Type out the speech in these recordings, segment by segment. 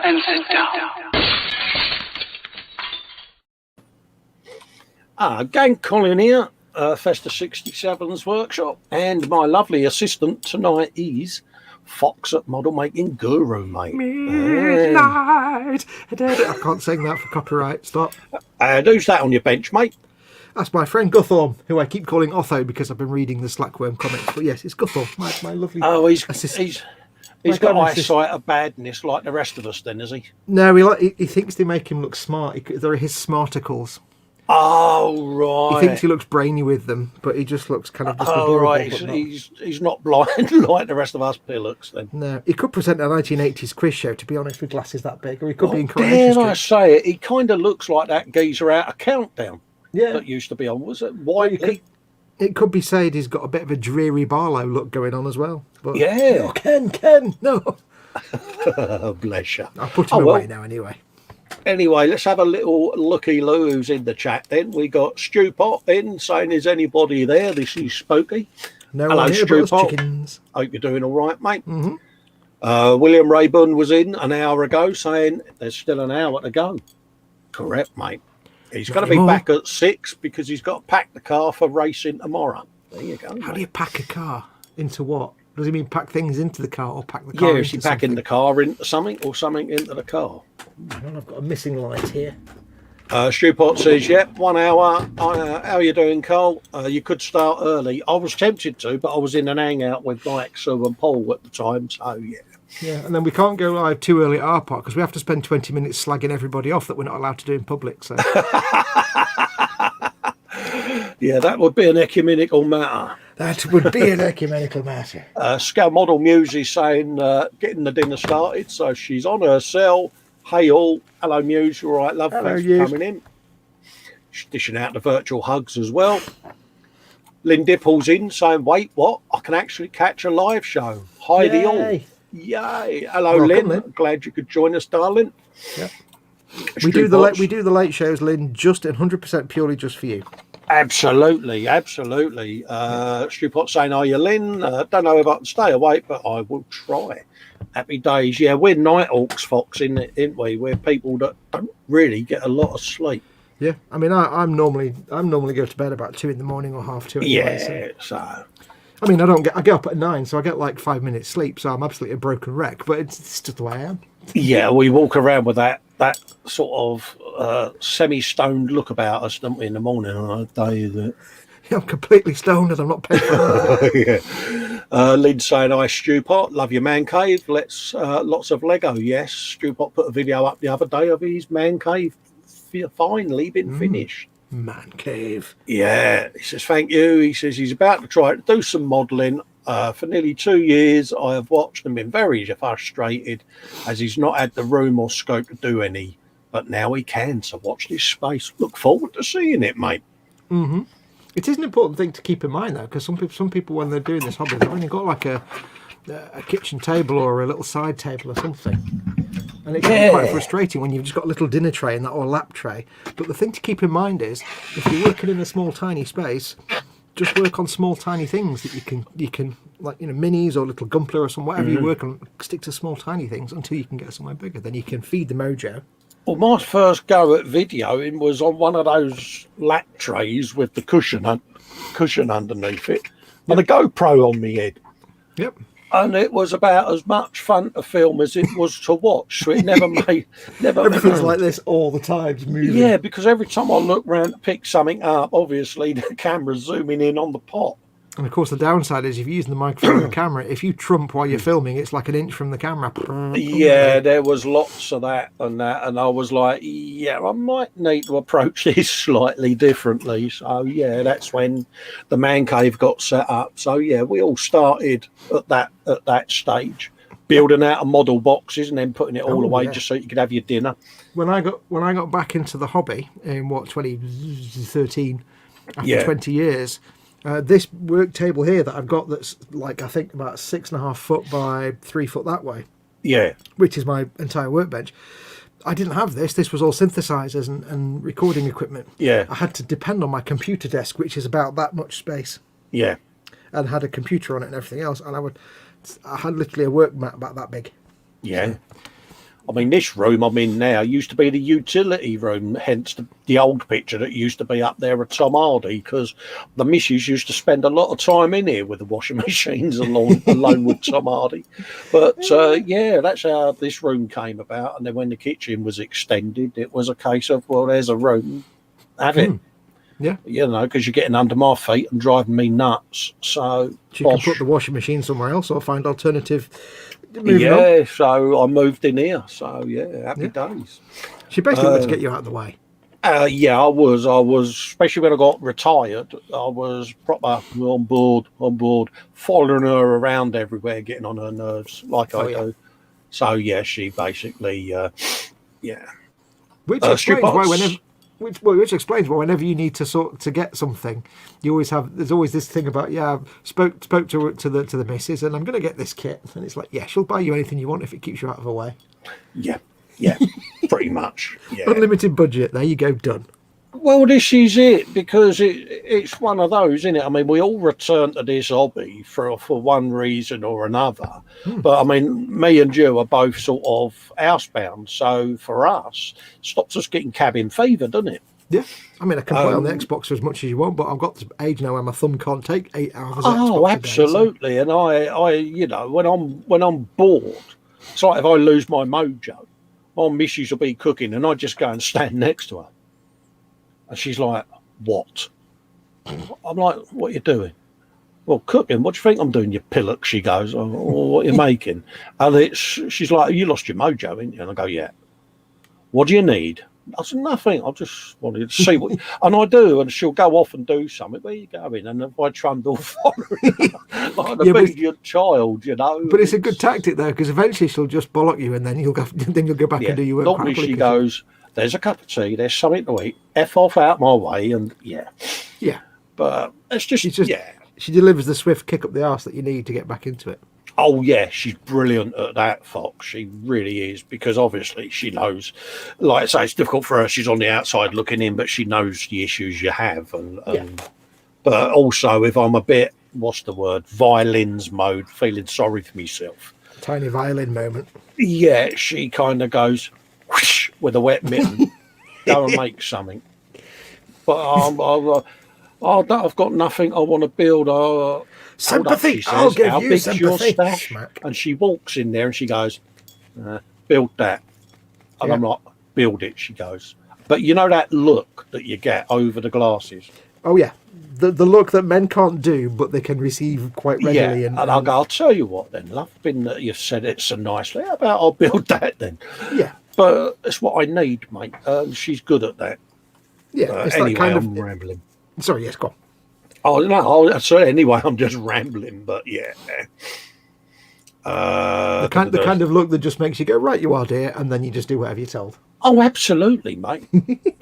and sit down. Gang Colin here, Festa 67's workshop, and my lovely assistant tonight is Fox at modelmakingguru, mate. Midnight. I can't sing that for copyright. Stop. Who's that on your bench, mate? That's my friend Guthorm, who I keep calling Otho because I've been reading the Slackworm comics. But yes, it's Guthorm, my lovely. Oh, he's got my eyesight of badness like the rest of us, then, is he? No, he thinks they make him look smart. They're his smarticles. Oh, right. He thinks he looks brainy with them, but he just looks kind of just adorable. Right. He's not blind like the rest of us pillocks, then. No, he could present a 1980s quiz show, to be honest, with glasses that big, or he could be in Coronation Dare Street. I say it? He kind of looks like that geezer out of Countdown. Yeah. That used to be on. Was it White? It could be said he's got a bit of a dreary Barlow look going on as well. But, yeah. No, Ken, no. Bless you. I'll put him away now anyway. Anyway, let's have a little looky-loo who's in the chat then. We got Stew Pot in saying, is anybody there? This is Spooky. No, hello, Stew Pot. Chickens. Hope you're doing all right, mate. Mm-hmm. William Rayburn was in an hour ago saying there's still an hour to go. Correct, mate. He's going to be back at 6 because he's got to pack the car for racing tomorrow. There you go. How do you pack a car? Into what? Does he mean pack things into the car or pack the car into is he packing something? the car into something or something into the car? I've got a missing light here. Stewpot says, yep, 1 hour. How are you doing, Cole? You could start early. I was tempted to, but I was in an hangout with Mike, Sue and Paul at the time, so yeah. Yeah, and then we can't go live too early at our part because we have to spend 20 minutes slagging everybody off that we're not allowed to do in public. So yeah, that would be an ecumenical matter. That would be an ecumenical matter. Scale Model Muse is saying, getting the dinner started, so she's on her cell. Hey all, hello Muse, you all right, love? Hello, Thanks for coming in. She's dishing out the virtual hugs as well. Lynn Dipple's in saying, wait, what? I can actually catch a live show. Hi the all. Yay! Hello, Welcome, Lynn. Glad you could join us, darling. Yep. We do the late shows, Lynn, just 100% purely just for you. Absolutely. Stewpot saying, are you, Lynn? Don't know if I can stay awake, but I will try. Happy days. Yeah, we're night hawks, Fox, ain't we? We're people that don't really get a lot of sleep. Yeah, I mean, I'm normally go to bed about 2 in the morning or 2:30. Anyway, so. I mean, I get up at 9, so I get like 5 minutes sleep, so I'm absolutely a broken wreck, but it's just the way I am. Yeah, we walk around with that sort of semi-stoned look about us, don't we, in the morning on a day that... Yeah, I'm completely stoned and I'm not paying for it. Yeah. Lynn saying, hi, Stewpot, love your man cave. Let's lots of Lego. Yes, Stewpot put a video up the other day of his man cave finally been finished. Man cave. Yeah, he says, thank you. He says he's about to try to do some modelling. For nearly 2 years, I have watched and been very frustrated as he's not had the room or scope to do any. But now he can, so watch this space. Look forward to seeing it, mate. Mm-hmm. It is an important thing to keep in mind, though, because some people, when they're doing this hobby, they've only got like a kitchen table or a little side table or something. And it can be quite frustrating when you've just got a little dinner tray and that or a lap tray. But the thing to keep in mind is, if you're working in a small, tiny space, just work on small, tiny things that you can like, minis or little Gunpla or some whatever you work on. Stick to small, tiny things until you can get somewhere bigger. Then you can feed the mojo. Well, my first go at videoing was on one of those lap trays with the cushion underneath it and a GoPro on my head. Yep. And it was about as much fun to film as it was to watch. So it never Everything's like this all the time, moving. Yeah, because every time I look round to pick something up, obviously the camera's zooming in on the pot. And of course, the downside is if you're using the microphone and the camera, if you trump while you're filming, it's like an inch from the camera. Yeah, there was lots of that, and I was like, yeah, I might need to approach this slightly differently. So yeah, that's when the man cave got set up. So yeah, we all started at that stage, building out of model boxes and then putting it all away just so you could have your dinner. When I got back into the hobby in 2013, after 20 years. This work table here that I've got that's like, I think about 6.5 foot by 3 foot that way. Yeah. Which is my entire workbench. I didn't have this. This was all synthesizers and recording equipment. Yeah. I had to depend on my computer desk, which is about that much space. Yeah. And had a computer on it and everything else. And I had literally a work mat about that big. Yeah. I mean, this room I'm in now used to be the utility room, hence the old picture that used to be up there at Tom Hardy, because the missus used to spend a lot of time in here with the washing machines alone with Tom Hardy. But yeah, that's how this room came about. And then when the kitchen was extended, it was a case of, well, there's a room, have it. Yeah. You know, because you're getting under my feet and driving me nuts. So you can put the washing machine somewhere else or find alternative. Yeah, so I moved in here. So yeah, happy days. She basically wanted to get you out of the way. Yeah, I was, especially when I got retired. I was proper on board, following her around everywhere, getting on her nerves like I do. So yeah, she basically, Which explains why which explains why whenever you need to get something, there's always this thing about spoke to the missus and I'm going to get this kit, and it's like she'll buy you anything you want if it keeps you out of her way. Yeah, pretty much. Yeah. Unlimited budget. There you go, done. Well, this is it, because it's one of those, isn't it? I mean, we all return to this hobby for one reason or another. But I mean, me and you are both sort of housebound, so for us, it stops us getting cabin fever, doesn't it? Yeah, I mean, I can play on the Xbox as much as you want, but I've got to age now where my thumb can't take 8 hours. Oh, absolutely. And I, you know, when I'm bored, it's like if I lose my mojo, my missus will be cooking, and I just go and stand next to her. And she's like, what? I'm like, what are you doing? Well, cooking. What do you think I'm doing, you pillock? She goes, oh, what are you making? And she's like, you lost your mojo, haven't you? And I go, yeah. What do you need? I said, nothing. I just wanted to see what... And I do, and she'll go off and do something. Where are you going? And if I trundle following like an obedient child, you know. But it's a good tactic, though, because eventually she'll just bollock you, and then you'll go back and do your work. Normally she goes... There's a cup of tea, there's something to eat, F off out my way, and yeah. But it's just, she delivers the swift kick up the arse that you need to get back into it. Oh, yeah, she's brilliant at that, Fox. She really is, because obviously she knows, like I say, it's difficult for her. She's on the outside looking in, but she knows the issues you have. But also, if I'm a bit, what's the word, violins mode, feeling sorry for myself. Tiny violin moment. Yeah, she kind of goes... whoosh, with a wet mitten, go and make something. But I've got nothing. I want to build. Sympathy. Says, I'll give how you big's sympathy. Your stash? Smack. And she walks in there and she goes, build that. And I'm like, build it. She goes, but you know that look that you get over the glasses. Oh yeah, the look that men can't do, but they can receive quite readily. Yeah, and I'll go, I'll tell you what then, love. Been that you've said it so nicely. How about I'll build that then? Yeah. But it's what I need, mate. She's good at that. Yeah, it's anyway, that kind I'm rambling. Sorry, yes, go on. Oh no! So anyway, I'm just rambling. But yeah, the kind of look that just makes you go, right, you are, dear, and then you just do whatever you're told. Oh, absolutely, mate.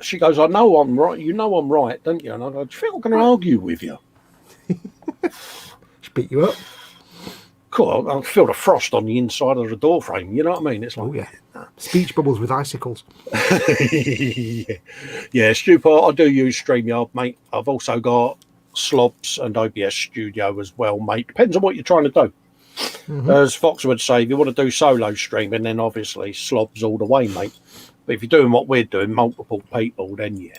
She goes, I know I'm right. You know I'm right, don't you? And I go, do you think I'm going to argue with you? Just beat you up. Cool. I feel the frost on the inside of the door frame. You know what I mean? It's like, oh yeah, speech bubbles with icicles. Yeah, Stu, I do use StreamYard, mate. I've also got Slobs and OBS Studio as well, mate. Depends on what you're trying to do. As Fox would say, if you want to do solo streaming, then obviously Slobs all the way, mate. But if you're doing what we're doing, multiple people, then yeah.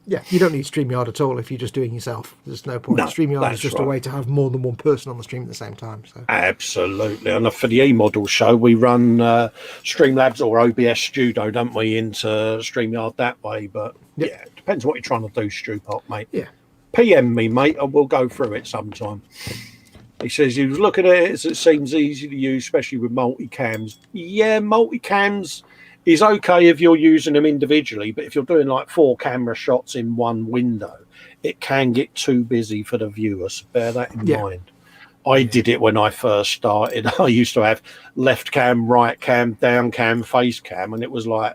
Yeah, you don't need StreamYard at all if you're just doing yourself. There's no point. No, StreamYard is just a way to have more than one person on the stream at the same time. So. Absolutely. And for the E-Model show, we run Streamlabs or OBS Studio, don't we, into StreamYard that way. But yeah, it depends on what you're trying to do, Stu Pop, mate. Yeah. PM me, mate, and we'll go through it sometime. He says he was looking at it as it seems easy to use, especially with multicams. Yeah, multicams is okay if you're using them individually, but if you're doing like 4 camera shots in one window, it can get too busy for the viewer. So bear that in mind. I did it when I first started. I used to have left cam, right cam, down cam, face cam, and it was like,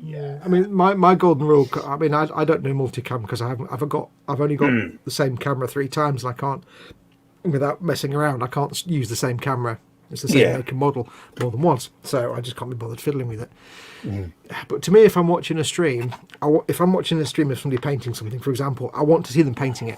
yeah. I mean, my golden rule. I mean, I don't do multicam because I've only got the same camera 3 times, and I can't, without messing around, I can't use the same camera. It's the same make and model more than once, so I just can't be bothered fiddling with it. But to me, if I'm watching a stream, if I'm watching a stream of somebody painting something, for example, I want to see them painting it.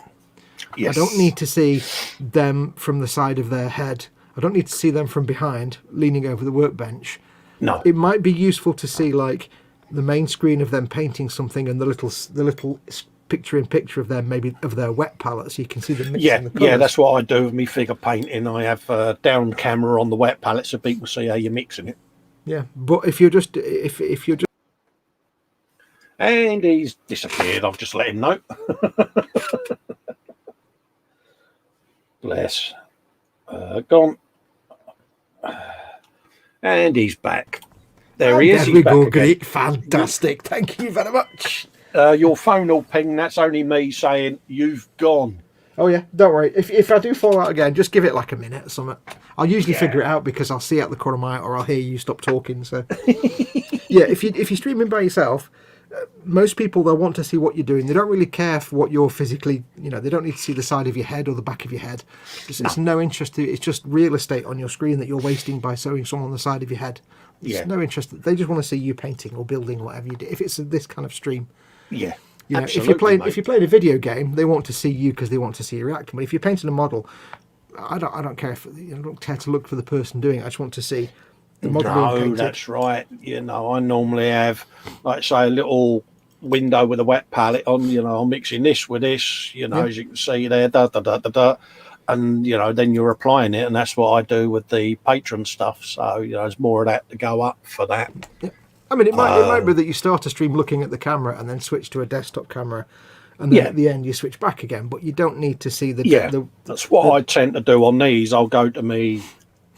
Yes. I don't need to see them from the side of their head. I don't need to see them from behind, leaning over the workbench. No. It might be useful to see like the main screen of them painting something and the little picture of them, maybe of their wet palette, so you can see the mix in the colours. Yeah, that's what I do with me figure painting. I have down camera on the wet palette so people see how you're mixing it. Yeah, but if you're just and he's disappeared. I've just let him know. Bless. Gone. And he's back. There he is. There we go. Again. Great, fantastic. Thank you very much. Your phone will ping. That's only me saying you've gone. Oh yeah, don't worry. If I do fall out again, just give it like a minute or something. I'll usually figure it out because I'll see out the corner of my eye or I'll hear you stop talking. So yeah, if you're streaming by yourself, most people, they'll want to see what you're doing. They don't really care for what you're physically, they don't need to see the side of your head or the back of your head. It's no interest. It's just real estate on your screen that you're wasting by showing someone on the side of your head. It's no interest. They just want to see you painting or building or whatever you do. If it's this kind of stream. Yeah. If you're playing a video game, they want to see you because they want to see you reacting. But if you're painting a model, I don't care if I don't care to look for the person doing it. I just want to see the model being painted. That's right. I normally have, like say, a little window with a wet palette on. I'm mixing this with this. As you can see there, and then you're applying it, and that's what I do with the patron stuff. So there's more of that to go up for that. Yeah. I mean, it might be that you start a stream looking at the camera and then switch to a desktop camera, and then at the end you switch back again. But you don't need to see the. That's what I tend to do on these. I'll go to me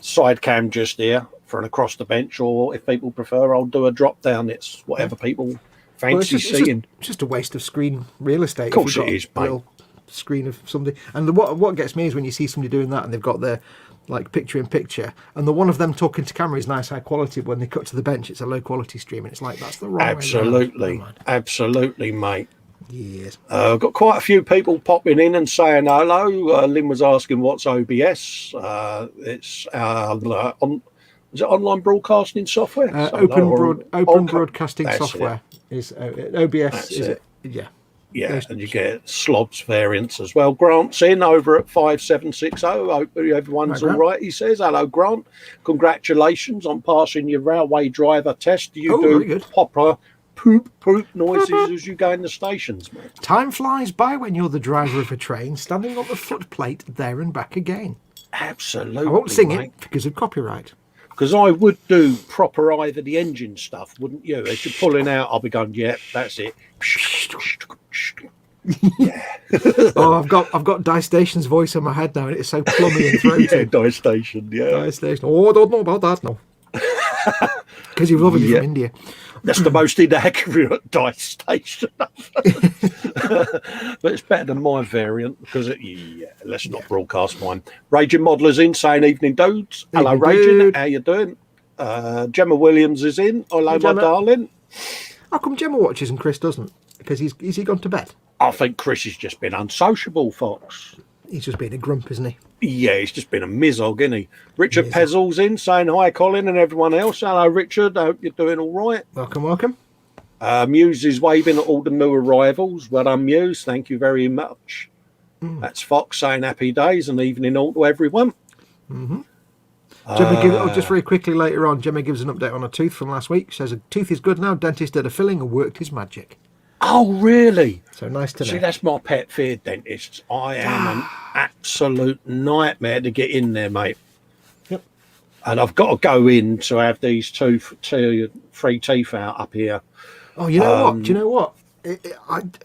side cam just here for an across the bench, or if people prefer, I'll do a drop down. It's whatever people fancy seeing. It's just a waste of screen real estate. Of course, it is, mate. Screen of somebody, and what gets me is when you see somebody doing that and they've got their like picture in picture, and the one of them talking to camera is nice high quality, but when they cut to the bench it's a low quality stream, and it's like that's the wrong absolutely mate. Yes. I've got quite a few people popping in and saying hello. Lynn was asking what's OBS. It's is it online broadcasting software? Open broadcasting software is OBS. That's is it. Yeah, and you get slobs variants as well. Grant's in over at 5760. Hope everyone's all right. He says, hello, Grant. Congratulations on passing your railway driver test. You do proper poop noises as you go in the stations, mate. Time flies by when you're the driver of a train, standing on the footplate there and back again. Absolutely. I won't sing it because of copyright. Because I would do proper either the engine stuff, wouldn't you? As you're pulling out, I'll be going, yeah, that's it. Yeah. Oh, I've got Die Station's voice in my head now, and it's so plummy and throaty. Yeah, Die Station, yeah. Die Station. Oh, I don't know about that now. Because you're loving it from India. That's the most inaccurate Die Station. But it's better than my variant because let's not broadcast mine. Raging Modeller's in saying evening dudes. Hello, Raging. How you doing? Gemma Williams is in. Hello, my darling. How come Gemma watches and Chris doesn't? Because is he gone to bed? I think Chris has just been unsociable, Fox. He's just been a grump, isn't he? Yeah, he's just been a mizog, isn't he? Richard Pezzle's in saying hi, Colin, and everyone else. Hello, Richard. I hope you're doing all right. Welcome. Muse is waving at all the new arrivals. Well done, Muse. Thank you very much. That's Fox saying happy days and evening all to everyone. Mm-hmm. Gemma just very quickly later on, Gemma gives an update on a tooth from last week. She says a tooth is good now. Dentist did a filling and worked his magic. Oh, really? So nice to know. See, that's my pet fear, dentists. I am an absolute nightmare to get in there, mate. Yep. And I've got to go in to have these two, three teeth out up here. Oh, you know what? Do you know what?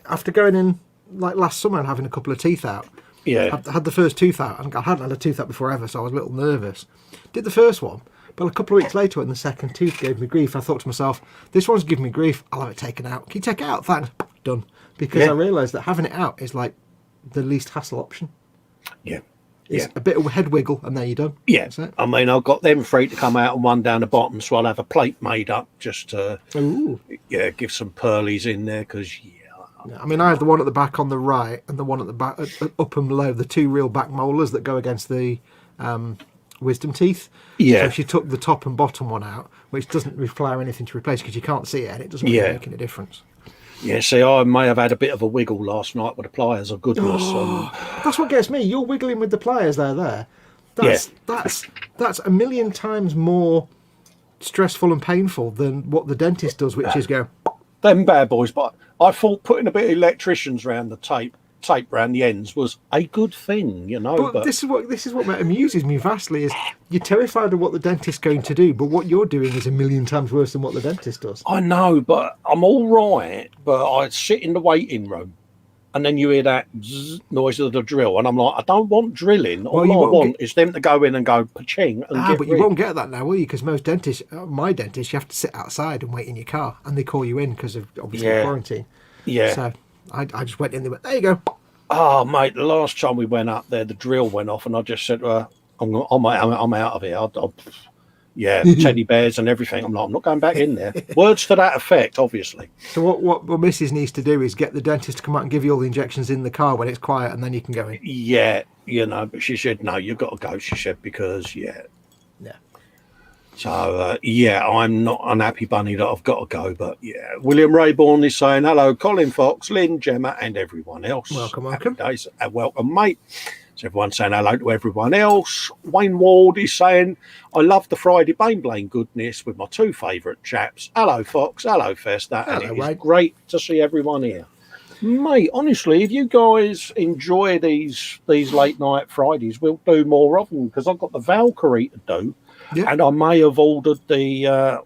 After going in like last summer and having a couple of teeth out, I had the first tooth out, and I hadn't had a tooth out before ever, so I was a little nervous. Did the first one, but a couple of weeks later when the second tooth gave me grief, I thought to myself, this one's giving me grief, I'll have it taken out. Can you take it out? Thanks. Done. Because I realised that having it out is like the least hassle option. Yeah. It's a bit of a head wiggle and then you're done. Yeah. That's it. I mean, I've got them three to come out and one down the bottom, so I'll have a plate made up just to give some pearlies in there because, I mean, I have the one at the back on the right and the one at the back, up and below, the two real back molars that go against the wisdom teeth. Yeah. So she took the top and bottom one out, which doesn't require anything to replace because you can't see it and it doesn't really make any difference. Yeah, see, I may have had a bit of a wiggle last night with the pliers of goodness. That's what gets me. You're wiggling with the pliers there. That's a million times more stressful and painful than what the dentist does, which is go. Them bad boys. But I thought putting a bit of electricians around the tape round the ends was a good thing, you know. But this is what amuses me vastly is you're terrified of what the dentist's going to do, but what you're doing is a million times worse than what the dentist does. I know, but I'm all right. But I sit in the waiting room, and then you hear that zzz noise of the drill, and I'm like, I don't want drilling. All I want is them to go in and go pa-ching and get but you won't get that now, will you? Because most dentists, my dentist, you have to sit outside and wait in your car, and they call you in because of obviously quarantine. Yeah. So I just went in there. There you go. Oh, mate! The last time we went up there, the drill went off, and I just said to her, "I'm out of here." Teddy bears and everything. I'm like, I'm not going back in there. Words to that effect, obviously. So what Mrs. needs to do is get the dentist to come out and give you all the injections in the car when it's quiet, and then you can go in. Yeah, you know. But she said, "No, you've got to go." She said because Yeah. So, I'm not an happy bunny that I've got to go. But, William Rayborn is saying, hello, Colin, Fox, Lynn, Gemma, and everyone else. Welcome. Days, welcome, mate. So everyone's saying hello to everyone else. Wayne Ward is saying, I love the Friday Baneblade goodness with my two favourite chaps. Hello, Fox. Hello, Festa. Hello, and it is great to see everyone here. Mate, honestly, if you guys enjoy these late night Fridays, we'll do more of them because I've got the Valkyrie to do. Yeah. And I may have ordered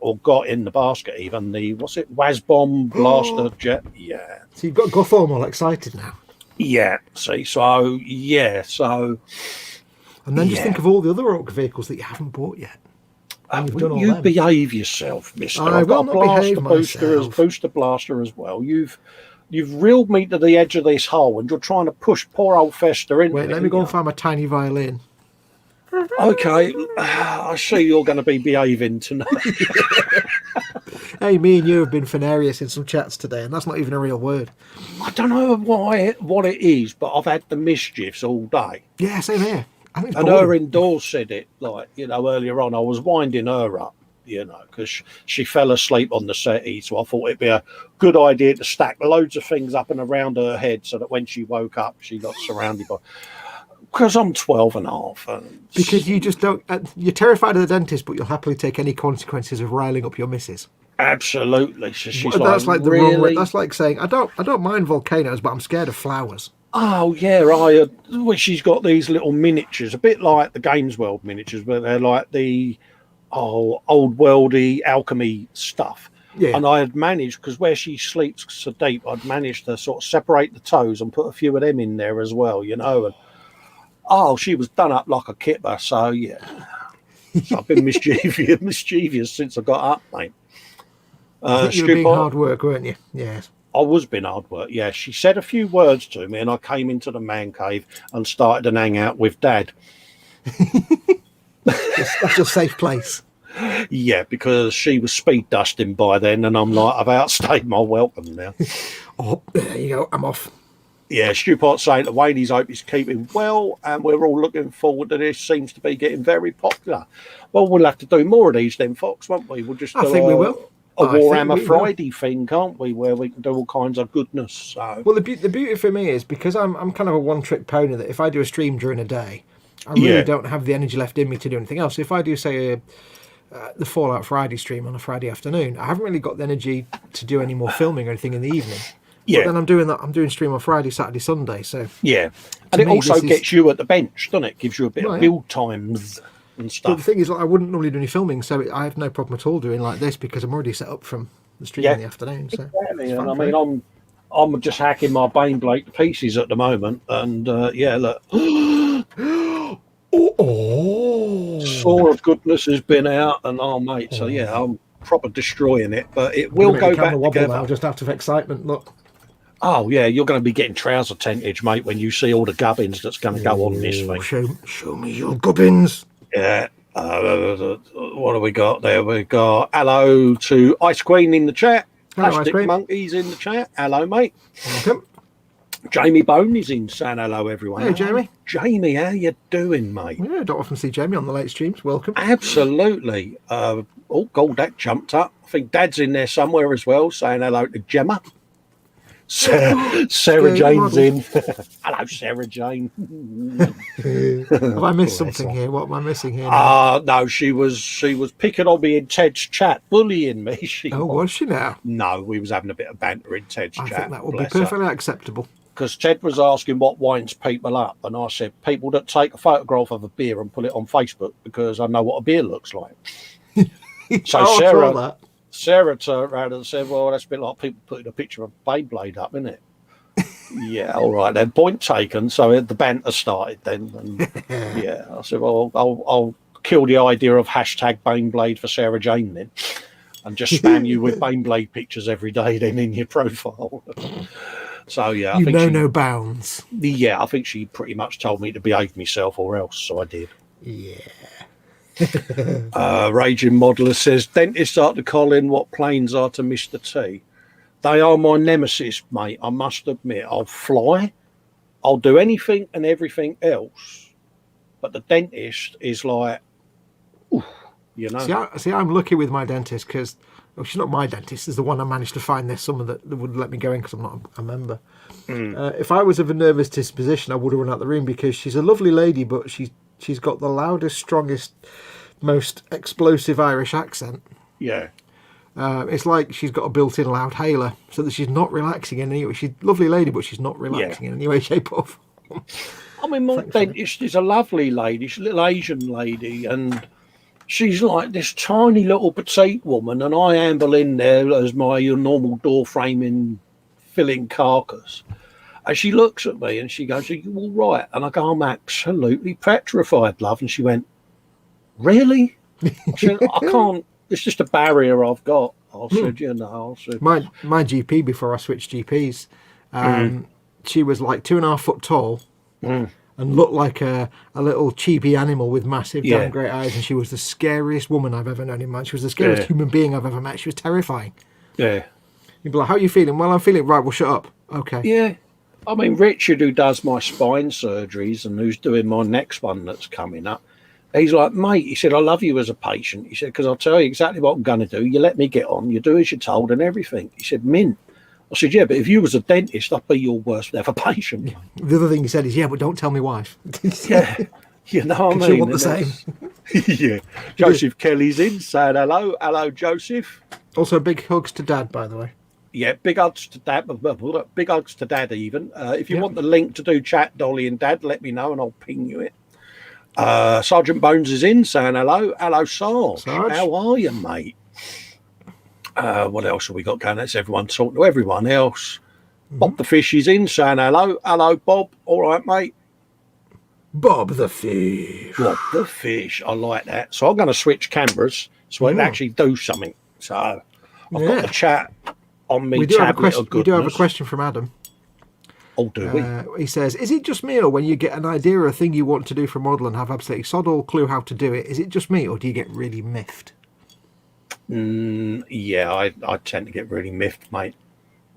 or got in the basket even the, Wasbomb Blaster Jet. Yeah. So you've got Gotham all excited now. Yeah. See, so. And then just think of all the other Orc vehicles that you haven't bought yet. You behave yourself, mister. I will not behave myself. Booster blaster as well. You've reeled me to the edge of this hole and you're trying to push poor old Festa in. Wait, let me go and find my tiny violin. Okay, I see you're going to be behaving tonight. Hey, me and you have been funarious in some chats today, and that's not even a real word. I don't know what it is, but I've had the mischiefs all day. Yeah, same here. And her indoors said it, earlier on. I was winding her up, because she fell asleep on the settee, so I thought it'd be a good idea to stack loads of things up and around her head so that when she woke up, she got surrounded by... Because I'm 12 and a half. Because you just don't... you're terrified of the dentist, but you'll happily take any consequences of riling up your missus. Absolutely. So she's that's like the wrong way. That's like saying, I don't mind volcanoes, but I'm scared of flowers. Oh, yeah. She's got these little miniatures, a bit like the Games World miniatures, but they're like the old worldy alchemy stuff. Yeah. And I had managed, because where she sleeps so deep, I'd managed to sort of separate the toes and put a few of them in there as well, and she was done up like a kipper, so yeah. So I've been mischievous since I got up, mate. You were being hard work, weren't you? Yes. I was being hard work, yeah. She said a few words to me and I came into the man cave and started an hang out with Dad. That's your safe place. Yeah, because she was speed dusting by then and I'm like, I've outstayed my welcome now. Oh, there you go, I'm off. Yeah, Stewpot saying that Wayne's hope is keeping well and we're all looking forward to this. Seems to be getting very popular. Well, we'll have to do more of these then, Fox, won't we? We'll just I think we will. A Warhammer Friday thing, can't we? Where we can do all kinds of goodness. So. Well, the beauty for me is because I'm kind of a one-trick pony that if I do a stream during a day, I really don't have the energy left in me to do anything else. So if I do, say, the Fallout Friday stream on a Friday afternoon, I haven't really got the energy to do any more filming or anything in the evening. Yeah. But then I'm doing stream on Friday, Saturday, Sunday. So yeah, and it also gets you at the bench, doesn't it? Gives you a bit of build times and stuff. But the thing is, I wouldn't normally do any filming, so I have no problem at all doing like this because I'm already set up from the stream in the afternoon. So exactly. And I mean, I'm just hacking my Baneblade to pieces at the moment, and look. Sword of Goodness has been out, and mate, so I'm proper destroying it, but it will go back together. Now, just out of excitement, look. Oh yeah, you're going to be getting trouser tentage, mate, when you see all the gubbins that's going to go on this thing. Show me your gubbins. Yeah. What have we got there? We got hello to Ice Queen in the chat. Hello, Plastic Monkeys in the chat. Hello, mate. Welcome. Jamie Bone is in saying hello, everyone. Hey, Jamie. Jamie, how you doing, mate? Yeah, don't often see Jamie on the late streams. Welcome. Absolutely. Gold, that jumped up. I think Dad's in there somewhere as well, saying hello to Gemma. Sarah Jane's in. Hello, Sarah Jane. Have I missed something here? What am I missing here? No, she was picking on me in Ted's chat, bullying me. Was she now? No, we was having a bit of banter in Ted's chat. I think that would be perfectly acceptable. Because Ted was asking what winds people up, and I said people that take a photograph of a beer and put it on Facebook because I know what a beer looks like. So Sarah turned around and said, well, that's a bit like people putting a picture of Baneblade up, isn't it? Yeah, all right then. Point taken. So the banter started then. And yeah, I said, well, I'll kill the idea of hashtag Baneblade for Sarah Jane then, and just spam you with Baneblade pictures every day then in your profile. So yeah, I think no bounds. Yeah, I think she pretty much told me to behave myself or else, so I did. Yeah. Raging Modeler says, dentists are to Colin what planes are to Mr. T. They are my nemesis, mate. I must admit, I'll fly, I'll do anything and everything else, but the dentist is like, ooh, you know. See, I'm lucky with my dentist because she's not my dentist. It's the one I managed to find this summer that would let me go in because I'm not a member. If I was of a nervous disposition, I would have run out the room because she's a lovely lady, but she's got the loudest, strongest, most explosive Irish accent. Yeah. It's like she's got a built-in loud hailer, so that she's not relaxing in any way. She's a lovely lady, but she's not relaxing in any way, shape, or form. I mean, my dentist is a lovely lady. She's a little Asian lady, and she's like this tiny little petite woman, and I amble in there as my normal door framing filling carcass. And she looks at me and she goes, are you all right? And I go, I'm absolutely petrified, love. And she went, really? I said, I can't. It's just a barrier I've got. I said, you know. I said, my GP, before I switched GPs, she was like 2.5 foot tall and looked like a little chibi animal with massive damn great eyes. And she was the scariest woman I've ever known in my life. She was the scariest human being I've ever met. She was terrifying. Yeah. You'd be like, how are you feeling? Well, I'm feeling right. Well, shut up. Okay. Yeah. I mean, Richard, who does my spine surgeries and who's doing my next one that's coming up, he's like, mate, he said, I love you as a patient. He said, because I'll tell you exactly what I'm going to do. You let me get on. You do as you're told and everything. He said, mint. I said, yeah, but if you was a dentist, I'd be your worst ever patient. The other thing he said is, yeah, but don't tell me wife. Yeah. You know what I mean? She'll want the same. Yeah. Joseph Kelly's in saying hello. Hello, Joseph. Also, big hugs to Dad, by the way. Yeah, big hugs to Dad. Big hugs to Dad even. If you want the link to do chat, Dolly and Dad, let me know and I'll ping you it. Sergeant Bones is in saying hello. Hello, Sarge. How are you, mate? What else have we got going? That's everyone talking to everyone else. Bob the Fish is in saying hello. Hello, Bob. All right, mate. Bob the Fish. Bob the Fish. I like that. So I'm going to switch cameras so I can actually do something. So I've got the chat on me. We do have a question from Adam. Oh, do we? He says, is it just me, or when you get an idea or a thing you want to do for a model and have absolutely sod all clue how to do it, is it just me, or do you get really miffed? Yeah, I tend to get really miffed, mate.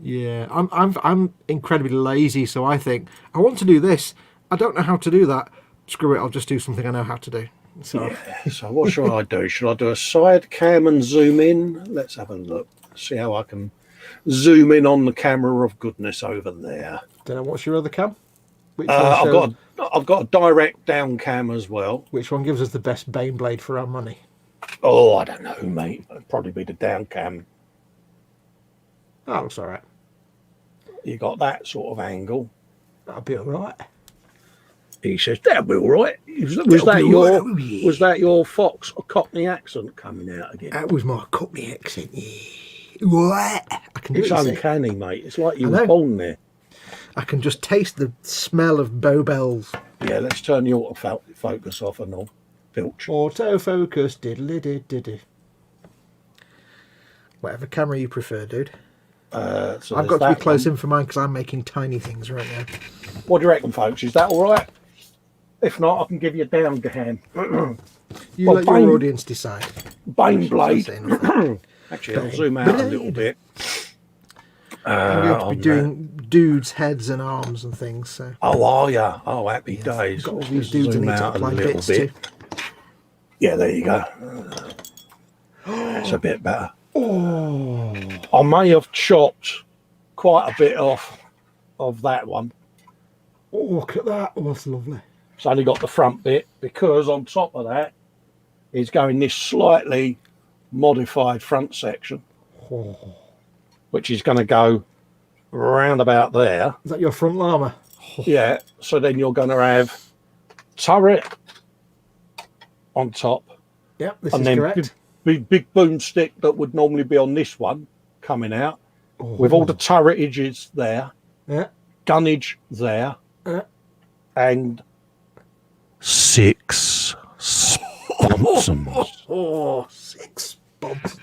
Yeah, I'm incredibly lazy, so I think, I want to do this. I don't know how to do that. Screw it, I'll just do something I know how to do. So what should I do? Should I do a side cam and zoom in? Let's have a look. See how I can zoom in on the camera of goodness over there. Don't know, what's your other cam? I've got a direct down cam as well. Which one gives us the best Baneblade for our money? Oh, I don't know, mate. It'd probably be the down cam. That looks all right. You got that sort of angle. That'll be all right. He says, that'll be all right. Was that your Fox or Cockney accent coming out again? That was my Cockney accent, yeah. What? I can do it's uncanny, mate. It's like you were born there. I can just taste the smell of Bow Bells. Yeah, let's turn the autofocus off and all. Filch. Autofocus, diddly-did-diddy. Whatever camera you prefer, dude. So I've got to be close in for mine because I'm making tiny things right now. What do you reckon, folks? Is that all right? If not, I can give you a down cam. You let your audience decide. Baneblade. Actually, I'll zoom out a little bit. I'm going to be doing dudes' heads and arms and things. So. Oh, are ya? Oh, happy days. Got all these dudes zoom and out a little bit. Yeah, there you go. That's a bit better. Oh. I may have chopped quite a bit off of that one. Oh, look at that. Oh, that's lovely. It's only got the front bit because on top of that is going this slightly modified front section, which is going to go round about there. Is that your front llama? Yeah, so then you're going to have turret on top. Yep, this and is then correct. big boomstick that would normally be on this one coming out with all the turretages there, Yeah. gunnage there, and 6 sponsons. Oh, 6 sponsons.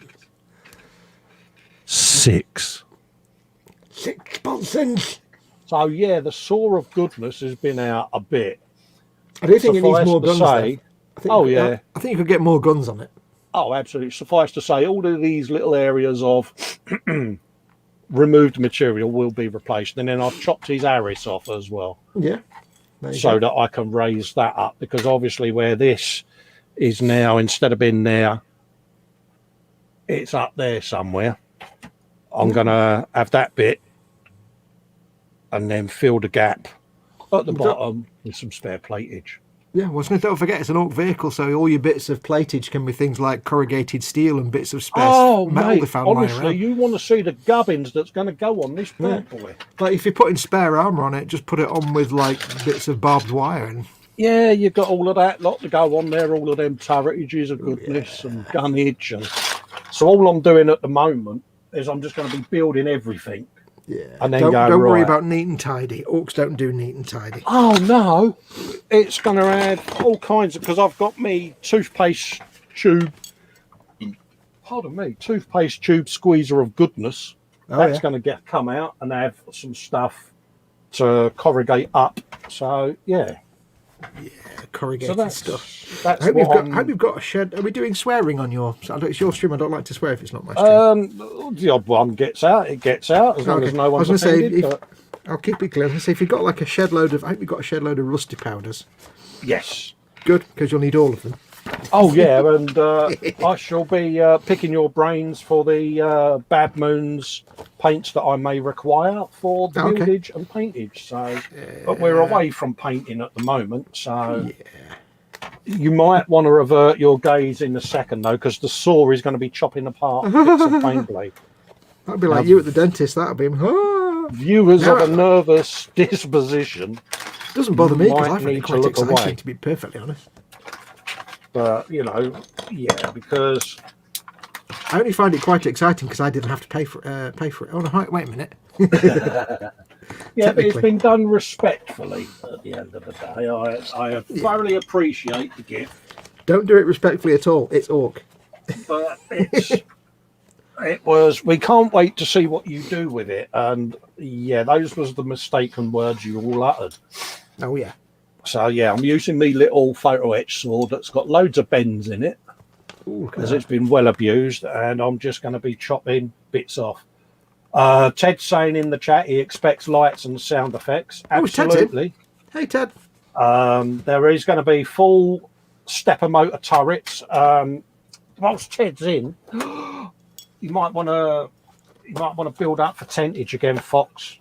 6. 6 sponsons. So yeah, the saw of goodness has been out a bit. I do think it needs Suffice more to guns. say- I think you could get more guns on it. Oh, absolutely. Suffice to say, all of these little areas of removed material will be replaced. And then I've chopped his arris off as well, Yeah. so that I can raise that up. Because obviously where this is now, instead of being there, it's up there somewhere. I'm going to have that bit and then fill the gap at the bottom with some spare platage. Yeah, well, don't forget, it's an Orc vehicle, so all your bits of platage can be things like corrugated steel and bits of spare metal mate, they found lying honestly, around. you want to see the gubbins that's going to go on this bad boy. Like, if you're putting spare armour on it, just put it on with, like, bits of barbed wire. And Yeah, you've got all of that lot to go on there, all of them turretages of goodness and gunnage. And so all I'm doing at the moment is I'm just going to be building everything. yeah, And then don't worry right. about neat and tidy. Orcs don't do neat and tidy. Oh, no. It's going to add all kinds of... Because I've got me toothpaste tube... Pardon me. Toothpaste tube squeezer of goodness. That's going to come out and have some stuff to corrugate up. So, yeah. Corrugated So that's stuff. That's I hope, what I hope you've got a shed. Are we doing swearing on your... It's your stream. I don't like to swear if it's not my stream. the odd one gets out. It gets out as long as no one's I was going to offended. say, But I'll keep it clear. I was going to say, if you've got like a shed load of... I hope you've got a shed load of rusty powders. yes. Good, because you'll need all of them. Oh, yeah. And I shall be picking your brains for the Bad Moons paints that I may require for the buildage and paintage. So, but we're away from painting at the moment. So you might want to revert your gaze in a second, though, because the saw is going to be chopping apart bits of Baneblade. That'd be like you at the dentist. That'd be... Viewers of a nervous disposition. Doesn't bother me because I might find it need to quite look exciting, away. to be perfectly honest. But, you know, yeah, because... I only find it quite exciting because I didn't have to pay for it. Oh, no, wait a minute. Yeah, it's been done respectfully at the end of the day. I thoroughly appreciate the gift. Don't do it respectfully at all. It's Orc. But it was, we can't wait to see what you do with it. And yeah, those was the mistaken words you all uttered. Oh, yeah. So yeah, I'm using me little photo etch sword that's got loads of bends in it, because it's been well abused, and I'm just going to be chopping bits off. Ted's saying in the chat he expects lights and sound effects. Absolutely. Hey, Ted. There is going to be full stepper motor turrets. Whilst Ted's in, you might want to build up for tentage again, Fox,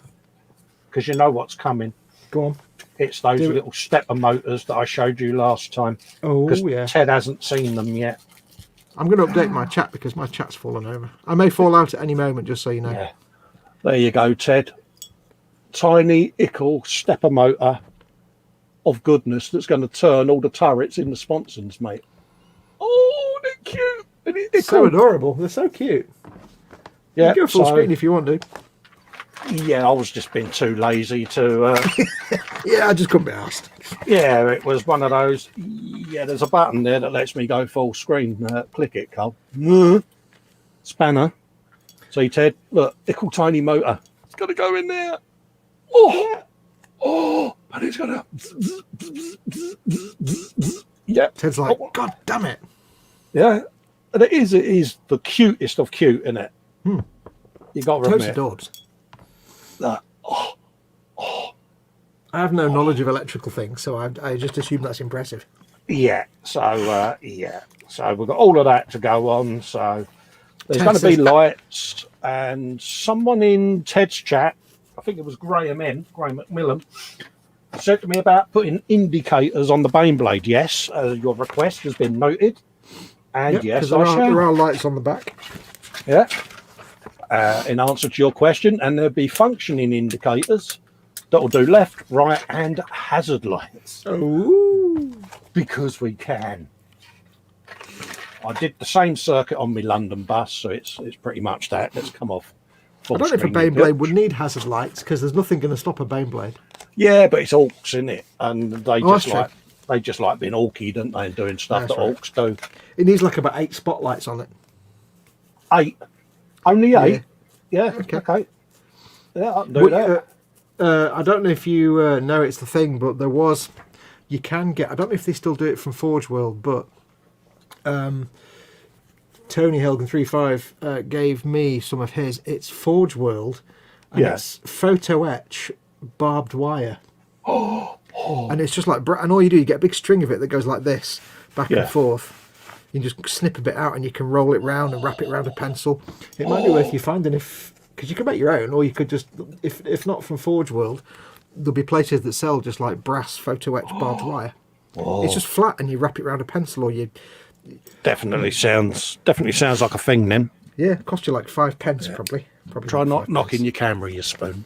because you know what's coming. Go on. It's those little stepper motors that I showed you last time. Oh, yeah. Ted hasn't seen them yet. I'm going to update my chat because my chat's fallen over. I may fall out at any moment, just so you know. Yeah. There you go, Ted. Tiny ickle stepper motor of goodness that's going to turn all the turrets into sponsons, mate. Oh, they're cute. They're so adorable. They're so cute. Yeah, You can go full screen if you want to. Yeah, I was just being too lazy to... Yeah, I just couldn't be asked. Yeah, it was one of those... Yeah, there's a button there that lets me go full screen. Click it, Cole. Spanner. See, Ted? Look, ickle tiny motor. It's going to go in there. Oh! Yeah. Oh! And it's going to... Yeah. Ted's like, God damn it. Yeah. And it is the cutest of cute, isn't it? You got to admit. Adorbs. I have no knowledge of electrical things, so I just assume that's impressive. Yeah. So, so we've got all of that to go on. So, There's going to be lights, and someone in Ted's chat, I think it was Graham McMillan, said to me about putting indicators on the Baneblade. Yes, your request has been noted. And yes, there are lights on the back. Yeah. In answer to your question, and there'll be functioning indicators that'll do left, right, and hazard lights. Oh, because we can. I did the same circuit on my London bus, so it's pretty much that. Let's come off. I don't know if a Baneblade would need hazard lights because there's nothing going to stop a Baneblade. Yeah, but it's orcs, isn't it? And they just like being orky, don't they, and doing stuff that orcs do. It needs like about 8 spotlights on it. 8? Only 8? Yeah. Okay. Yeah, I can do that. I don't know if you know it's the thing, but you can get, I don't know if they still do it from Forge World, but Tony Helgen35 gave me some of his. It's Forge World, and it's photo etch barbed wire. And it's just like, and all you do, you get a big string of it that goes like this, back and forth. You can just snip a bit out and you can roll it round and wrap it around a pencil. It might be worth you finding because you can make your own, or you could just, if not from Forge World, there'll be places that sell just like brass photo etch barbed wire. It's just flat and you wrap it around a pencil, or you. Definitely sounds like a thing then. Yeah, it cost you like 5 pence probably. Try not knocking your camera, you spoon.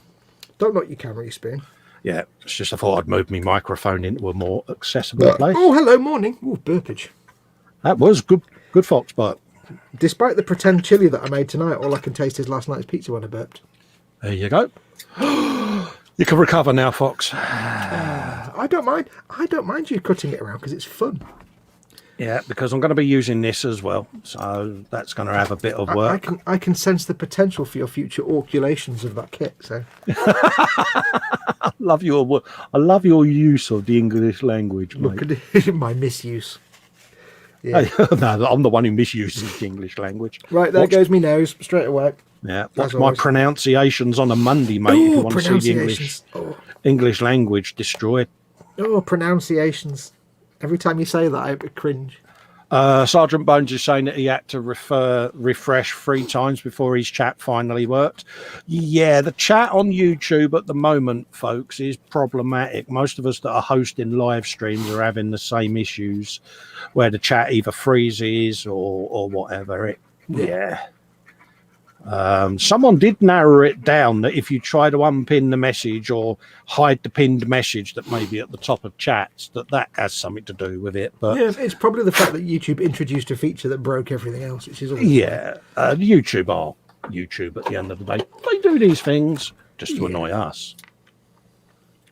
Don't knock your camera, you spoon. Yeah, it's just I thought I'd move my microphone into a more accessible place. Oh, hello, morning. Oh, burpage. That was good fox bark. Despite the pretend chili that I made tonight, all I can taste is last night's pizza when I burped. There you go. You can recover now, Fox. I don't mind. I don't mind you cutting it around because it's fun. Yeah, because I'm going to be using this as well, so that's going to have a bit of work. I can sense the potential for your future orculations of that kit. So, I love your use of the English language, mate. Look at my misuse. Yeah. No, I'm the one who misuses the English language. Right, there goes me nose straight away. Yeah, watch my pronunciations on a Monday, mate. If you want to see the English language destroyed. Oh, pronunciations. Every time you say that, I cringe. Sergeant Bones is saying that he had to refresh 3 times before his chat finally worked. Yeah, the chat on YouTube at the moment, folks, is problematic. Most of us that are hosting live streams are having the same issues where the chat either freezes or whatever. Someone did narrow it down that if you try to unpin the message or hide the pinned message that may be at the top of chats, that has something to do with it. But yeah, it's probably the fact that YouTube introduced a feature that broke everything else, which is YouTube are YouTube at the end of the day. They do these things just to annoy us.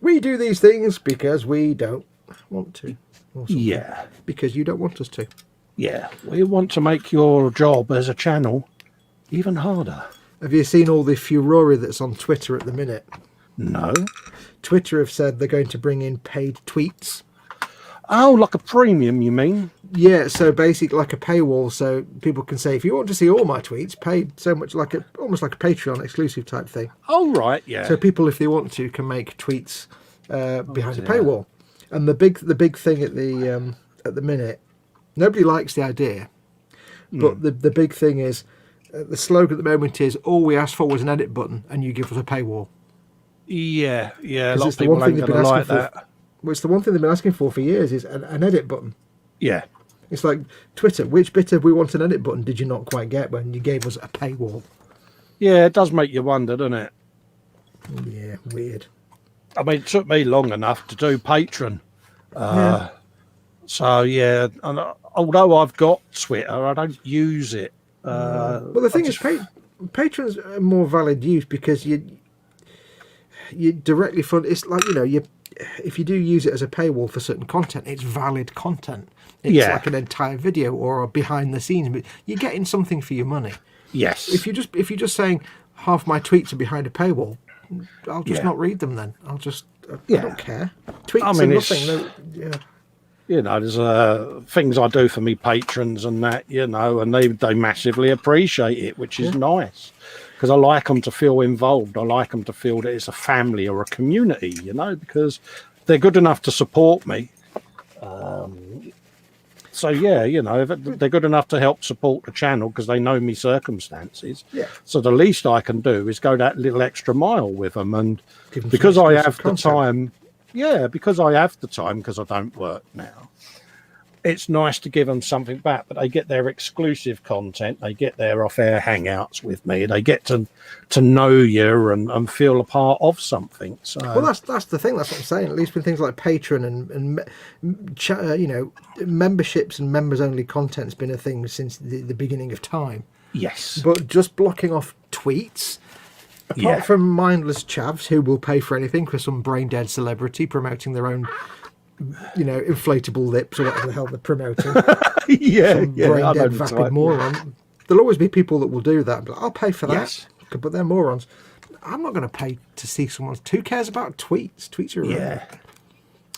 We do these things because we don't want to. Yeah. Because you don't want us to. Yeah. We want to make your job as a channel even harder. Have you seen all the furore that's on Twitter at the minute? No. Twitter have said they're going to bring in paid tweets. Oh, like a premium, you mean? Yeah, so basically like a paywall, so people can say, if you want to see all my tweets, pay so much, almost like a Patreon exclusive type thing. Oh, right, yeah. So people, if they want to, can make tweets behind a paywall. And the big thing at the minute, nobody likes the idea, but the big thing is, the slogan at the moment is, all we asked for was an edit button and you give us a paywall. Yeah. A lot of people ain't going to like that. Well, it's the one thing they've been asking for years is an edit button. Yeah. It's like, Twitter, which bit of we want an edit button did you not quite get when you gave us a paywall? Yeah, it does make you wonder, doesn't it? Yeah, weird. I mean, it took me long enough to do Patreon. So, yeah, and although I've got Twitter, I don't use it. Well, the thing is, Patreon's a more valid use because you directly fund. It's like, if you do use it as a paywall for certain content, it's valid content. It's like an entire video or a behind the scenes, but you're getting something for your money. Yes. If you're just saying half my tweets are behind a paywall, I'll just not read them. Then I don't care. Tweets are nothing. There's things I do for me patrons and that, and they massively appreciate it, which is nice because I like them to feel involved. I like them to feel that it's a family or a community, because they're good enough to support me. So yeah, if they're good enough to help support the channel because they know me circumstances. Yeah. So the least I can do is go that little extra mile with them, and Give them because some I have the content. time, because I don't work now. It's nice to give them something back, but they get their exclusive content. They get their off-air hangouts with me. They get to know you and feel a part of something. So, well, that's the thing. That's what I'm saying. At least with things like Patreon and memberships and members-only content's been a thing since the beginning of time. yes, But just blocking off tweets, apart from mindless chavs who will pay for anything for some brain-dead celebrity promoting their own, inflatable lips or whatever the hell they're promoting. Brain-dead vapid moron. There'll always be people that will do that. But I'll pay for that. Yes. But they're morons. I'm not going to pay to see someone's. Who cares about tweets? Tweets are irrelevant.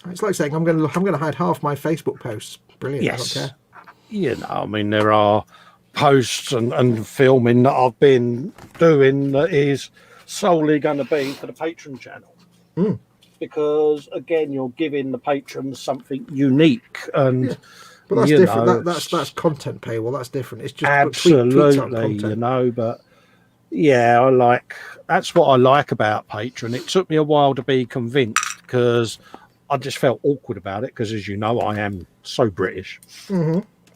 It's like saying I'm going to hide half my Facebook posts. Brilliant. yes. I don't care. I mean, there are posts and filming that I've been doing that is solely going to be for the Patreon channel. Because again, you're giving the patrons something unique, and But that's different. That's content paywall. That's different. It's just absolutely, content. But that's what I like about Patreon. It took me a while to be convinced because I just felt awkward about it because, as you know, I am so British.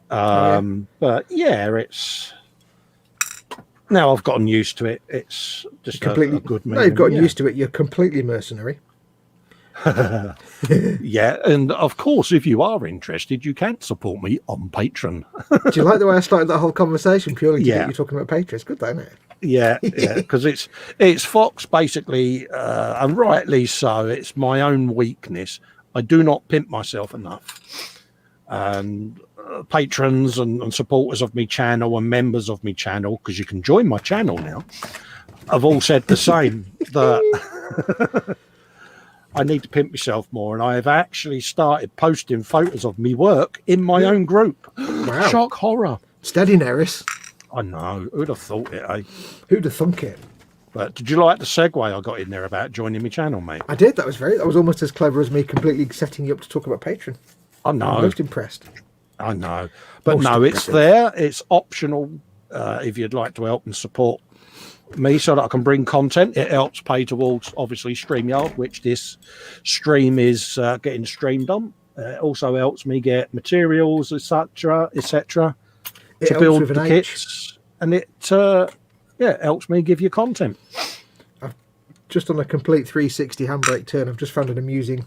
But it's now I've gotten used to it. It's just a good meaning. No, you've gotten used to it. You're completely mercenary. And of course, if you are interested, you can support me on Patreon. Do you like the way I started that whole conversation purely to get you talking about Patreon? It's good, isn't it? Because it's Fox basically, and rightly so. It's my own weakness. I do not pimp myself enough, and patrons and supporters of my channel and members of my channel, because you can join my channel now, have all said the same, that I need to pimp myself more, and I have actually started posting photos of me work in my own group. Wow. Shock horror. Steady, Neris. I know. Who'd have thought it, eh? Who'd have thunk it? But did you like the segue I got in there about joining my channel, mate? I did. That was almost as clever as me completely setting you up to talk about Patreon. I know. I'm most impressed. I know. But Most it's there. It's optional if you'd like to help and support me so that I can bring content. It helps pay towards, obviously, StreamYard, which this stream is getting streamed on. It also helps me get materials, etc., to build the kits. And it helps me give you content. I've just on a complete 360 handbrake turn. I've just found an amusing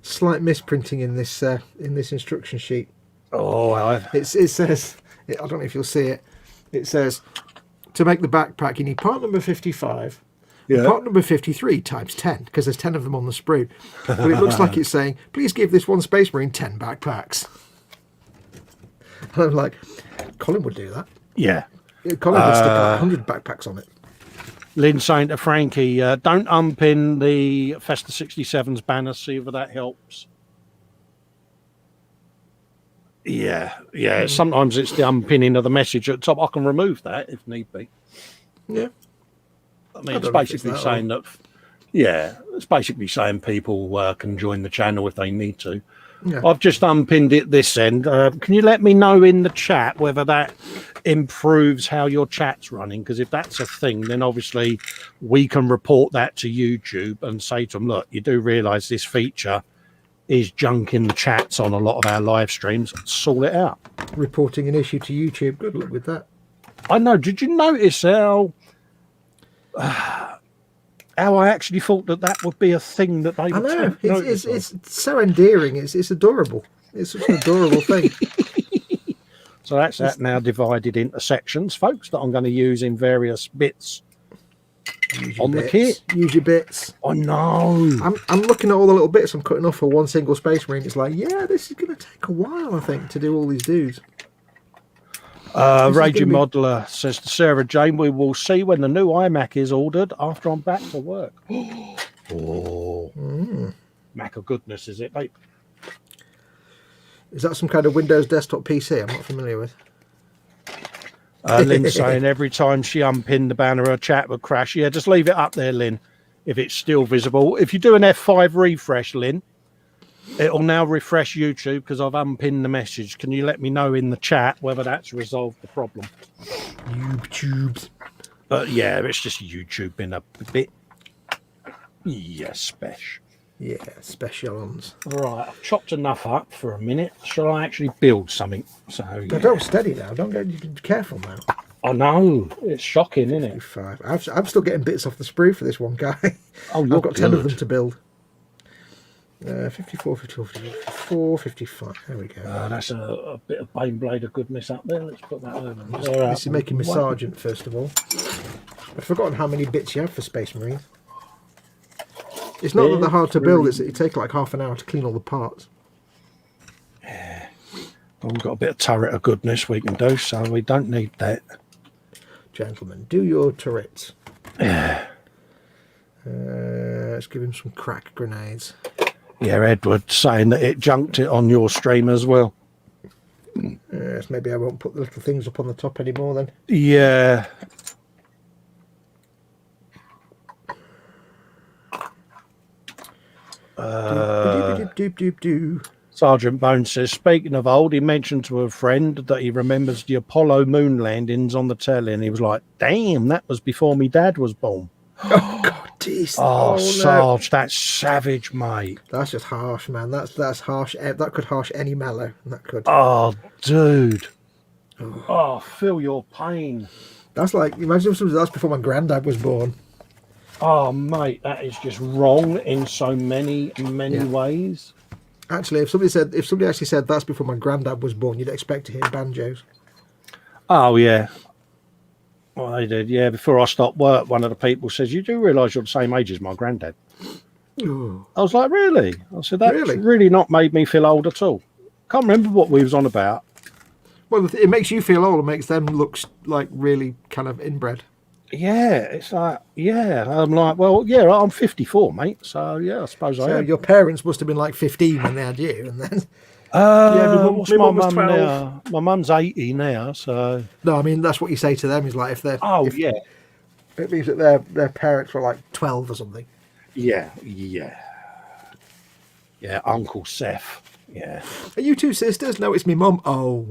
slight misprinting in this instruction sheet. It says, I don't know if you'll see it. It says, to make the backpack, you need part number 55. Yeah. Part number 53 times 10, because there's 10 of them on the sprue. But it looks like it's saying, please give this one Space Marine 10 backpacks. And I'm like, Colin would do that. Yeah. Colin would stick 100 backpacks on it. Lynn saying to Frankie, don't unpin the Festa 67's banner, see whether that helps. Yeah. Sometimes it's the unpinning of the message at the top. I can remove that if need be. Yeah. I mean, it's basically saying that. Yeah, it's basically saying people can join the channel if they need to. Yeah. I've just unpinned it this end. Can you let me know in the chat whether that improves how your chat's running? Because if that's a thing, then obviously we can report that to YouTube and say to them, look, you do realise this feature is junking the chats on a lot of our live streams. Sort it out. Reporting an issue to YouTube. Good luck with that. I know. Did you notice how I actually thought that would be a thing that they would take notice of? It's so endearing. It's adorable. It's such an adorable thing. So that's that now divided into sections, folks, that I'm going to use in various bits on the kit. Use your bits. I know. I'm looking at all the little bits I'm cutting off for one single Space Marine. It's like, this is going to take a while, I think, to do all these dudes. Raging Modeler says to Sarah Jane, we will see when the new iMac is ordered after I'm back to work. Mac of goodness, is it, mate? Is that some kind of Windows desktop PC I'm not familiar with? Lynn's saying every time she unpinned the banner, her chat would crash. Yeah, just leave it up there, Lynn, if it's still visible. If you do an F5 refresh, Lynn, It'll now refresh YouTube because I've unpinned the message. Can you let me know in the chat whether that's resolved the problem? YouTubes. But yeah, it's just YouTube been a bit. Yeah, special. Yeah, special ones. Right, I've chopped enough up for a minute. Shall I actually build something? So yeah. Don't steady now. Don't get be careful now. I know, it's shocking, isn't it? 55. I'm still getting bits off the sprue for this one guy. Oh, I've got 10 of good. them to build. 54, 54, 54, 55. There we go. That's a bit of Baneblade of goodness up there. Let's put that over. This is making me sergeant, first of all. I've forgotten how many bits you have for Space Marine. It's not that they're hard to build, it's that it takes like half an hour to clean all the parts. Yeah. Well, we've got a bit of turret of goodness we can do, so we don't need that. Gentlemen, do your turrets. Yeah. Let's give him some crack grenades. Yeah, Edward saying that it junked it on your stream as well. Yes, maybe I won't put the little things up on the top anymore then. Yeah. Sergeant Bones says, speaking of old, he mentioned to a friend that he remembers the Apollo moon landings on the telly, and he was like, damn, that was before me dad was born. Oh, God, geez. Oh, Sarge, that's savage, mate. That's just harsh, man. That's harsh. That could harsh any mellow. That could. Oh, dude. Oh, feel your pain. That's like, imagine if that's before my granddad was born. Oh, mate, that is just wrong in so many ways. Actually, if somebody actually said that's before my granddad was born, you'd expect to hear banjos. Oh, yeah. Well, they did, yeah. Before I stopped work, one of the people says, you do realise you're the same age as my granddad? Ooh. I was like, really? I said, that's really not made me feel old at all. Can't remember what we was on about. Well, it makes you feel old. It makes them look like really kind of inbred. Yeah, it's like, yeah. I'm like, well, yeah, I'm 54, mate. So, yeah, I suppose I am. Your parents must have been like 15 when they had you, and then... what's my mum now? My mum's 80 now, so... No, I mean, that's what you say to them, is like, if they're... Oh, yeah. It means that their parents were like 12 or something. Yeah. Yeah, Uncle Seth. Yeah. Are you two sisters? No, it's me mum. Oh.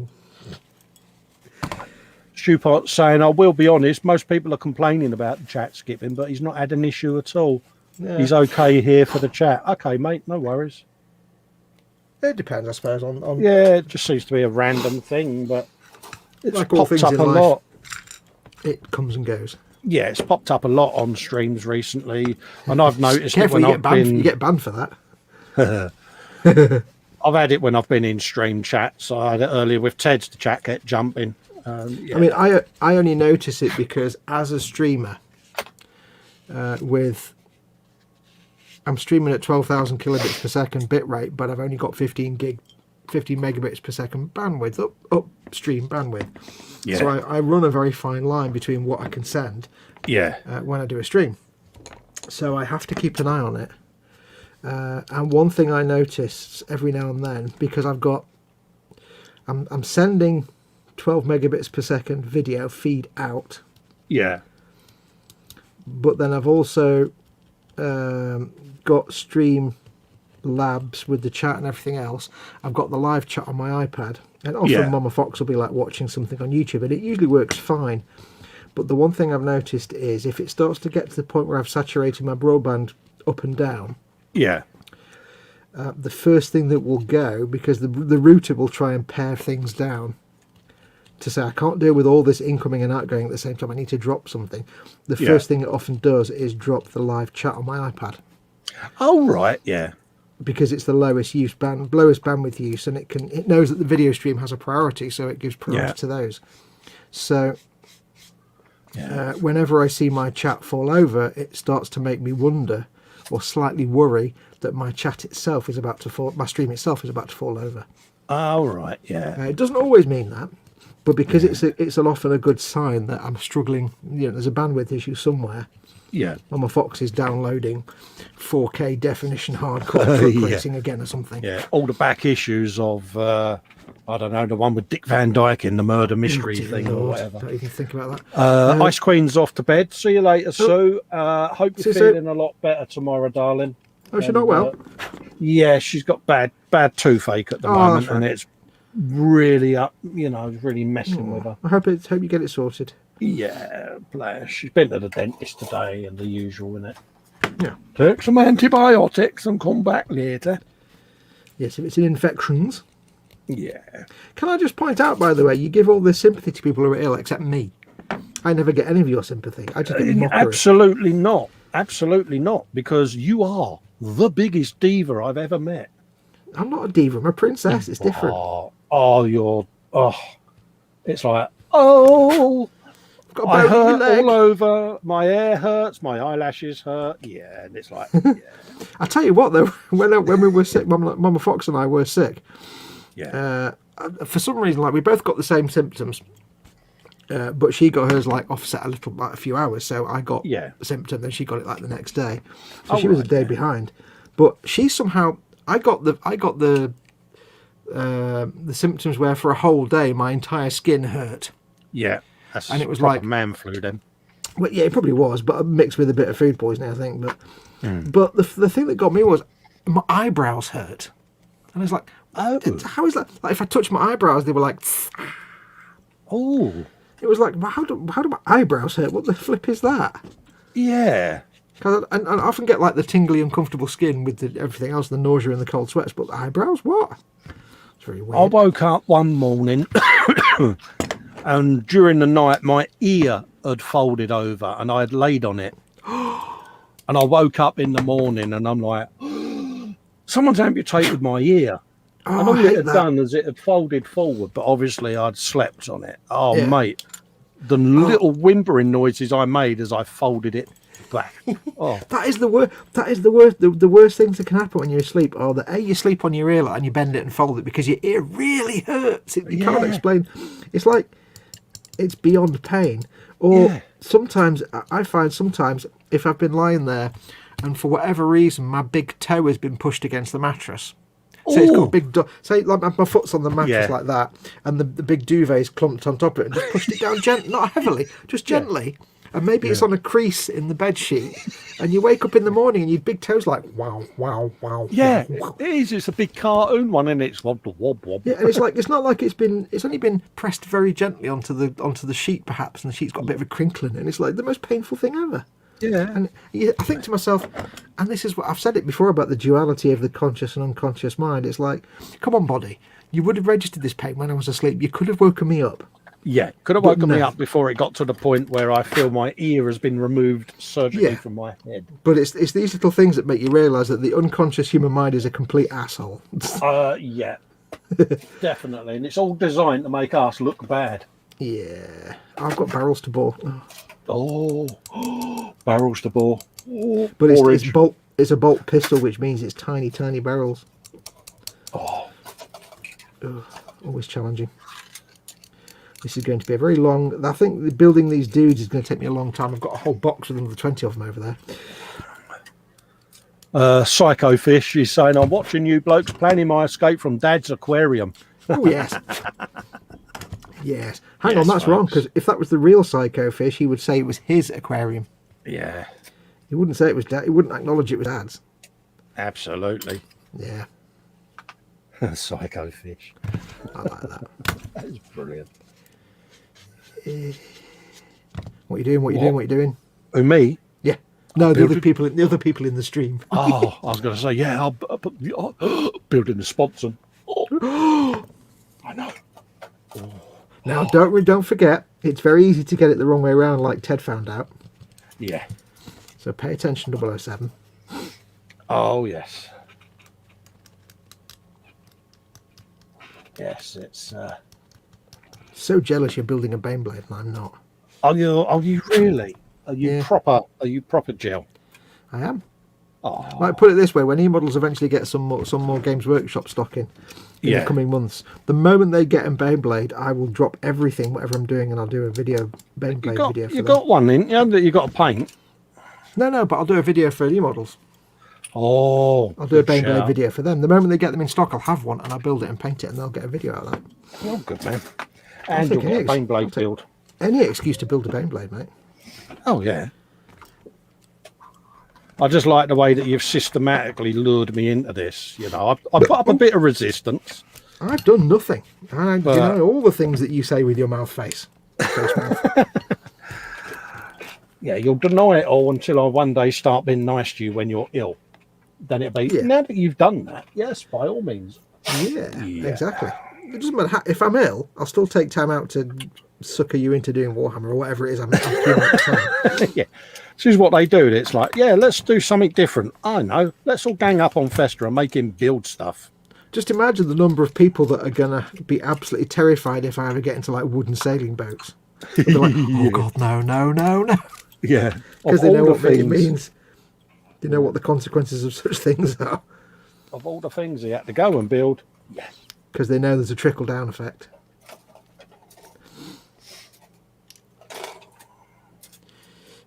Stewpot saying, I will be honest, most people are complaining about the chat skipping, but he's not had an issue at all. Yeah. He's okay here for the chat. Okay, mate, no worries. It depends, I suppose, on... Yeah, it just seems to be a random thing, but it's like all popped things up in a life, lot. It comes and goes. Yeah, it's popped up a lot on streams recently, and I've noticed it Careful, when I've been... You get banned for that. I've had it when I've been in stream chats. I had it earlier with Ted's, the chat kept jumping. Yeah. I mean, I only notice it because as a streamer, I'm streaming at 12,000 kilobits per second bit rate, but I've only got 15 megabits per second bandwidth, upstream bandwidth. Yeah. So I run a very fine line between what I can send when I do a stream. So I have to keep an eye on it. And one thing I notice every now and then, because I'm sending 12 megabits per second video feed out. Yeah. But then I've also got Stream Labs with the chat and everything else. I've got the live chat on my iPad. And often Mama Fox will be like watching something on YouTube, and it usually works fine. But the one thing I've noticed is if it starts to get to the point where I've saturated my broadband up and down, the first thing that will go, because the router will try and pare things down to say, I can't deal with all this incoming and outgoing at the same time, I need to drop something. The first thing it often does is drop the live chat on my iPad. Oh, right, yeah. Because it's the lowest bandwidth use, and it knows that the video stream has a priority, so it gives priority to those. So whenever I see my chat fall over, it starts to make me wonder or slightly worry that my chat itself is about to fall, my stream itself is about to fall over. Oh, right, yeah. It doesn't always mean that, but because it's often a good sign that I'm struggling, there's a bandwidth issue somewhere. Yeah. Mama Fox is downloading 4K definition hardcore racing again or something. Yeah, all the back issues of, I don't know, the one with Dick Van Dyke in the murder mystery thing or whatever. Don't even think about that. Ice Queen's off to bed. See you later, Sue. Hope you're feeling a lot better tomorrow, darling. Oh, she's not well. Yeah, she's got bad toothache at the Oh, moment, that's right. and it's really really messing with her. I hope you get it sorted. Yeah, bless. She's been to the dentist today and the usual, innit? Yeah. Take some antibiotics and come back later. Yes, if it's in infections. Yeah. Can I just point out, by the way, you give all this sympathy to people who are ill, except me. I never get any of your sympathy. I just get mockery. Absolutely not. Absolutely not. Because you are the biggest diva I've ever met. I'm not a diva. I'm a princess. It's different. It's like, oh, Got a I bone in your hurt leg. all over. My hair hurts. My eyelashes hurt. Yeah, and it's like, yeah. I tell you what, though, when we were sick, Mama Fox and I were sick. Yeah. For some reason, like we both got the same symptoms, but she got hers like offset a few hours. So I got a symptom, then she got it like the next day. So she was a day behind. But she somehow, I got the symptoms where for a whole day my entire skin hurt. Yeah. And it was proper like man flu then. Well, yeah, it probably was, but mixed with a bit of food poisoning, I think. But the thing that got me was my eyebrows hurt, and I was like, "Oh, how is that?" Like if I touched my eyebrows, they were like, "Oh." It was like, well, how do my eyebrows hurt? What the flip is that? Yeah. Because I often get like the tingly, uncomfortable skin with everything else, the nausea and the cold sweats, but the eyebrows, what? It's very weird. I woke up one morning. And during the night, my ear had folded over and I had laid on it. And I woke up in the morning and I'm like, someone's amputated my ear. And all it had done is it had folded forward, but obviously I'd slept on it. Oh, yeah. Mate, the little whimpering noises I made as I folded it back. Oh, that is the worst. That is the worst. The worst things that can happen when you're asleep are that you sleep on your ear and you bend it and fold it because your ear really hurts. You can't explain. It's like, it's beyond pain. Or sometimes I find if I've been lying there and for whatever reason my big toe has been pushed against the mattress, so it's got a big say like my foot's on the mattress like that, and the big duvet's clumped on top of it and just pushed it down gently, not heavily, just gently. And maybe it's on a crease in the bed sheet, and you wake up in the morning and your big toe's like wow, wow, wow. Yeah, wow. It is. It's a big cartoon one, and it's wob wob wob. Yeah, and it's not like it's only been pressed very gently onto the sheet perhaps, and the sheet's got a bit of a crinkle in it. And it's like the most painful thing ever. Yeah, and I think to myself, and this is what I've said it before about the duality of the conscious and unconscious mind. It's like, come on, body, you would have registered this pain when I was asleep. You could have woken me up. Yeah, could have woken me up before it got to the point where I feel my ear has been removed surgically from my head. But it's these little things that make you realise that the unconscious human mind is a complete asshole. Yeah, definitely, and it's all designed to make us look bad. Yeah, I've got barrels to bore. Oh, barrels to bore. Oh, but it's a bolt pistol, which means it's tiny, tiny barrels. Oh, always challenging. This is going to be a very long... I think building these dudes is going to take me a long time. I've got a whole box with another 20 of them over there. Psycho Fish is saying, I'm watching you blokes planning my escape from Dad's aquarium. Oh, yes. Yes. Hang on, that's wrong, because if that was the real Psycho Fish, he would say it was his aquarium. Yeah. He wouldn't say it was Dad. He wouldn't acknowledge it was Dad's. Absolutely. Yeah. Psycho Fish. I like that. That is brilliant. What are you doing? Who, me? Yeah. No, the other people in the stream. Oh, I was going to say, yeah, I'll building the sponsor. Oh. I know. Oh. Now, don't forget, it's very easy to get it the wrong way around, like Ted found out. Yeah. So pay attention, 007. Oh, yes. Yes, it's... So jealous you're building a Baneblade and I'm not. Are you really? Are you proper gel? I am. Oh. Like, put it this way, when e-models eventually get some more Games Workshop stock in the coming months, the moment they get in Baneblade, I will drop everything, whatever I'm doing, and I'll do a Baneblade video for them. You got one, didn't you, that you got to paint? No, but I'll do a video for e-models. Oh. I'll do a Baneblade video for them. The moment they get them in stock, I'll have one, and I'll build it and paint it, and they'll get a video out of that. Oh, good, man. And you'll get a Baneblade build. Any excuse to build a Baneblade, mate. Oh, yeah. I just like the way that you've systematically lured me into this. You know, I put up a bit of resistance. I've done nothing. You But- know, all the things that you say with your mouth face. Mouth. Yeah, you'll deny it all until I one day start being nice to you when you're ill. Then it'll be, Yeah. now that you've done that, yes, by all means. Yeah, exactly. It doesn't matter. If I'm ill, I'll still take time out to sucker you into doing Warhammer or whatever it is I'm doing at the time. Yeah. This is what they do. It's like, yeah, let's do something different. I know. Let's all gang up on Festa and make him build stuff. Just imagine the number of people that are going to be absolutely terrified if I ever get into like wooden sailing boats. They're like, oh God, no. Yeah. Because they know what it means. They know what the consequences of such things are. Of all the things he had to go and build, yes. Because they know there's a trickle-down effect.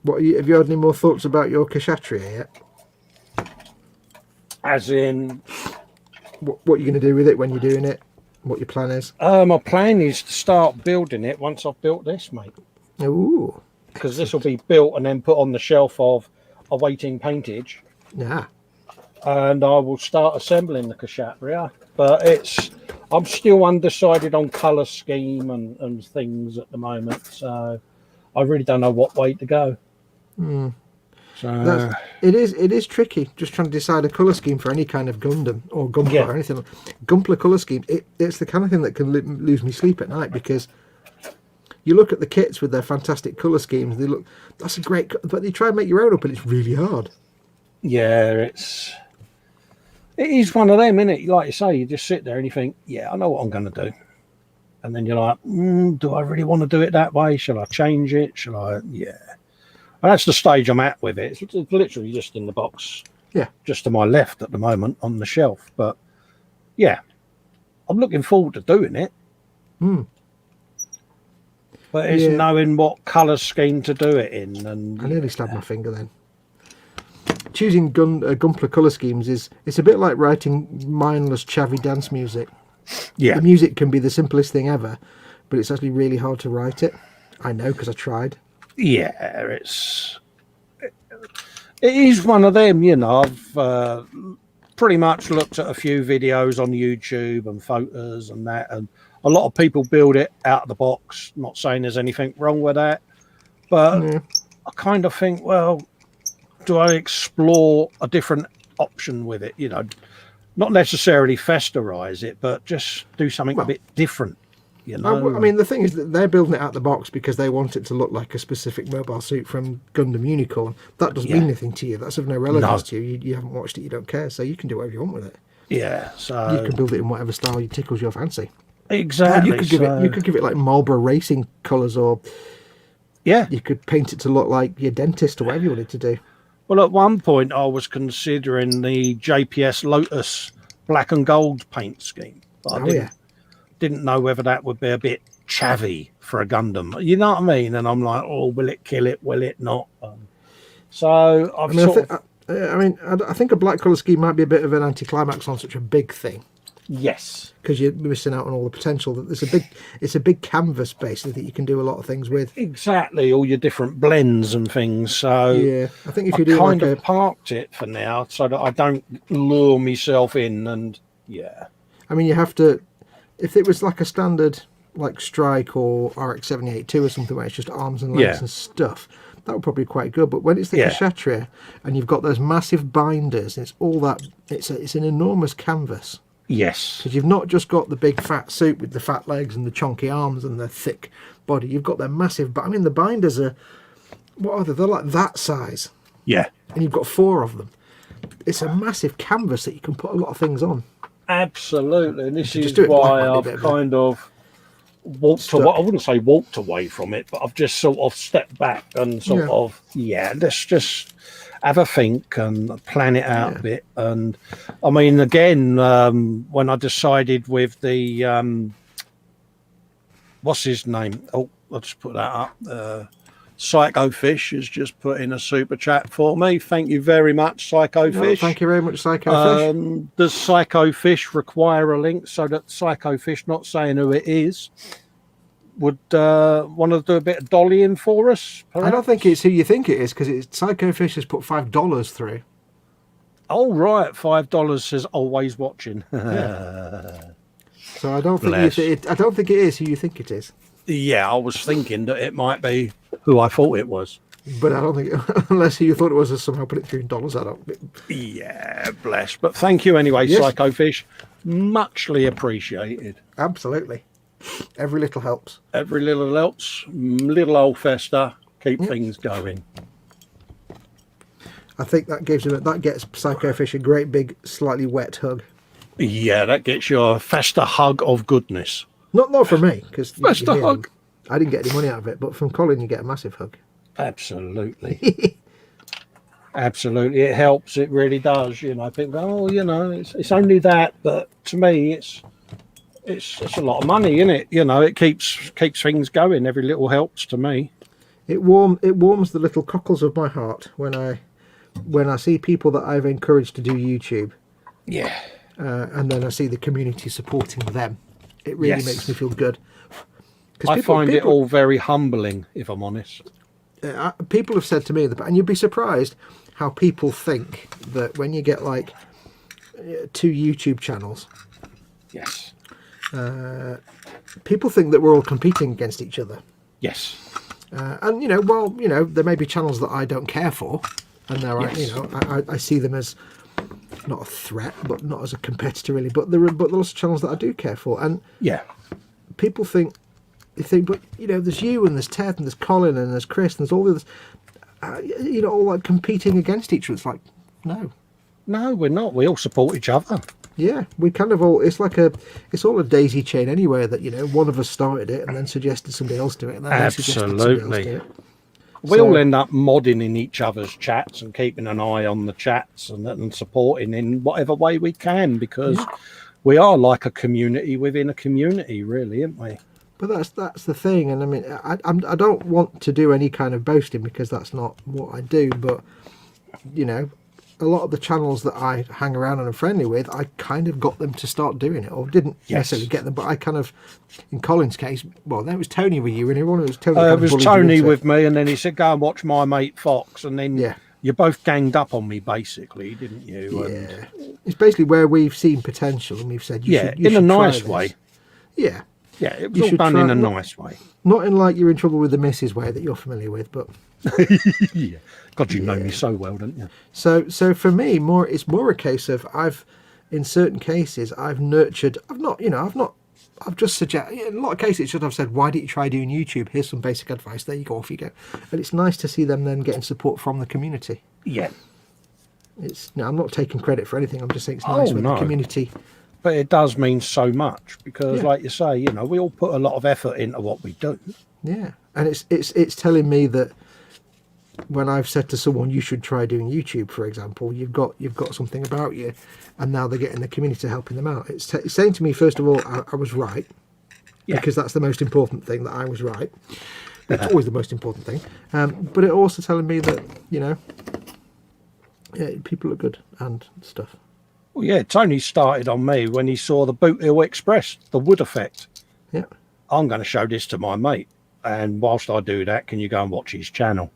Have you had any more thoughts about your Kshatriya yet? As in, What you're going to do with it when you're doing it? What your plan is? my plan is to start building it once I've built this, mate. Ooh. Because this will be built and then put on the shelf of awaiting paintage. Yeah. And I will start assembling the Kshatriya. But I'm still undecided on colour scheme and things at the moment. So I really don't know what way to go. So It is tricky just trying to decide a colour scheme for any kind of Gundam or Gunpla or anything. Gunpla colour scheme, it's the kind of thing that can lose me sleep at night, because you look at the kits with their fantastic colour schemes, that's a great, but you try and make your own up and it's really hard. yeah, it is one of them, isn't it? Like you say, you just sit there and you think, yeah, I know what I'm going to do. And then you're like, do I really want to do it that way? Shall I change it? Shall I? Yeah. And that's the stage I'm at with it. It's literally just in the box. Yeah. Just to my left at the moment on the shelf. But yeah, I'm looking forward to doing it. But it's knowing what colour scheme to do it in. And I nearly stabbed my finger then. Choosing Gunpla colour schemes it's a bit like writing mindless chavvy dance music. yeah, The music can be the simplest thing ever, but it's actually really hard to write it. I know, because I tried. yeah, it is one of them, you know. I've pretty much looked at a few videos on YouTube and photos and that, and a lot of people build it out of the box. Not saying there's anything wrong with that, but I kind of think, well, do I explore a different option with it? You know, not necessarily festerize it, but just do something a bit different. You know, I mean, the thing is that they're building it out the box because they want it to look like a specific mobile suit from Gundam Unicorn. That doesn't mean anything to you. That's of no relevance to you. You haven't watched it, you don't care, so you can do whatever you want with it. yeah. So You can build it in whatever style tickles your fancy. exactly. You could give it like Marlboro racing colours, or you could paint it to look like your dentist or whatever you wanted to do. Well, at one point I was considering the JPS Lotus black and gold paint scheme. But I didn't know whether that would be a bit chavvy for a Gundam. You know what I mean? And I'm like, oh, will it kill it? Will it not? So I think a black colour scheme might be a bit of an anticlimax on such a big thing. Yes. Because you're missing out on all the potential. That it's a big canvas basically that you can do a lot of things with. Exactly, all your different blends and things. So yeah, I think if you I do kind like of parked it for now so that I don't lure myself in. And I mean, you have to. If it was like a standard like Strike or RX-782 or something where it's just arms and legs and stuff, that would probably be quite good. But when it's the Kshatriya and you've got those massive binders, and it's all that. It's an enormous canvas. yes, Because you've not just got the big fat suit with the fat legs and the chunky arms and the thick body. You've got their massive. But I mean, the binders are. What are they? They're like that size. yeah. And you've got 4 of them. It's a massive canvas that you can put a lot of things on. Absolutely, and this is do it why black, I've kind of walked away. I wouldn't say walked away from it, but I've just sort of stepped back and let's just have a think and plan it out a bit. And I mean, again, when I decided with the what's his name? Oh, I'll just put that up. Psycho Fish has just put in a super chat for me. Thank you very much, Psycho Fish. Thank you very much, Psycho Fish. Does Psycho Fish require a link so that Psycho Fish, not saying who it is, would want to do a bit of dollying for us. Perhaps? I don't think it's who you think it is, because it's Psycho Fish has put $5 through. Oh right, $5 says always watching. Yeah. So I don't think Bless. I don't think it is who you think it is. Yeah, I was thinking that it might be who I thought it was. But I don't think, unless who you thought it was has somehow put it through in dollars, I don't. Yeah, bless. But thank you anyway, Yes. Psycho Fish. Muchly appreciated. Absolutely. Every little helps. Every little helps. Little old Festa. Keep things going. I think that gets Psycho Fish a great big, slightly wet hug. Yeah, that gets you a Festa hug of goodness. Not for me, because Festa hug. I didn't get any money out of it, but from Colin you get a massive hug. Absolutely. Absolutely. It helps. It really does. You know, people go, oh, you know, it's only that. But to me, it's a lot of money, isn't it? You know, it keeps things going. Every little helps to me. It warms the little cockles of my heart when I see people that I've encouraged to do YouTube. Yeah. And then I see the community supporting them. It really makes me feel good. I find it all very humbling, if I'm honest. People have said to me, and you'd be surprised how people think that when you get like 2 YouTube channels, Yes. people think that we're all competing against each other. Yes. And there may be channels that I don't care for, and they're Yes. I see them as not a threat, but not as a competitor really. But there are lots of channels that I do care for, and Yeah. people think, but there's you and there's Ted and there's Colin and there's Chris and there's all the others, all like competing against each other. It's like, no, we're not. We all support each other. yeah, we kind of all. It's all a daisy chain anyway. That one of us started it and then suggested somebody else do it, and then they suggested somebody else Absolutely. do it. We all end up modding in each other's chats and keeping an eye on the chats and supporting in whatever way we can, because we are like a community within a community, really, aren't we? But that's the thing, and I mean, I don't want to do any kind of boasting because that's not what I do. But a lot of the channels that I hang around and am friendly with, I kind of got them to start doing it, or didn't necessarily get them, but I kind of, in Colin's case, well, then it was Tony with you, and everyone was Tony. It was Tony with me, and then he said, "Go and watch my mate Fox," and then you both ganged up on me, basically, didn't you? Yeah, it's basically where we've seen potential, and we've said, you should in a nice try way. this. Yeah. Yeah, it was all done in a nice way. Not in like you're in trouble with the missus way that you're familiar with, but yeah. God, you know me so well, don't you? So for me, it's more a case of in certain cases, I've just suggested, in a lot of cases, it should have said, why don't you try doing YouTube? Here's some basic advice. There you go, off you go. And it's nice to see them then getting support from the community. Yeah. I'm not taking credit for anything. I'm just saying it's nice when the community. But it does mean so much because, like you say, we all put a lot of effort into what we do. Yeah, and it's telling me that when I've said to someone you should try doing YouTube, for example, you've got something about you, and now they're getting the community helping them out. It's saying to me, first of all, I was right, because that's the most important thing, that I was right. It's always the most important thing. But it also telling me that people are good and stuff. Well, yeah, Tony started on me when he saw the Boot Hill Express, the wood effect. Yeah. I'm going to show this to my mate. And whilst I do that, can you go and watch his channel?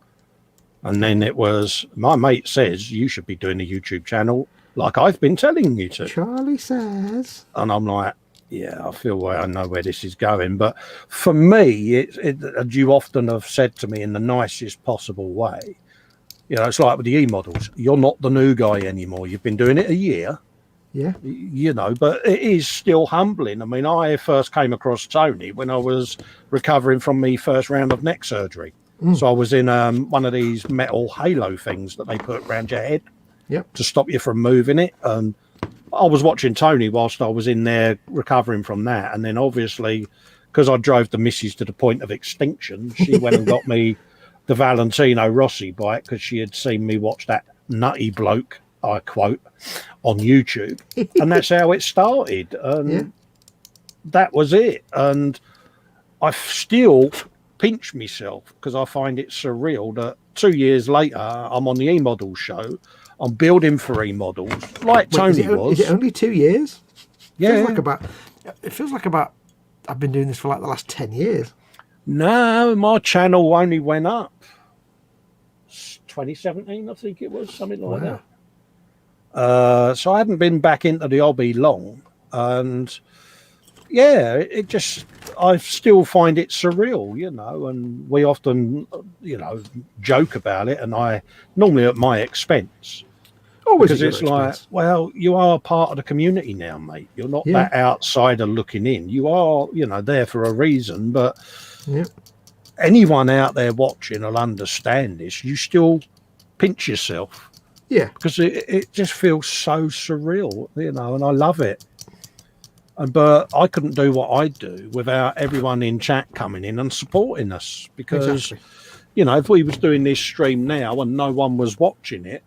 And then it was, my mate says, you should be doing a YouTube channel like I've been telling you to. Charlie says. And I'm like, yeah, I feel I know where this is going. But for me, you often have said to me in the nicest possible way, it's like with the e-models. You're not the new guy anymore. You've been doing it a year. Yeah. But it is still humbling. I mean, I first came across Tony when I was recovering from my first round of neck surgery. So I was in one of these metal halo things that they put around your head to stop you from moving it. And I was watching Tony whilst I was in there recovering from that. And then obviously, because I drove the missus to the point of extinction, she went and got me the Valentino Rossi bike because she had seen me watch that nutty bloke, I quote, on YouTube. And that's how it started. And that was it. And I still pinch myself because I find it surreal that 2 years later, I'm on the E-Models show. I'm building for E-Models like Tony was. Is it only 2 years? Yeah. It feels like about I've been doing this for like the last 10 years. No, my channel only went up 2017, I think it was, something like Wow. that. So I hadn't been back into the hobby long, and yeah, it just, I still find it surreal, and we often, joke about it, and I normally at my expense. Always Because at your it's like, expense. well, you are part of the community now, mate. You're not Yeah. that outsider looking in. You are, there for a reason. But Yeah. anyone out there watching will understand this. You still pinch yourself Yeah. because it just feels so surreal, and I love it. But I couldn't do what I do without everyone in chat coming in and supporting us. Because, Exactly. if we was doing this stream now and no one was watching it,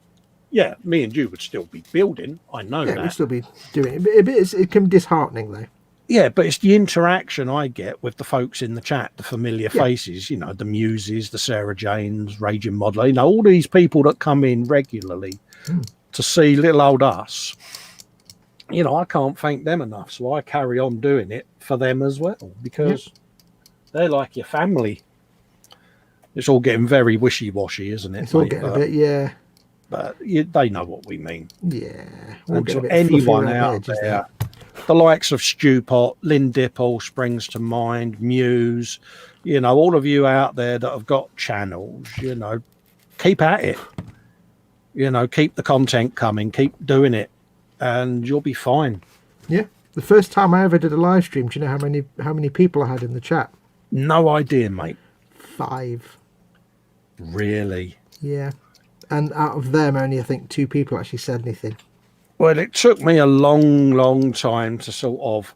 yeah, me and you would still be building. I know Yeah, that. we'd still be doing it. It can be disheartening, though. Yeah, but it's the interaction I get with the folks in the chat, the familiar faces, the Muses, the Sarah Janes, Raging Modeler, all these people that come in regularly to see little old us. I can't thank them enough. So I carry on doing it for them as well, because they're like your family. It's all getting very wishy-washy, isn't it? It's all getting a bit, yeah. But they know what we mean. Yeah. And to anyone out there, the likes of Stewpot, Lynn Dipple springs to mind, Muse, all of you out there that have got channels, keep at it. Keep the content coming, keep doing it, and you'll be fine. Yeah. The first time I ever did a live stream, do you know how many people I had in the chat? No idea, mate. 5. Really? Yeah. And out of them, only I think 2 people actually said anything. Well, it took me a long, long time to sort of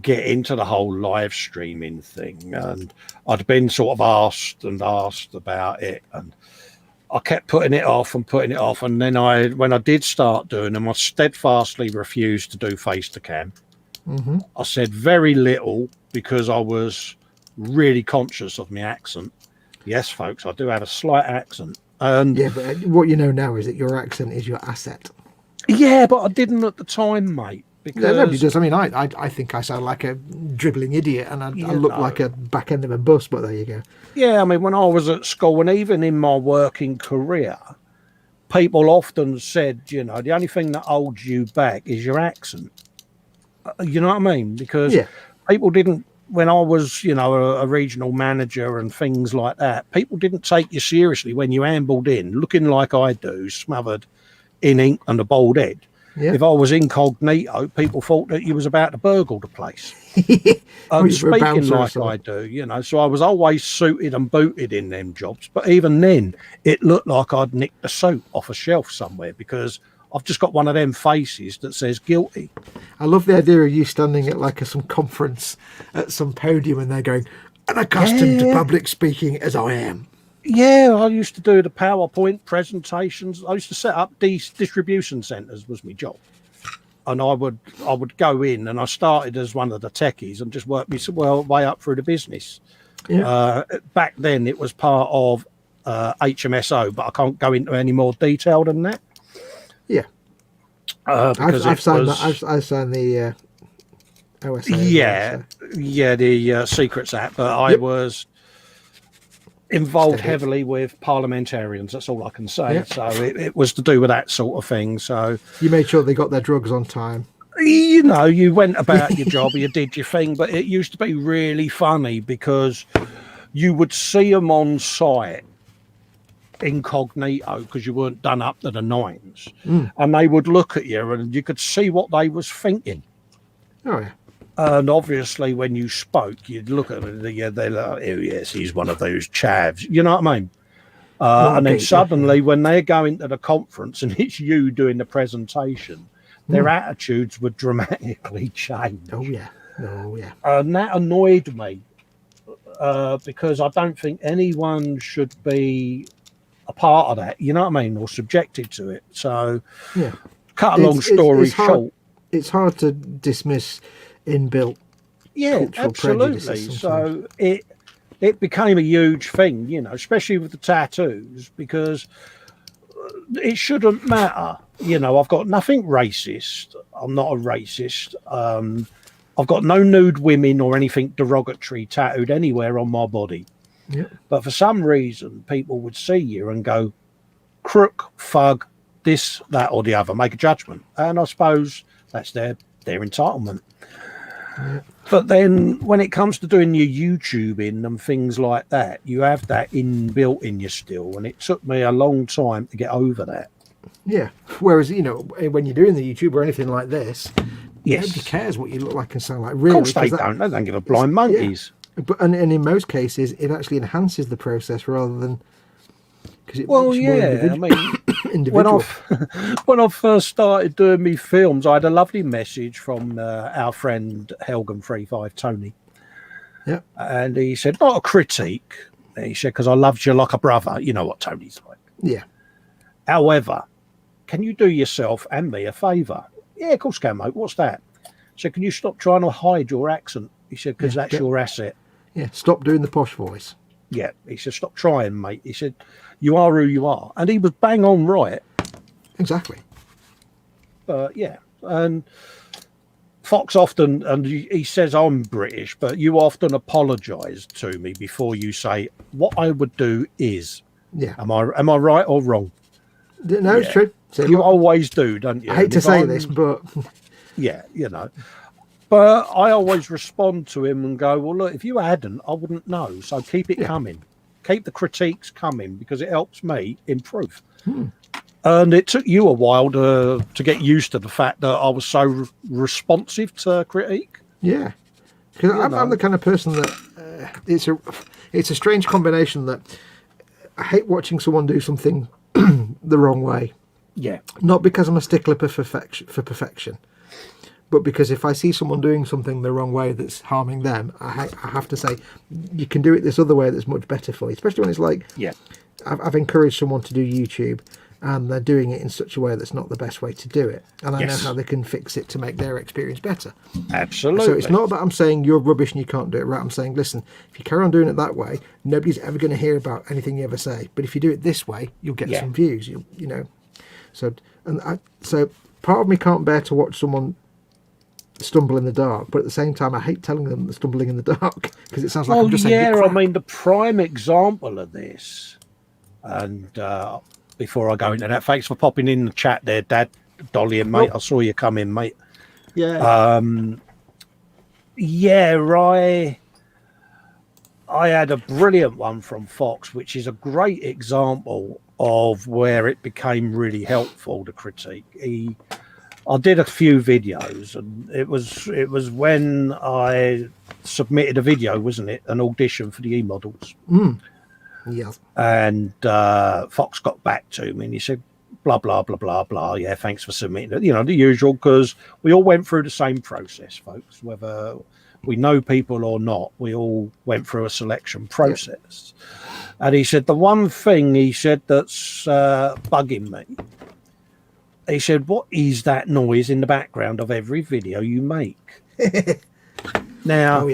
get into the whole live streaming thing. And I'd been sort of asked about it. And I kept putting it off. And then when I did start doing them, I steadfastly refused to do face to cam. Mm-hmm. I said very little because I was really conscious of my accent. Yes, folks, I do have a slight accent. And yeah, but what you know now is that your accent is your asset. Yeah, but I didn't at the time, mate. Because nobody does. I mean, I think I sound like a dribbling idiot, and I look like a back end of a bus. But there you go. Yeah, I mean, when I was at school, and even in my working career, people often said, the only thing that holds you back is your accent. You know what I mean? Because people didn't. When I was, a regional manager and things like that, people didn't take you seriously when you ambled in, looking like I do, smothered in ink and a bald head. If I was incognito, people thought that you was about to burgle the place. Speaking like I do, so I was always suited and booted in them jobs. But even then, it looked like I'd nicked a suit off a shelf somewhere, because I've just got one of them faces that says guilty. I love the idea of you standing at some conference at some podium and they're going, unaccustomed to public speaking as I am. Yeah, I used to do the PowerPoint presentations. I used to set up these distribution centres was my job. And I would go in, and I started as one of the techies and just worked my way up through the business. Yeah. Back then it was part of HMSO, but I can't go into any more detail than that. Yeah. I've signed the OSA. The Secrets Act, but I was involved heavily with parliamentarians. That's all I can say. Yep. So it was to do with that sort of thing. So you made sure they got their drugs on time. You went about your job, you did your thing, but it used to be really funny because you would see them on site incognito because you weren't done up to the nines, and they would look at you and you could see what they was thinking. Oh yeah. And obviously when you spoke, you'd look at it, they're like, oh yes, he's one of those chavs, you know what I mean? And then suddenly when they're going to the conference and it's you doing the presentation, their attitudes would dramatically change. Oh yeah. And that annoyed me because I don't think anyone should be a part of that, you know what I mean, or subjected to it. So cut a long story short, it's hard to dismiss inbuilt cultural prejudices. So it became a huge thing, especially with the tattoos, because it shouldn't matter. I've got nothing racist. I'm not a racist. I've got no nude women or anything derogatory tattooed anywhere on my body. Yeah. But for some reason, people would see you and go, crook, thug, this, that, or the other, make a judgment. And I suppose that's their entitlement. Yeah. But then when it comes to doing your YouTubing and things like that, you have that inbuilt in you still. And it took me a long time to get over that. Yeah. Whereas, you know, when you're doing the YouTube or anything like this, Yes. nobody cares what you look like and sound like. Of Really, course they don't. They don't give a blind monkeys. Yeah. But and in most cases, it actually enhances the process rather than because it Well, makes you more yeah. I mean, individual. when I first started doing me films, I had a lovely message from our friend Helgan35 Tony. Yeah. And he said, not a critique. He said, because I loved you like a brother. You know what Tony's like. Yeah. However, can you do yourself and me a favour? Yeah, of course, can, mate. What's that? So can you stop trying to hide your accent? He said, because that's your asset. Yeah. Stop doing the posh voice. Yeah. He said, stop trying, mate. He said, you are who you are. And he was bang on right. Exactly. But yeah. And Fox often, and he says I'm British, but you often apologise to me before you say, what I would do is. Yeah. Am I right or wrong? No, it's true. So You always do, don't you? I hate to And if say I'm- this, but Yeah, you know. But I always respond to him and go, well, look, if you hadn't, I wouldn't know. So keep it coming. Keep the critiques coming because it helps me improve. And it took you a while to get used to the fact that I was so responsive to critique. yeah, because I'm the kind of person that it's a strange combination that I hate watching someone do something the wrong way. Yeah. Not because I'm a stickler for perfection, but because if I see someone doing something the wrong way that's harming them, I have to say, you can do it this other way that's much better for you. Especially when it's like, I've encouraged someone to do YouTube and they're doing it in such a way that's not the best way to do it. And I know how they can fix it to make their experience better. Absolutely. So it's not that I'm saying you're rubbish and you can't do it right. I'm saying, listen, if you carry on doing it that way, nobody's ever going to hear about anything you ever say. But if you do it this way, you'll get some views, you know. So part of me can't bear to watch someone stumble in the dark, but at the same time I hate telling them they're stumbling in the dark because it sounds like I'm just saying, I mean, the prime example of this, and before I go into that, thanks for popping in the chat there, Dad, Dolly and mate. I saw you come in, mate. Yeah. I had a brilliant one from Fox, which is a great example of where it became really helpful to critique. I did a few videos, and it was when I submitted a video, wasn't it? An audition for the e-models. Yeah. And Fox got back to me and he said, blah, blah, blah, blah, blah. Yeah, thanks for submitting it. You know, the usual, because we all went through the same process, folks, whether we know people or not. We all went through a selection process. And he said, the one thing he said that's bugging me, he said, what is that noise in the background of every video you make? Now,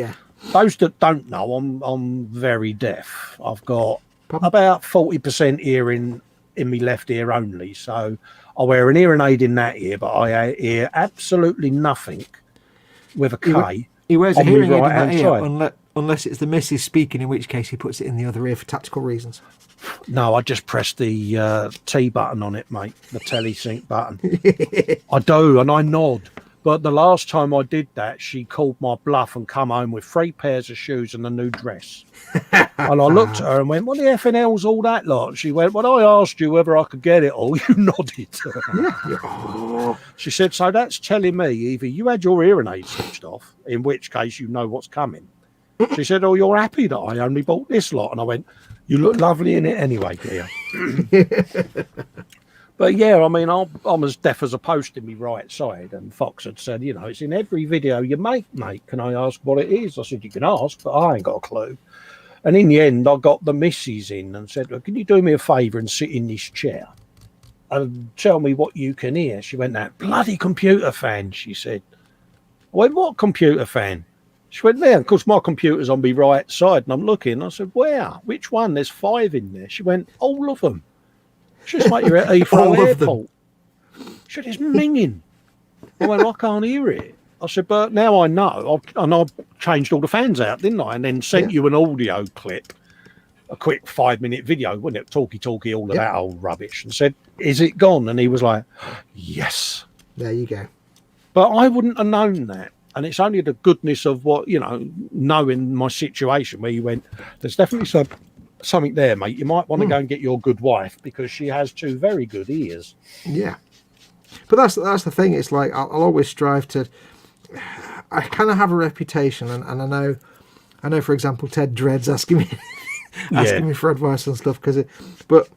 those that don't know, I'm very deaf. I've got about 40% hearing in my left ear only. So I wear an hearing aid in that ear, but I hear absolutely nothing with a K. He wears a hearing aid in that ear side. unless it's the missus speaking, in which case he puts it in the other ear for tactical reasons. No, I just press the T button on it, mate, the telesync button. I do, and I nod. But the last time I did that, she called my bluff and come home with 3 pairs of shoes and a new dress. And I looked at her and went, what the effing hell's all that lot? She went, well, I asked you whether I could get it all. You nodded. She said, so that's telling me either you had your hearing aid switched off, in which case you know what's coming. She said, oh, you're happy that I only bought this lot. And I went, you look lovely in it anyway, dear. But yeah, I mean, I'm as deaf as a post in my right side. And Fox had said, you know, it's in every video you make, mate. Can I ask what it is? I said, you can ask, but I ain't got a clue. And in the end, I got the missus in and said, well, can you do me a favour and sit in this chair and tell me what you can hear? She went, that bloody computer fan, she said. I went, what computer fan? She went, there, of course, my computer's on my right side. And I'm looking. I said, where? Which one? There's 5 in there. She went, all of them. She's like you're at Heathrow Airport. She said, it's minging. I went, I can't hear it. I said, but now I know, and I changed all the fans out, didn't I? And then sent you an audio clip, a quick 5-minute video, wasn't it? Talkie, all of that old rubbish, and said, is it gone? And he was like, yes. There you go. But I wouldn't have known that. And it's only the goodness of what, knowing my situation where you went, there's definitely something there, mate. You might want to go and get your good wife because she has 2 very good ears. Yeah. But that's the thing. It's like I'll always strive to. I kind of have a reputation, and I know. For example, Ted dreads asking me for advice and stuff but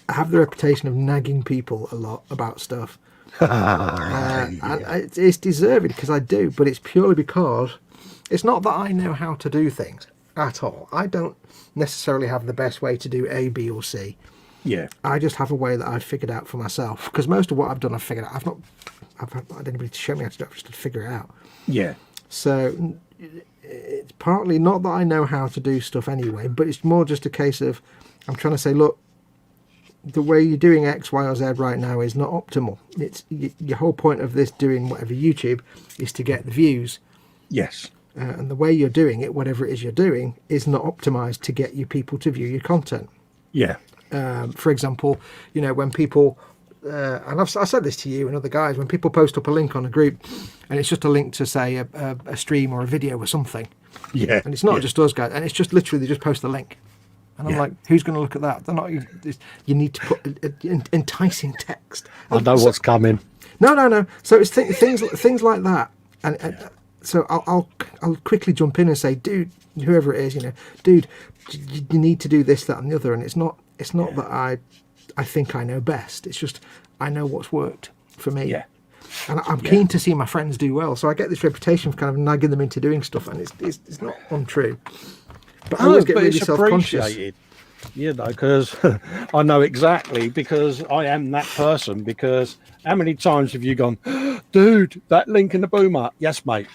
I have the reputation of nagging people a lot about stuff, and it's deserved because I do. But it's purely because it's not that I know how to do things at all. I don't necessarily have the best way to do A, B, or C. Yeah, I just have a way that I've figured out for myself. Because most of what I've done, I've figured out. I've had anybody to show me how to do it. I've just had to figure it out. Yeah. So it's partly not that I know how to do stuff anyway, but it's more just a case of I'm trying to say, look, the way you're doing X, Y, or Z right now is not optimal. It's your whole point of this doing whatever YouTube is to get the views. Yes. And the way you're doing it, whatever it is you're doing, is not optimized to get you people to view your content. Yeah. For example, when people, and I said this to you and other guys, when people post up a link on a group and it's just a link to, say, a stream or a video or something. Yeah. And it's not just us guys, and it's just literally they just post the link. And I'm like, who's going to look at that? They're not. You need to put enticing text. I know what's coming. No. So it's things like that, and so I'll quickly jump in and say, dude, whoever it is, dude, you need to do this, that, and the other. And it's not that I think I know best. It's just I know what's worked for me. Yeah. And I'm keen to see my friends do well. So I get this reputation of kind of nagging them into doing stuff, and it's not untrue. But I always get really self-conscious. Because I know exactly, because I am that person. Because how many times have you gone, dude, that link in the boomer? Yes, mate.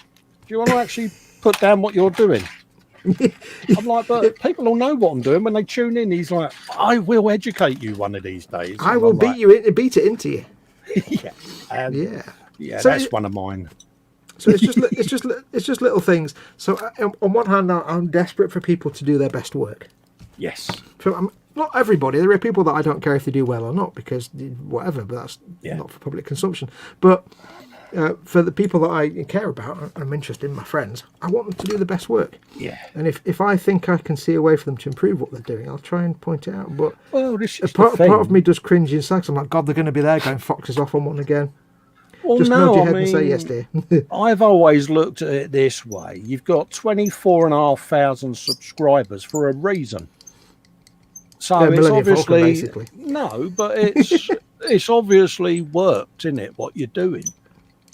Do you want to actually put down what you're doing? I'm like, but people all know what I'm doing when they tune in. He's like, I will educate you one of these days. I will beat it into you. Yeah, so that's one of mine. So it's just little things. So on one hand, I'm desperate for people to do their best work. Yes. So not everybody. There are people that I don't care if they do well or not because whatever. But that's not for public consumption. But for the people that I care about, and I'm interested in my friends, I want them to do the best work. Yeah. And if I think I can see a way for them to improve what they're doing, I'll try and point it out. But this is part of me does cringe inside. I'm like, God, they're going to be there going foxes off on one again. Well, just nod your head and say yes, dear. I've always looked at it this way. You've got 24,500 subscribers for a reason. So it's obviously basically. No, but it's obviously worked, isn't it? What you're doing.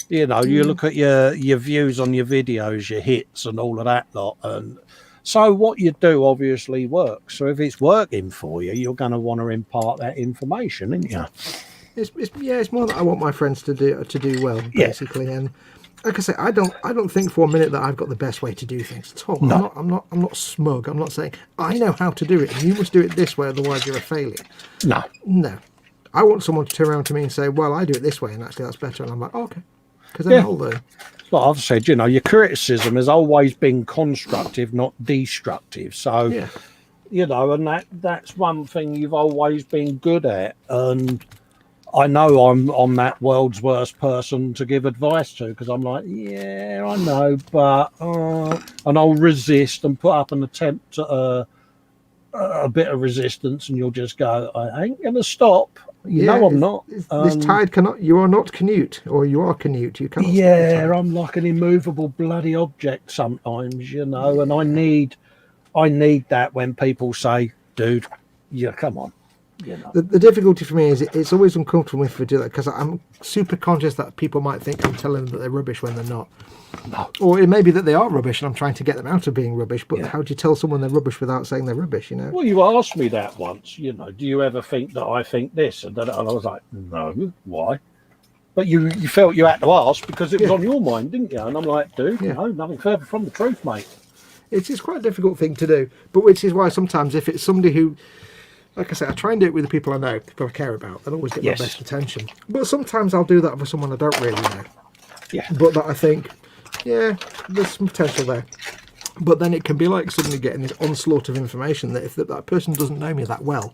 You look at your views on your videos, your hits, and all of that lot, and so what you do obviously works. So if it's working for you, you're going to want to impart that information, aren't you? It's more that I want my friends to do well, basically. And like I say, I don't think for a minute that I've got the best way to do things at all. No. I'm not smug. I'm not saying I know how to do it and you must do it this way, otherwise you're a failure. No. I want someone to turn around to me and say, well, I do it this way and actually that's better. And I'm like, okay. Because then I'll learn. Like I've said, your criticism has always been constructive, not destructive. So, and that's one thing you've always been good at. And I know I'm that world's worst person to give advice to because I'm like, yeah, I know, but and I'll resist and put up an attempt at a bit of resistance, and you'll just go, I ain't gonna stop. No, I'm not. This tide cannot. You are not Canute, or you are Canute. You cannot. Yeah, I'm like an immovable bloody object sometimes, and I need that when people say, dude, come on. The difficulty for me is it's always uncomfortable if we do that because I'm super conscious that people might think I'm telling them that they're rubbish when they're not. No. Or it may be that they are rubbish and I'm trying to get them out of being rubbish, but how do you tell someone they're rubbish without saying they're rubbish, Well, you asked me that once, do you ever think that I think this? And I was like, no, why? But you felt you had to ask because it was on your mind, didn't you? And I'm like, dude, no, nothing further from the truth, mate. It's quite a difficult thing to do, but which is why sometimes if it's somebody who, like I say, I try and do it with the people I know, people I care about. They'll always get my best attention. But sometimes I'll do that for someone I don't really know. Yeah. But that I think, yeah, there's some potential there. But then it can be like suddenly getting this onslaught of information that if that person doesn't know me that well,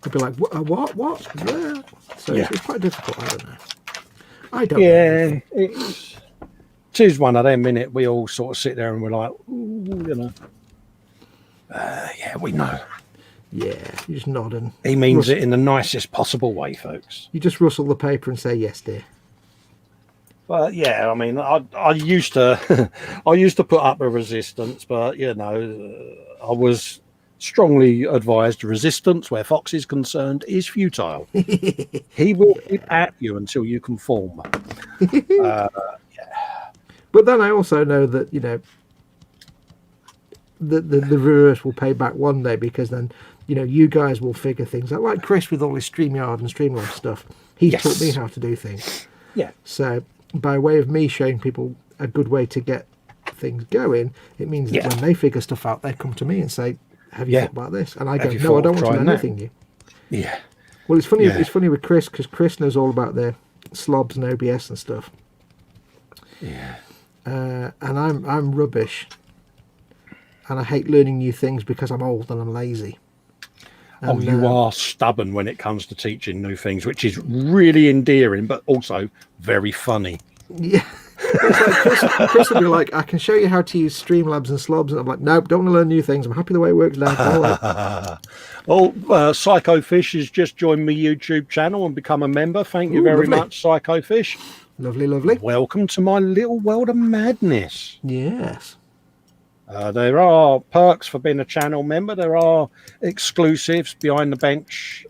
they'll be like, what? Yeah. So Yeah. it's quite difficult. I don't know. I don't know. Yeah, it is one of them, innit? We all sort of sit there and we're like, ooh, you know. Yeah, we know. Yeah, you just nod and... He means it in the nicest possible way, folks. You just rustle the paper and say, yes, dear. But yeah, I mean, I used to I used to put up a resistance, but you know, I was strongly advised resistance, where Fox is concerned, is futile. He will keep at you until you conform. Yeah. But then I also know that, you know, the reverse will pay back one day, because then, you know, you guys will figure things out. Like Chris with all his StreamYard and Streamlabs stuff. He taught me how to do things. Yeah. So by way of me showing people a good way to get things going, it means that when they figure stuff out, they come to me and say, have you thought about this? And I go, no, I don't want to learn anything new. Yeah. Well, it's funny. It's funny with Chris, because Chris knows all about the slobs and OBS and stuff. Yeah. And I'm rubbish, and I hate learning new things because I'm old and I'm lazy. And, you are stubborn when it comes to teaching new things, which is really endearing, but also very funny. Yeah. It's like Chris will be like, I can show you how to use Streamlabs and slobs, and I'm like, nope, don't want to learn new things. I'm happy the way it works now. Psycho Fish has just joined my YouTube channel and become a member. Thank you very much, Psycho Fish. Lovely, lovely. Welcome to my little world of madness. Yes. There are perks for being a channel member. There are exclusives, behind the bench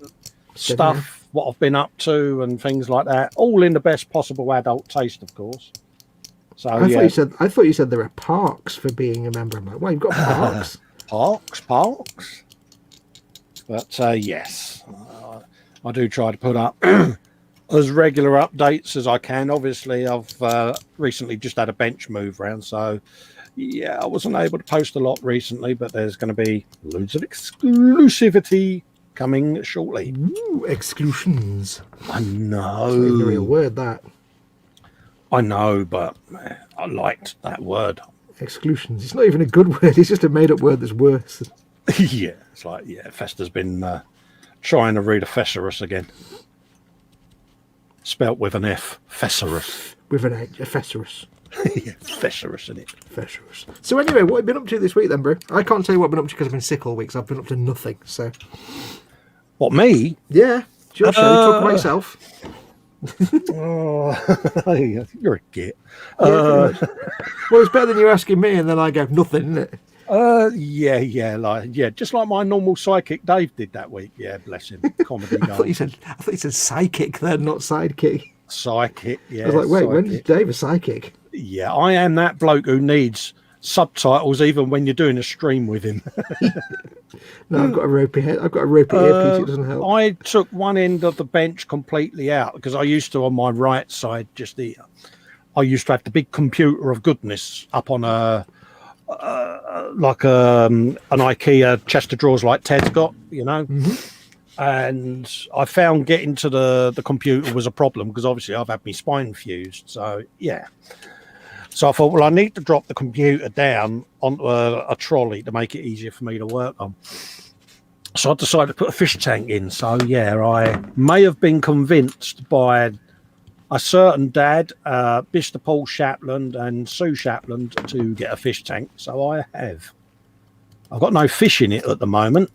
stuff, what I've been up to and things like that. All in the best possible adult taste, of course. So I thought you said there are parks for being a member. I'm like, well, you've got parks. Parks. But yes, I do try to put up as regular updates as I can. Obviously, I've recently just had a bench move round, so yeah, I wasn't able to post a lot recently, but there's going to be loads of exclusivity coming shortly. Ooh, exclusions. I know. It's not even a real word, that. I know, but I liked that word. Exclusions. It's not even a good word. It's just a made-up word that's worse. Yeah, it's like, Festa's been trying to read a thesaurus again. Spelt with an F. Thesaurus. With an H. A thesaurus. Yeah, thesaurus, isn't it? Thesaurus. So anyway, what have you been up to this week then, bro? I can't tell you what I've been up to because I've been sick all week, so I've been up to nothing, so... What, me? Yeah. It's your show. Talk about yourself. Oh, you're a git. Well, it's better than you asking me and then I go, nothing, isn't it? Just like my normal psychic Dave did that week. Yeah, bless him. Comedy I thought you said psychic then, not sidekick. Psychic, yeah. I was like, wait, psychic. when did Dave a psychic? Yeah, I am that bloke who needs subtitles even when you're doing a stream with him. No, I've got a ropey head. I've got a ropey earpiece. It doesn't help. I took one end of the bench completely out because I used to, on my right side, just here, I used to have the big computer of goodness up on an IKEA chest of drawers like Ted's got, you know. Mm-hmm. And I found getting to the computer was a problem because obviously I've had my spine fused. So, yeah. So I thought, well, I need to drop the computer down onto a trolley to make it easier for me to work on. So I decided to put a fish tank in. So, yeah, I may have been convinced by a certain dad, Mr. Paul Shapland and Sue Shapland, to get a fish tank. So I have. I've got no fish in it at the moment,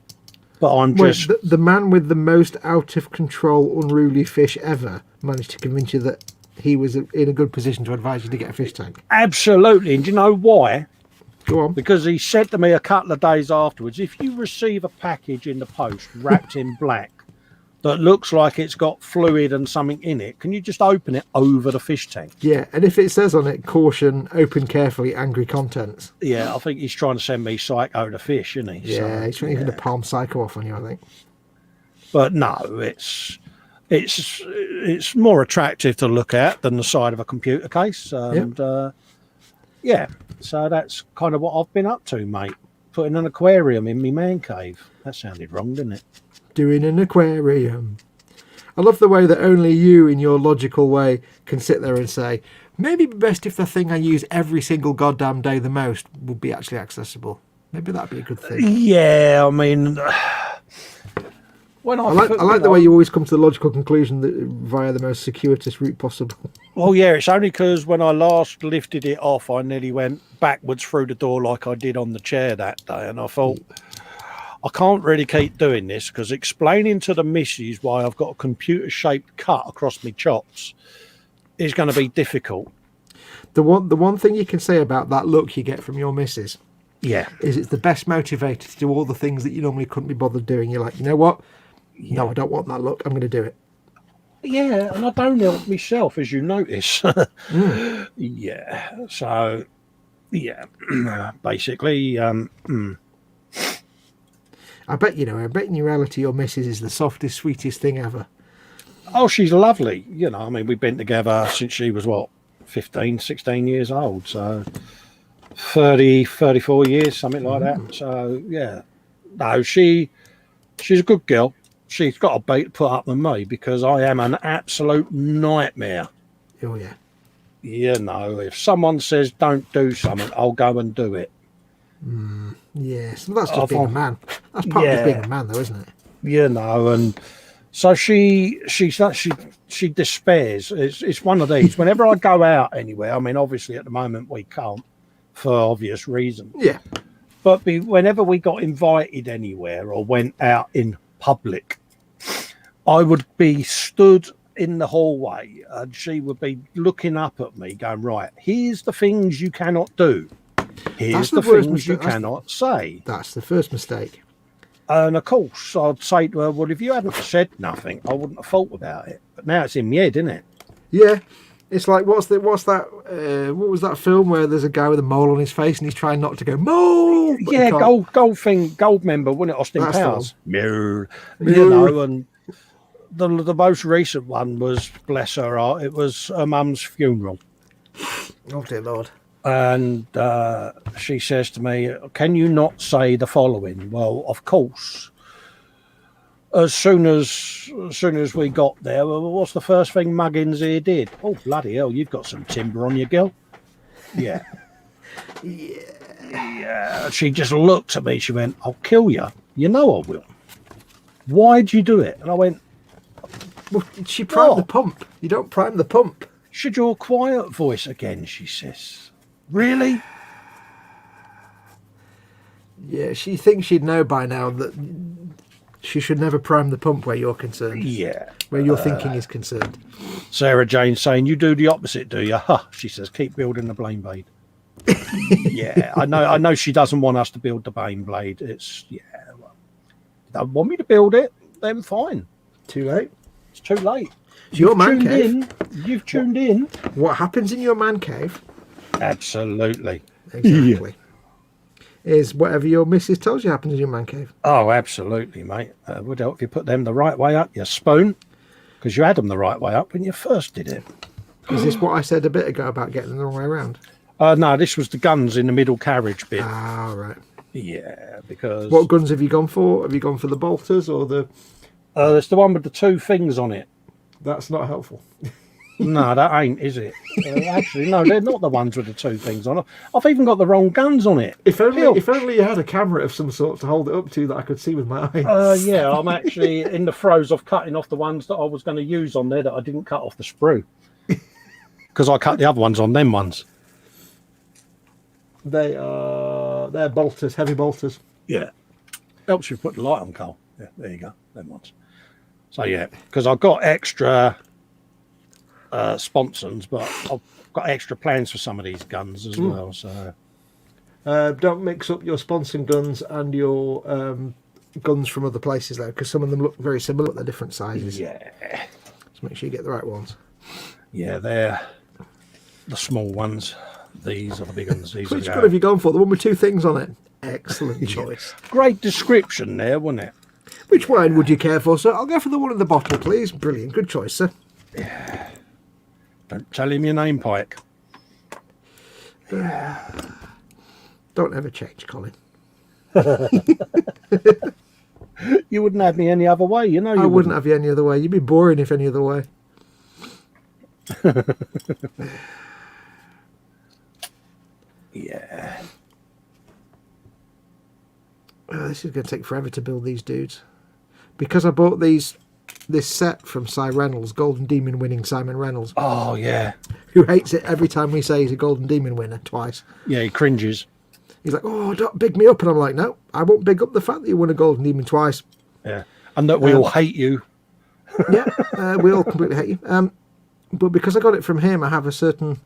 but I'm just... Wait, the man with the most out-of-control, unruly fish ever managed to convince you that he was in a good position to advise you to get a fish tank. Absolutely. And do you know why? Go on. Because he said to me a couple of days afterwards, if you receive a package in the post wrapped in black that looks like it's got fluid and something in it, can you just open it over the fish tank? Yeah, and if it says on it, caution, open carefully, angry contents. Yeah, I think he's trying to send me Psycho the fish, isn't he? Yeah, he's trying to palm Psycho off on you, I think. But no, it's more attractive to look at than the side of a computer case. And so that's kind of what I've been up to, mate. Putting an aquarium in my man cave. That sounded wrong, didn't it? Doing an aquarium. I love the way that only you, in your logical way, can sit there and say, maybe it'd be best if the thing I use every single goddamn day the most would be actually accessible. Maybe that'd be a good thing. Yeah, I mean, when I like the way you always come to the logical conclusion that via the most circuitous route possible. Well, yeah, it's only because when I last lifted it off, I nearly went backwards through the door like I did on the chair that day. And I thought, I can't really keep doing this, because explaining to the missus why I've got a computer-shaped cut across my chops is going to be difficult. The one thing you can say about that look you get from your missus, Yeah, is it's the best motivator to do all the things that you normally couldn't be bothered doing. You're like, you know what? No, I don't want that look. I'm going to do it. yeah, and I don't help myself, as you notice. Yeah, so yeah, basically, I bet in reality your missus is the softest, sweetest thing ever. oh, she's lovely. I mean, we've been together since she was 15, 16 years old, so 30, 34 years, something like that. So yeah, no, she's a good girl. She's got a beat to put up with me, because I am an absolute nightmare. Oh yeah. If someone says don't do something, I'll go and do it. Yes, well, that's just being a man. That's part of just being a man, though, isn't it? And so she despairs. It's one of these. Whenever I go out anywhere, I mean, obviously at the moment we can't for obvious reasons. Yeah. But whenever we got invited anywhere or went out in public, I would be stood in the hallway and she would be looking up at me going, right, here's the things you cannot do. Here's the things you cannot say. That's the first mistake. And of course, I'd say to her, well, if you hadn't said nothing, I wouldn't have thought about it. But now it's in my head, isn't it? Yeah. It's like, what was that film where there's a guy with a mole on his face and he's trying not to go, mole? Yeah, gold member, wasn't it? Austin Powers. And the most recent one was, bless her heart, it was her mum's funeral. Oh, dear Lord. And she says to me, can you not say the following? Well, of course. As soon as we got there, well, what's the first thing Muggins here did? Oh, bloody hell, you've got some timber on you, girl. Yeah. Yeah. She just looked at me. She went, I'll kill you. You know I will. Why'd you do it? And I went, well, she primed the pump. You don't prime the pump. Should your quiet voice again, she says. Really? Yeah, she thinks she'd know by now that she should never prime the pump where you're concerned. Yeah. Where your thinking is concerned. Sarah Jane saying, you do the opposite, do you? Huh, she says, keep building the Baneblade. Yeah, I know she doesn't want us to build the Baneblade. It's, well, if they want me to build it, then fine. Too late. It's too late. It's your man cave. You've tuned in. What happens in your man cave? Absolutely. Exactly. Is whatever your missus tells you happens in your man cave. Oh, absolutely, mate. Would help if you put them the right way up, you spoon, because you had them the right way up when you first did it. Is this what I said a bit ago about getting them the wrong way around? No, this was the guns in the middle carriage bit. Ah, right. Yeah, because... What guns have you gone for? Have you gone for the bolters or the... it's the one with the two things on it. That's not helpful. No, that ain't, is it? Actually, no, they're not the ones with the two things on it. I've even got the wrong guns on it. If only you had a camera of some sort to hold it up to that I could see with my eyes. Yeah, I'm actually in the throes of cutting off the ones that I was going to use on there that I didn't cut off the sprue. Because I cut the other ones on them ones. They're bolters, heavy bolters. Yeah. Helps you put the light on, Cole. Yeah, there you go. Them ones. So, yeah, because I've got extra... sponsons, but I've got extra plans for some of these guns as well. So don't mix up your sponson guns and your guns from other places though, because some of them look very similar but they're different sizes. Yeah, so make sure you get the right ones. Yeah, they're the small ones. These are the big ones. Which gun have you gone for? The one with two things on it. Excellent choice. Great description there, wasn't it? Which wine would you care for, sir? I'll go for the one in the bottle, please. Brilliant, good choice, sir. Yeah. Don't tell him your name, Pike. Don't ever change, Colin. You wouldn't have me any other way, you know. I wouldn't have you any other way. You'd be boring if any other way. Yeah. Oh, this is going to take forever to build these dudes. Because I bought this set from Cy Reynolds, Golden Demon winning Simon Reynolds. Oh, yeah. Who hates it every time we say he's a Golden Demon winner twice. Yeah, he cringes. He's like, oh, don't big me up. And I'm like, no, I won't big up the fact that you won a Golden Demon twice. Yeah. And that we all hate you. Yeah, we all completely hate you. But because I got it from him, I have a certain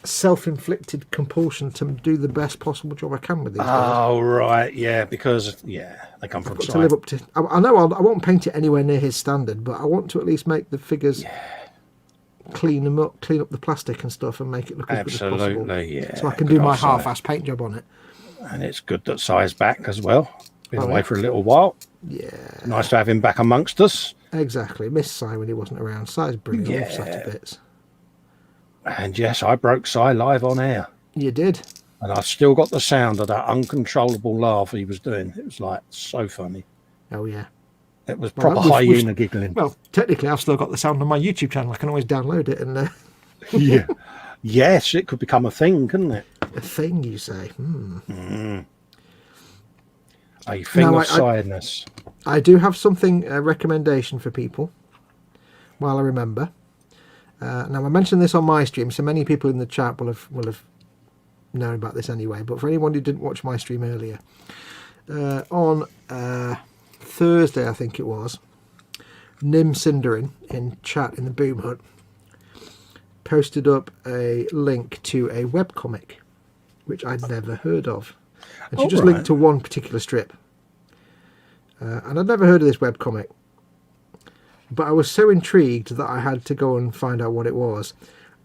self-inflicted compulsion to do the best possible job I can with these guys. Oh, right. Yeah, because, they come from Got to Cy. live up to. I know I won't paint it anywhere near his standard, but I want to at least make the figures clean them up, clean up the plastic and stuff, and make it look as good as possible. Absolutely, yeah. So I can do my half-ass paint job on it. And it's good that Cy's back as well. Been away yeah. for a little while. Yeah. Nice to have him back amongst us. Exactly. Miss Cy when he wasn't around. Cy's brilliant. I love Cy to bits. And yes, I broke Cy live on air. You did. And I've still got the sound of that uncontrollable laugh he was doing. It was like so funny. Oh, yeah. It was proper hyena giggling. Well, technically, I've still got the sound on my YouTube channel. I can always download it and... Yeah. Yes, it could become a thing, couldn't it? A thing, you say? A thing of Cyness. I do have something, a recommendation for people, while I remember. Now, I mentioned this on my stream, so many people in the chat will have known about this anyway. But for anyone who didn't watch my stream earlier, on Thursday, I think it was, Nim Cinderin in chat in the Boom Hut posted up a link to a webcomic, which I'd never heard of. And she just linked to one particular strip. And I'd never heard of this webcomic. But I was so intrigued that I had to go and find out what it was.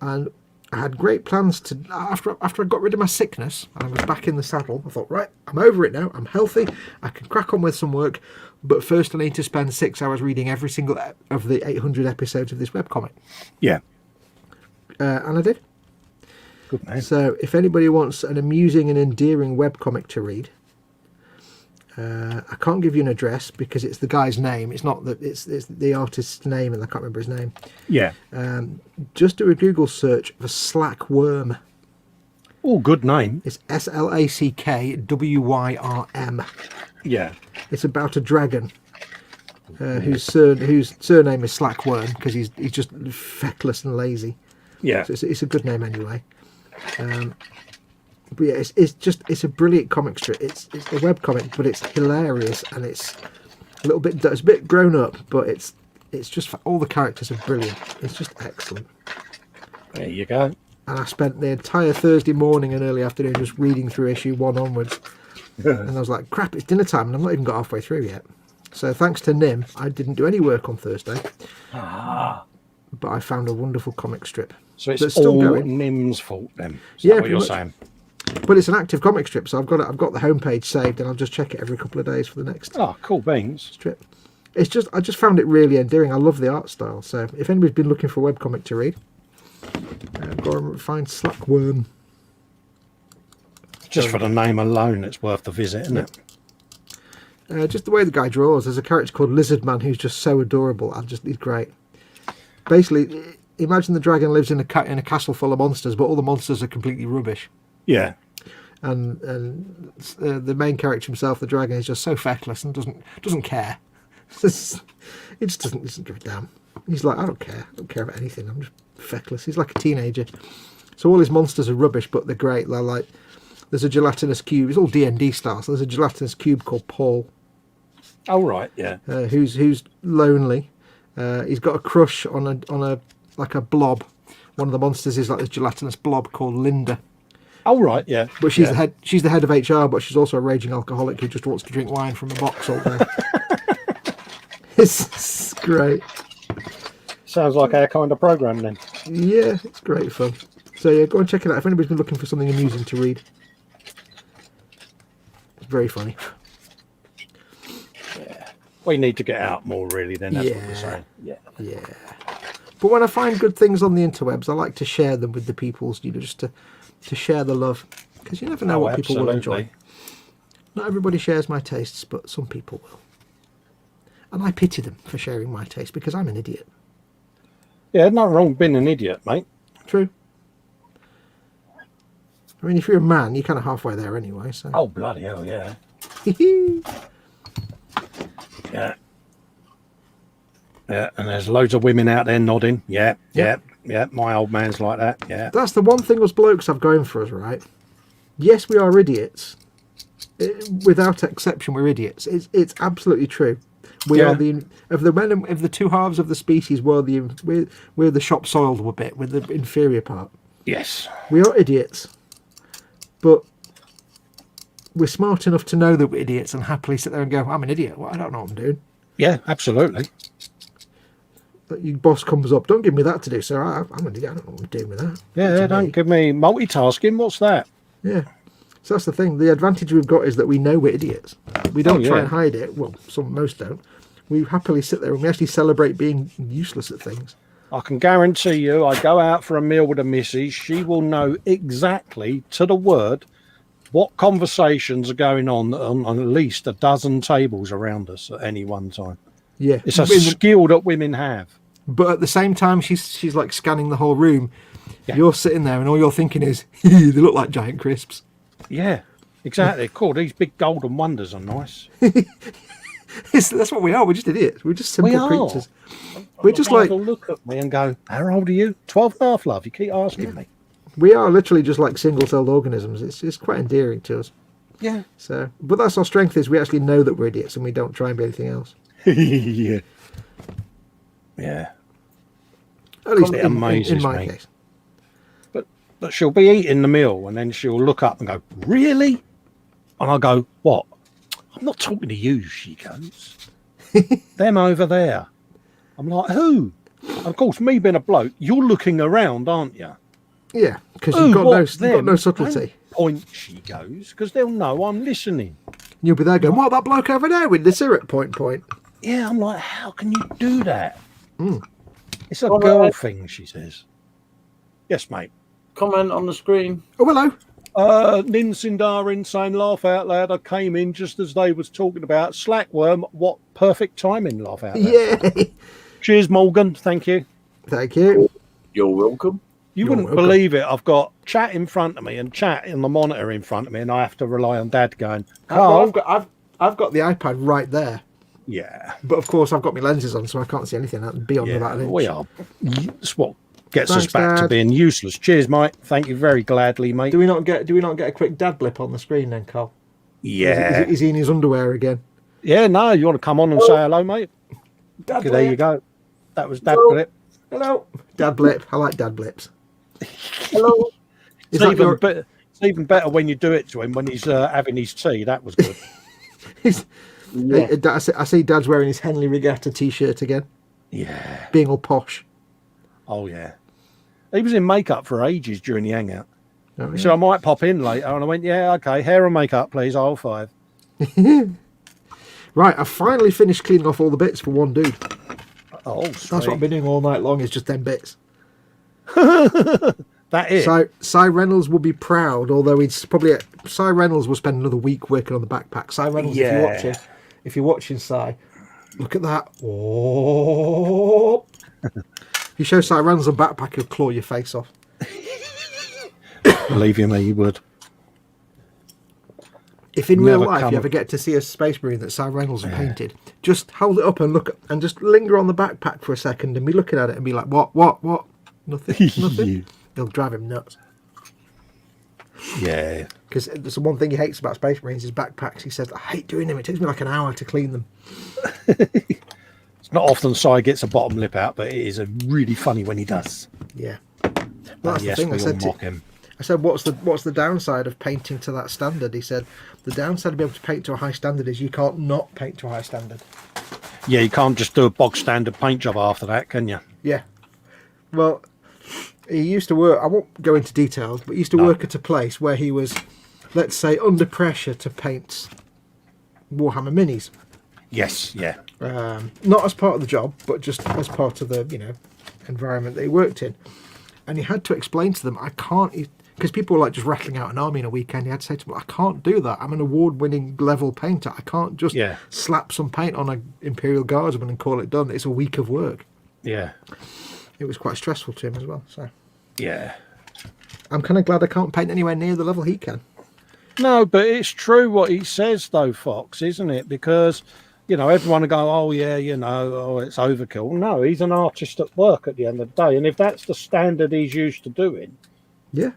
And I had great plans to... After I got rid of my sickness, and I was back in the saddle, I thought, right, I'm over it now. I'm healthy. I can crack on with some work. But first I need to spend 6 hours reading every single of the 800 episodes of this webcomic. Yeah. And I did. Good man. So if anybody wants an amusing and endearing webcomic to read, I can't give you an address because it's the guy's name. It's not that it's the artist's name, and I can't remember his name. Yeah. Just do a Google search for Slack Worm. Oh, good name. It's SLACKWYRM. Yeah. It's about a dragon whose surname is Slackworm because he's just feckless and lazy. Yeah. So it's a good name anyway. But yeah, it's a brilliant comic strip. It's a web comic, but it's hilarious and it's a bit grown up, but it's just all the characters are brilliant. It's just excellent. There you go. And I spent the entire Thursday morning and early afternoon just reading through issue 1 onwards. And I was like, crap, it's dinner time and I've not even got halfway through yet. So thanks to Nim, I didn't do any work on Thursday. But I found a wonderful comic strip. So it's still all Nim's fault then? Is that what you're saying? But it's an active comic strip, so I've got the homepage saved and I'll just check it every couple of days for the next cool beans strip. I just found it really endearing. I love the art style. So if anybody's been looking for a webcomic to read, go and find Slackworm. Just for the name alone, it's worth the visit, isn't it? Just the way the guy draws. There's a character called Lizard Man who's just so adorable. He's great. Basically, imagine the dragon lives in a castle full of monsters, but all the monsters are completely rubbish. Yeah. And the main character himself, the dragon, is just so feckless and doesn't care. He just doesn't give a damn. He's like, I don't care about anything. I'm just feckless. He's like a teenager. So all his monsters are rubbish, but they're great. They're like, there's a gelatinous cube. It's all D&D style. So there's a gelatinous cube called Paul. Oh right, yeah. Who's lonely. He's got a crush on a blob. One of the monsters is like this gelatinous blob called Linda. Oh right, yeah. But she's the head of HR, but she's also a raging alcoholic who just wants to drink wine from a box all day. It's great. Sounds like our kind of program then. Yeah, it's great fun. So yeah, go and check it out if anybody's been looking for something amusing to read. It's very funny. Yeah. We need to get out more really then, that's what we're saying. Yeah. But when I find good things on the interwebs, I like to share them with the peoples, just to share the love. Because you never know what people will enjoy. Not everybody shares my tastes, but some people will. And I pity them for sharing my taste because I'm an idiot. Yeah, nothing wrong with being an idiot, mate. True. I mean, if you're a man, you're kind of halfway there anyway. So. Oh, bloody hell, yeah. Yeah. Yeah, and there's loads of women out there nodding. Yeah. My old man's like that. Yeah. That's the one thing us blokes have going for us, right? Yes, we are idiots. Without exception, we're idiots. It's absolutely true. We are of the two halves of the species. We're the shop soiled bit. We're the inferior part. Yes. We are idiots, but we're smart enough to know that we're idiots and happily sit there and go, "I'm an idiot. Well, I don't know what I'm doing." Yeah, absolutely. But your boss comes up, don't give me that to do, sir. I'm an idiot. I don't know what I'm doing with that. Yeah, don't give me multitasking. What's that? Yeah. So that's the thing. The advantage we've got is that we know we're idiots. We don't try and hide it. Well, most don't. We happily sit there and we actually celebrate being useless at things. I can guarantee you, I go out for a meal with a missus, she will know exactly to the word what conversations are going on at least a dozen tables around us at any one time. Yeah. It's a skill that women have. But at the same time, she's like scanning the whole room. Yeah. You're sitting there and all you're thinking is, they look like giant crisps. Yeah, exactly. Cool. These big golden wonders are nice. That's what we are. We're just idiots. We're just simple creatures. We're just like... look at me and go, how old are you? 12 and a half, love. You keep asking me. We are literally just like single-celled organisms. It's quite endearing to us. Yeah. So, but that's our strength, is we actually know that we're idiots and we don't try and be anything else. Yeah. Yeah. At least it in amazes my me. case. But she'll be eating the meal and then she'll look up and go, really? And I'll go, what? I'm not talking to you, she goes. Them over there. I'm like, who? And of course, me being a bloke, you're looking around, aren't you? Yeah, because you've got no subtlety. Don't point, she goes, because they'll know I'm listening. You'll be there going, what, that bloke over there with the syrup, point. Yeah, I'm like, how can you do that? It's a Well, girl thing, she says. Yes, mate. Comment on the screen. Oh, hello. Nin Sindarin saying, laugh out loud. I came in just as they was talking about Slackworm. What perfect timing, laugh out loud. Yay. Cheers, Morgan. Thank you. Thank you. You're welcome. You wouldn't believe it. I've got chat in front of me and chat in the monitor in front of me, and I have to rely on Dad going, Carl. I've got the iPad right there. Yeah. But of course, I've got my lenses on, so I can't see anything beyond about an inch. We are. That's what gets Thanks, us back Dad. to being useless. Cheers, mate. Thank you very gladly, mate. Do we not get a quick dad blip on the screen then, Carl? Yeah. Is he in his underwear again? Yeah, no, you want to come on and say hello, mate? Dad Okay, blip. there you go. That was Dad blip. Hello. Dad blip. I like dad blips. Hello. It's even better when you do it to him when he's having his tea. That was good. I see Dad's wearing his Henley Regatta t-shirt again. Yeah. Being all posh. Oh, yeah. He was in makeup for ages during the hangout. Oh, He said, I might pop in later. And I went, yeah, okay. Hair and makeup, please. I'll 5. Right, I finally finished cleaning off all the bits for one dude. Oh, sweet. That's what I've been doing all night long, is just them bits. That is. So Cy Reynolds will be proud, although Cy Reynolds will spend another week working on the backpack. Cy Reynolds, if you're watching Cy, look at that. Oh. If you show Cy Reynolds a backpack, he'll claw your face off. Believe you me, he would. If in real life you ever get to see a Space Marine that Cy Reynolds has painted, just hold it up and look and just linger on the backpack for a second and be looking at it and be like, what? Nothing. It'll drive him nuts. Yeah. Because the one thing he hates about Space Marines is backpacks. He says, I hate doing them. It takes me like an hour to clean them. It's not often Cy gets a bottom lip out, but it is really funny when he does. Yeah. Well, that's the thing. We all mock him. I said, what's the downside of painting to that standard? He said, the downside of being able to paint to a high standard is you can't not paint to a high standard. Yeah, you can't just do a bog standard paint job after that, can you? Yeah. Well, he used to work, I won't go into details, but he used to work at a place where he was, let's say, under pressure to paint Warhammer minis. Yes, yeah. Not as part of the job, but just as part of the, environment that he worked in. And he had to explain to them, because people were like just rattling out an army in a weekend. You had to say to them, I can't do that. I'm an award-winning level painter. I can't just slap some paint on an Imperial Guardsman and call it done. It's a week of work. Yeah. It was quite stressful to him as well. So yeah, I'm kind of glad I can't paint anywhere near the level he can. No, but it's true what he says, though, Fox, isn't it? Because, you know, everyone will go, oh, yeah, you know, oh, it's overkill. No, he's an artist at work at the end of the day. And if that's the standard he's used to doing,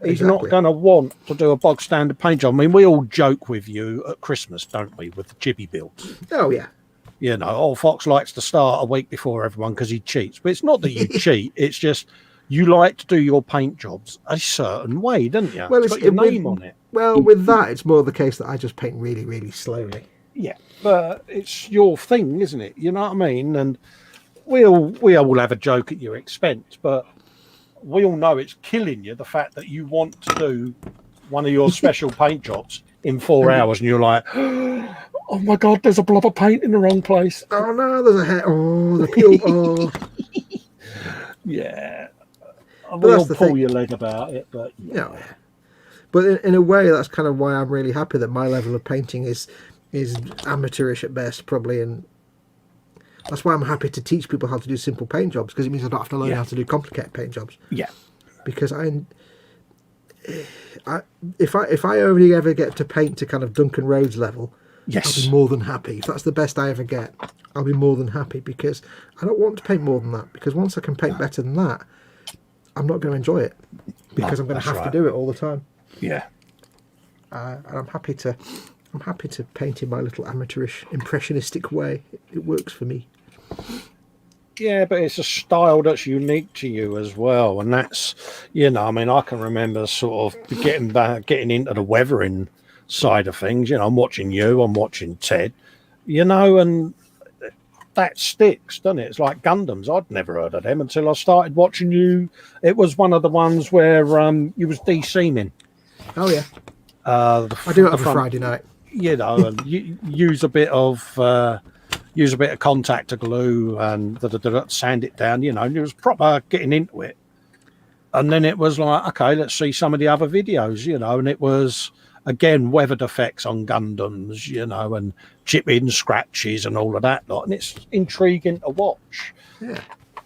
he's not going to want to do a bog standard paint job. I mean, we all joke with you at Christmas, don't we, with the chibi builds? Oh, yeah. You know, oh, Fox likes to start a week before everyone because he cheats. But it's not that you cheat. It's just you like to do your paint jobs a certain way, don't you? Well, it's got your name on it. Well, with that, it's more the case that I just paint really, really slowly. Yeah, but it's your thing, isn't it? You know what I mean? And we all have a joke at your expense, but we all know it's killing you, the fact that you want to do one of your special paint jobs in 4 hours and you're like, oh my God, there's a blob of paint in the wrong place. Oh no, there's a hair. Oh, the peel. Oh. Yeah. We'll pull your leg about it, but yeah. But in a way, that's kind of why I'm really happy that my level of painting is amateurish at best, probably, and that's why I'm happy to teach people how to do simple paint jobs, because it means I don't have to learn how to do complicated paint jobs. Yeah. Because if I only ever get to paint to kind of Duncan Rhodes level, I'll be more than happy. If that's the best I ever get, I'll be more than happy, because I don't want to paint more than that, because once I can paint better than that, I'm not going to enjoy it, because I'm going to have to do it all the time. Yeah. And I'm happy to paint in my little amateurish, impressionistic way. It works for me. Yeah, but it's a style that's unique to you as well, and that's, you know, I mean, I can remember sort of getting into the weathering side of things. You know, I'm watching you, I'm watching Ted, you know, and that sticks, doesn't it? It's like Gundams. I'd never heard of them until I started watching you. It was one of the ones where you was de-seaming. Oh yeah, I do it every Friday night. You know, and you use a bit of contactor glue and sand it down. You know, and it was proper getting into it. And then it was like, okay, let's see some of the other videos. You know, and it was again weathered effects on Gundams. You know, and chipping scratches and all of that lot. And it's intriguing to watch. Yeah.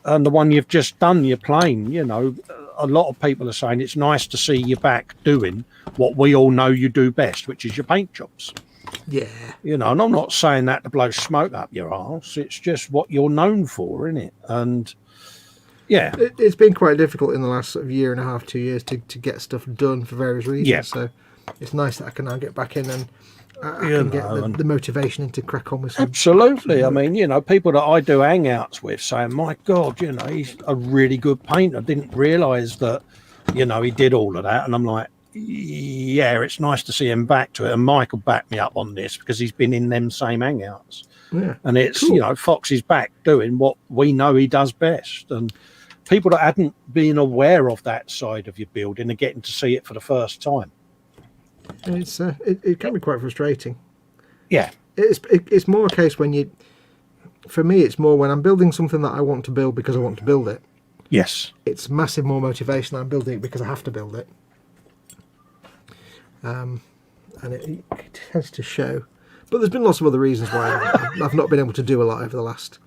And the one you've just done, your plane, you know, a lot of people are saying it's nice to see you back doing what we all know you do best, which is your paint jobs. Yeah. You know, and I'm not saying that to blow smoke up your arse. It's just what you're known for, isn't it? And yeah. It's been quite difficult in the last sort of year and a half, 2 years to get stuff done for various reasons. Yeah. So it's nice that I can now get back in and I can get the motivation to crack on with something. Absolutely. I mean, you know, people that I do hangouts with saying, my God, you know, he's a really good painter. I didn't realise that, you know, he did all of that. And I'm like, yeah, it's nice to see him back to it. And Michael backed me up on this because he's been in them same hangouts. Yeah. And it's, you know, Fox is back doing what we know he does best. And people that hadn't been aware of that side of your building are getting to see it for the first time. It's it can be quite frustrating. Yeah, it's more a case when for me, it's more when I'm building something that I want to build because I want to build it. Yes, it's massive more motivation. I'm building it because I have to build it, and it tends to show. But there's been lots of other reasons why I've not been able to do a lot over the last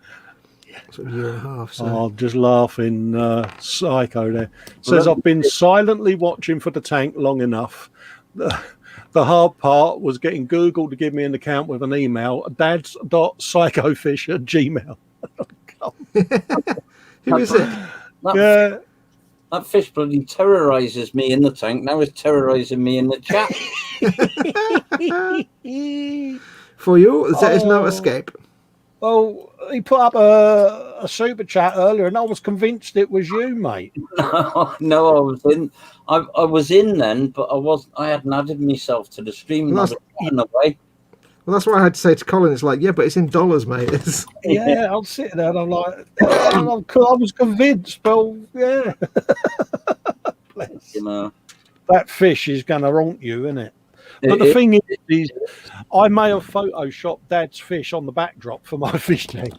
sort of year and a half. So. Oh, I'm just laughing. Psycho there says I've been silently watching for the tank long enough. The hard part was getting Google to give me an account with an email, dads.psychofish@gmail.com. Who is it? That fish bloody terrorises me in the tank. Now it's terrorising me in the chat. For you, there's no escape. Well, he put up a super chat earlier, and I was convinced it was you, mate. No, I was in. I was in then, but I hadn't added myself to the stream. Well, I was chatting away. Well, that's what I had to say to Colin. It's like, yeah, but it's in dollars, mate. Yeah, I'm sitting there and I'm like, I was convinced, but yeah. Bless. You know, that fish is going to haunt you, isn't it? But the thing is, I may have photoshopped Dad's fish on the backdrop for my fish tank.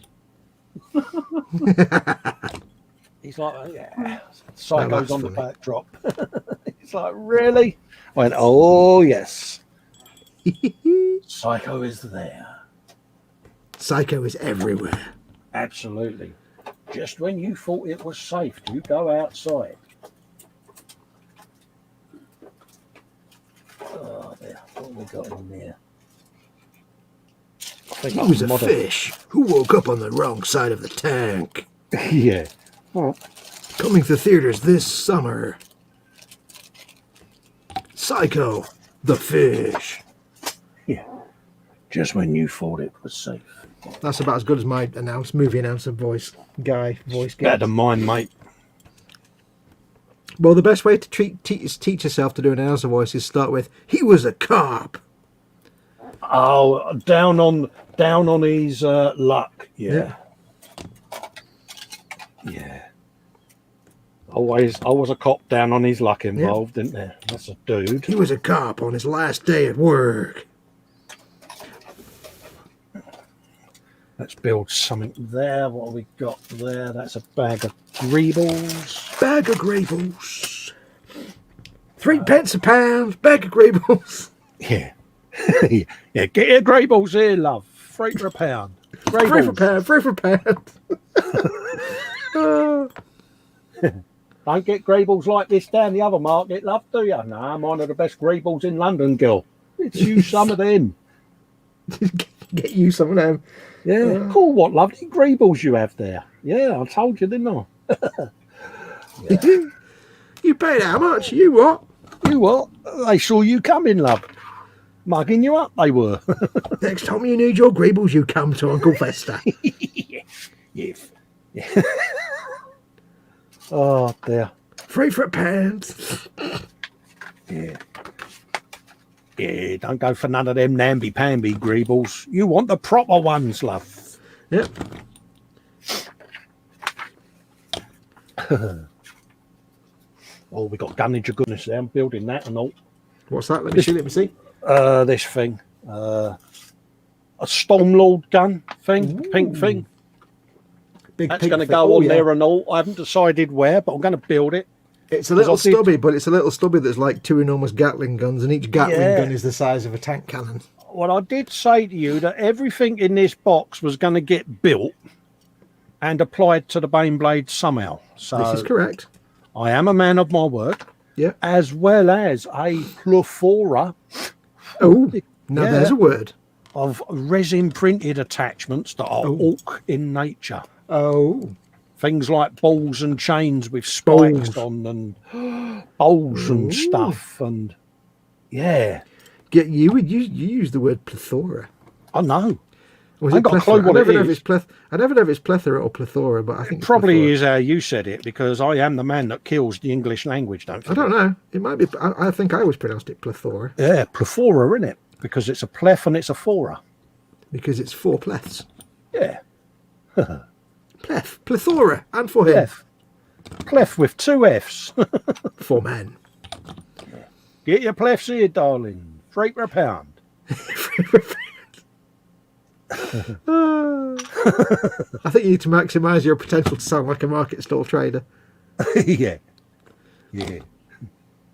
He's like, yeah, Psycho's on the backdrop. It's like, really? I went, oh, yes. Psycho is there. Psycho is everywhere. Absolutely. Just when you thought it was safe to go outside. Oh, there. What have we got in there? He was a fish who woke up on the wrong side of the tank. Yeah. Well, coming to theaters this summer. Psycho, the fish. Yeah. Just when you thought it was safe. That's about as good as my movie announcer voice guy. Better than mine, mate. Well, the best way to teach yourself to do an announcer voice is start with, he was a cop. Oh, down on his luck. Yeah. Yeah. Always a cop down on his luck involved, didn't there? That's a dude. He was a cop on his last day at work. Let's build something there. What have we got there? That's a bag of greebles. Bag of greebles. 3 pence a pound. Bag of greebles. Yeah. Yeah, get your greebles here, love. £3 for a pound. Greebles. 3 for a pound. Don't get greebles like this down the other market, love, do you? No, mine are the best greebles in London, girl. Let's use some of them. Get you some of them. Yeah. Cool, what lovely greebles you have there. Yeah, I told you, didn't I? Yeah. You paid how much? You what? You what? They saw you coming, love. Mugging you up, they were. Next time you need your greebles, you come to Uncle Festa. Yeah. Oh, dear. 3 for a pound. Yeah. Yeah, don't go for none of them namby-pamby greebles. You want the proper ones, love. Yep. Oh, we got gunnage of goodness there. I'm building that and all. What's that? Let me see. This thing. A Stormlord gun thing. Ooh. Pink thing. That's going to go on there and all. I haven't decided where, but I'm going to build it. It's a little stubby, but it's a little stubby that's like 2 enormous Gatling guns, and each Gatling gun is the size of a tank cannon. Well, I did say to you that everything in this box was going to get built and applied to the Baneblade somehow. So this is correct. I am a man of my word. Yeah. As well as a plethora. Oh, now there's a word. Of resin printed attachments that are orc in nature. Oh. Things like balls and chains with spikes on and bowls and stuff. And yeah. You use the word plethora. I know. Was I got a clue what it is. I never know if it's plethora or plethora, but I think it probably is how you said it, because I am the man that kills the English language, don't you? I don't know. It might be. I think I always pronounced it plethora. Yeah, plethora, isn't it? Because it's a pleth and it's a fora. Because it's 4 pleths. Yeah. Plethora, and for him. Pleth with 2 Fs. For men. Get your pleths here, darling. £3 for a pound. I think you need to maximise your potential to sound like a market stall trader. Yeah.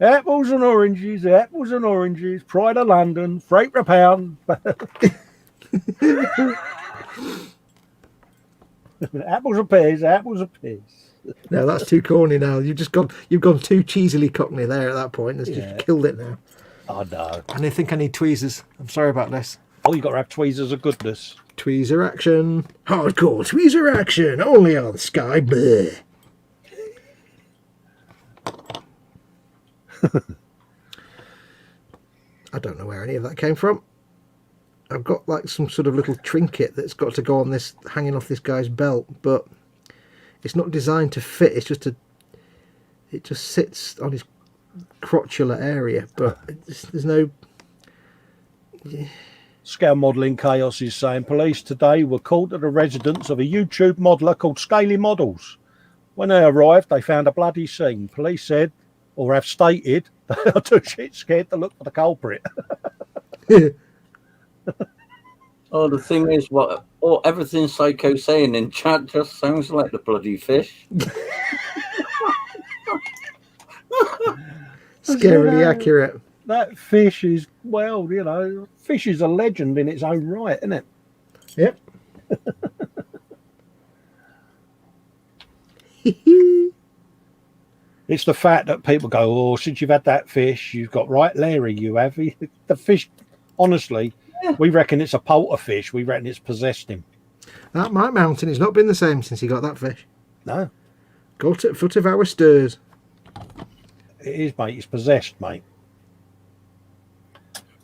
Apples and oranges, Pride of London, £3 for a pound. Apples and pears. No, that's too corny now. You've gone too cheesily cockney there at that point. It's just killed it now. I know. And I think I need tweezers. I'm sorry about this. Oh, you got to have tweezers of goodness. Tweezer action. Hardcore tweezer action. Only on Sky Bleh. I don't know where any of that came from. I've got like some sort of little trinket that's got to go on this, hanging off this guy's belt, but it's not designed to fit. It's just it just sits on his crotchular area, but there's no. Scale Modelling Chaos is saying police today were called to the residence of a YouTube modeller called Scaly Models. When they arrived, they found a bloody scene. Police said, or have stated, they are too shit scared to look for the culprit. Oh, the thing is, everything Psycho's saying in chat just sounds like the bloody fish. Scarily accurate. That fish is, well, fish is a legend in its own right, isn't it? Yep. It's the fact that people go, oh, since you've had that fish, you've got right, Larry, you have. The fish, honestly, we reckon it's a polterfish. We reckon it's possessed him. That Mike Mountain has not been the same since he got that fish. No. Got at foot of our stairs. It is, mate. He's possessed, mate.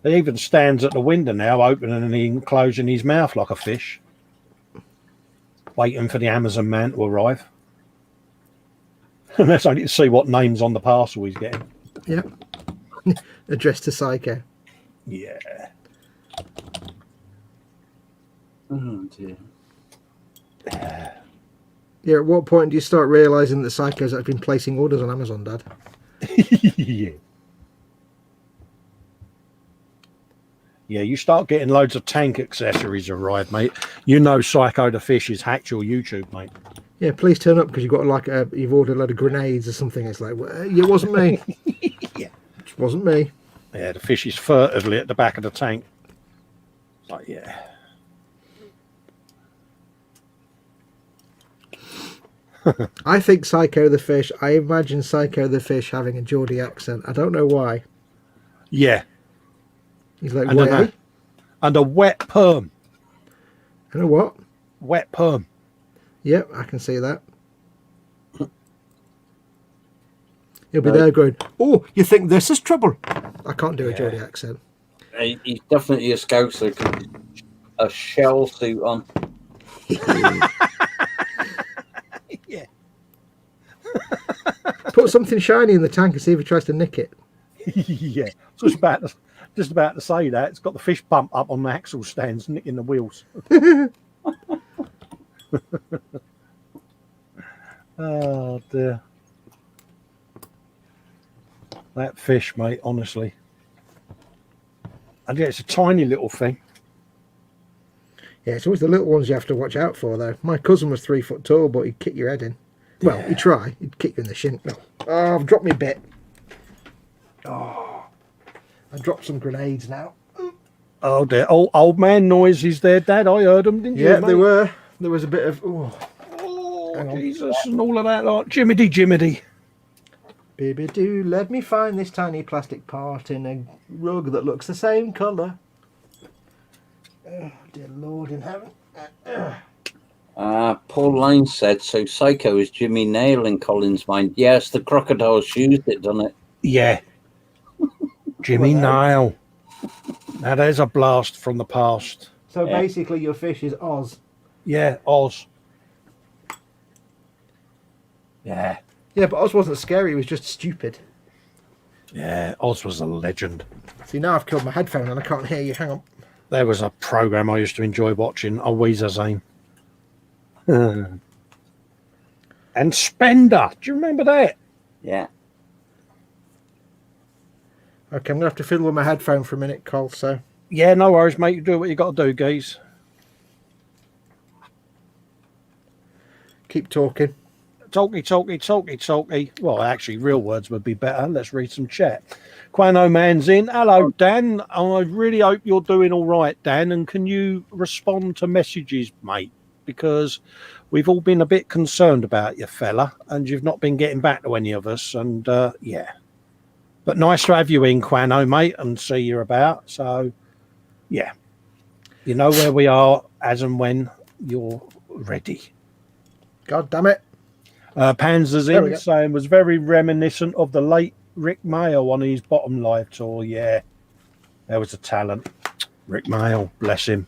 He even stands at the window now, opening and closing his mouth like a fish, waiting for the Amazon man to arrive. And that's only to see what name's on the parcel he's getting. Yep. Addressed to Psycho. Yeah. Oh dear. Yeah, at what point do you start realising that Psychos have been placing orders on Amazon, Dad? Yeah. Yeah, you start getting loads of tank accessories arrive, mate. You know Psycho the Fish has hacked your YouTube, mate. Yeah, please turn up because you've got like you've ordered a load of grenades or something. It's like, well, it wasn't me. Yeah. It wasn't me. Yeah, the fish is furtively at the back of the tank. It's like, yeah. I think Psycho the Fish, I imagine Psycho the Fish having a Geordie accent. I don't know why. Yeah. He's like, And wait. and a wet perm. You know what? Wet perm. Yep, I can see that. He'll be there going, oh, you think this is trouble? I can't do a Geordie accent. He's definitely a scouser. A shell suit on. Yeah. Put something shiny in the tank and see if he tries to nick it. Yeah. Just about to say that. It's got the fish pump up on the axle stands, nicking the wheels. Oh dear. That fish, mate, honestly. And yeah, it's a tiny little thing. Yeah, it's always the little ones you have to watch out for, though. My cousin was 3 foot tall, but he'd kick your head in. Well, he'd try. He'd kick you in the shin. No. Oh, I've dropped my bit. Oh, I dropped some grenades now. Oh dear. Old man noises there, Dad. I heard them, didn't you? Yeah, mate? they were. There was a bit of... Oh, Jesus, and all of that, like Jiminy. Baby, do let me find this tiny plastic part in a rug that looks the same colour. Oh, dear Lord in heaven. Paul Lane said, so Psycho is Jimmy Nail in Colin's mind. Yes, the crocodile shoes that done it. Yeah. Jimmy Nail. Now there's a blast from the past. So basically your fish is Oz. Yeah, Oz. Yeah. Yeah, but Oz wasn't scary, he was just stupid. Yeah, Oz was a legend. See, now I've killed my headphone and I can't hear you. Hang on. There was a program I used to enjoy watching, A Weezer's Aim. And Spender. Do you remember that? Yeah. Okay, I'm going to have to fiddle with my headphone for a minute, Cole, so... Yeah, no worries, mate. You do what you got to do, geez. Keep talking. Talky. Well, actually, real words would be better. Let's read some chat. Quano Man's in. Hello, Dan. I really hope you're doing all right, Dan. And can you respond to messages, mate? Because we've all been a bit concerned about you, fella, and you've not been getting back to any of us. And, yeah. But nice to have you in, Quano, mate, and see you about. So, yeah. You know where we are as and when you're ready. God damn it. Panzer's in saying was very reminiscent of the late Rick Mail on his Bottom Live tour. Yeah, there was a talent. Rick Mail, bless him.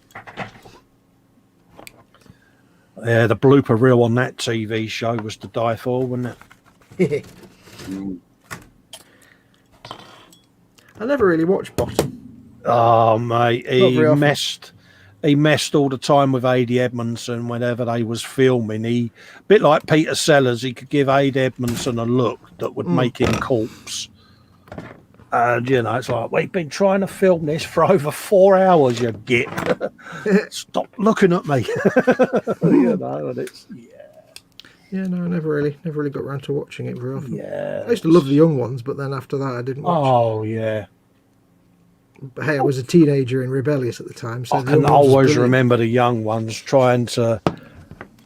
Yeah, the blooper reel on that TV show was to die for, wasn't it? I never really watched Bottom. Oh, mate, he messed all the time with A.D. Edmondson whenever they was filming. A bit like Peter Sellers, he could give A.D. Edmondson a look that would make him corpse. And, you know, it's like, we've been trying to film this for over 4 hours, you git. Stop looking at me. You know, and it's, Yeah, no, I never really got around to watching it very often. Yeah. I used to love the young ones, but then after that I didn't watch. Oh, yeah. But hey, I was a teenager and rebellious at the time, so I can always remember the young ones trying to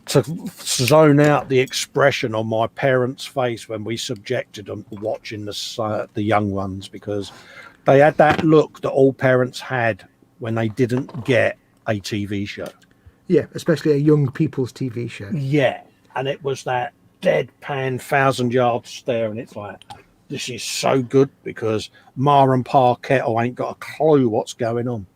zone out the expression on my parents' face when we subjected them to watching the young ones, because they had that look that all parents had when they didn't get a TV show. Yeah, especially a young people's TV show. Yeah, and it was that deadpan 1,000-yard stare, and it's like, this is so good because Ma and Pa Kettle ain't got a clue what's going on.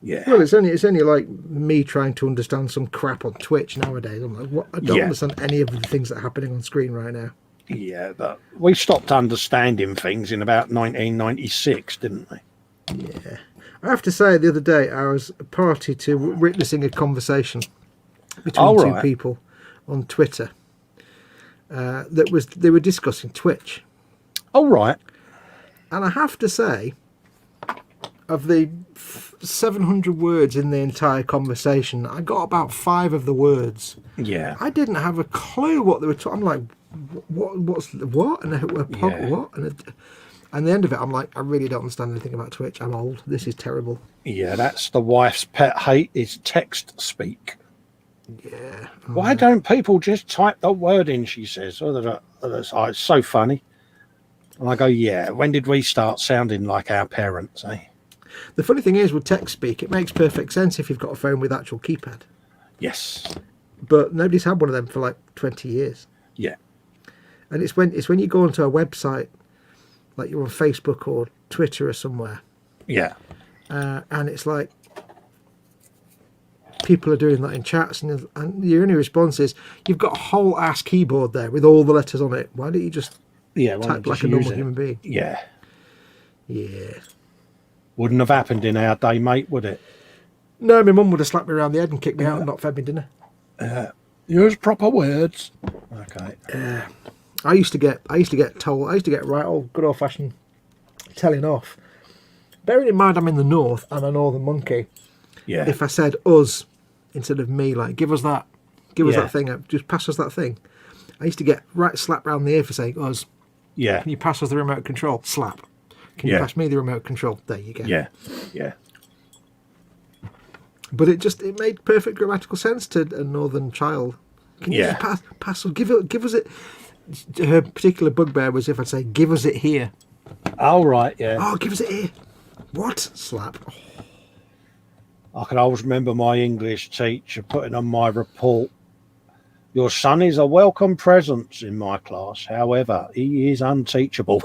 Yeah. Well, it's only like me trying to understand some crap on Twitch nowadays. I'm like, what? I don't understand any of the things that are happening on screen right now. Yeah, but we stopped understanding things in about 1996, didn't we? Yeah. I have to say, the other day I was a party to witnessing a conversation between two people on Twitter. They were discussing Twitch. Oh, right. And I have to say, of the 700 words in the entire conversation, I got about 5 of the words. Yeah. I didn't have a clue what they were talking. I'm like, what's what? And what? And the end of it, I'm like, I really don't understand anything about Twitch. I'm old. This is terrible. Yeah, that's the wife's pet hate, is text speak. Yeah. Why don't people just type the word in, she says. Oh, it's so funny. And I go, yeah, when did we start sounding like our parents, eh? The funny thing is, with text speak, it makes perfect sense if you've got a phone with actual keypad. Yes. But nobody's had one of them for like 20 years. Yeah. And it's when you go onto a website, like you're on Facebook or Twitter or somewhere. Yeah. And it's like people are doing that in chats, and your only response is, you've got a whole ass keyboard there with all the letters on it. Why don't you just type like a normal human being? Yeah. Yeah. Wouldn't have happened in our day, mate, would it? No, my mum would have slapped me around the head and kicked me out and not fed me dinner. Use proper words. Okay. I used to get told. I used to get good old fashioned telling off. Bearing in mind I'm in the north and a northern monkey. Yeah. If I said us instead of me, like give us that thing, just pass us that thing. I used to get slapped round the ear for saying us. Yeah. Can you pass us the remote control? Slap. Can you pass me the remote control? There you go. Yeah. Yeah. But it made perfect grammatical sense to a northern child. Can you just pass give us it? Her particular bugbear was if I'd say, give us it here. Oh, right, yeah. Oh, give us it here. What? Slap. I can always remember my English teacher putting on my report, your son is a welcome presence in my class. However, he is unteachable.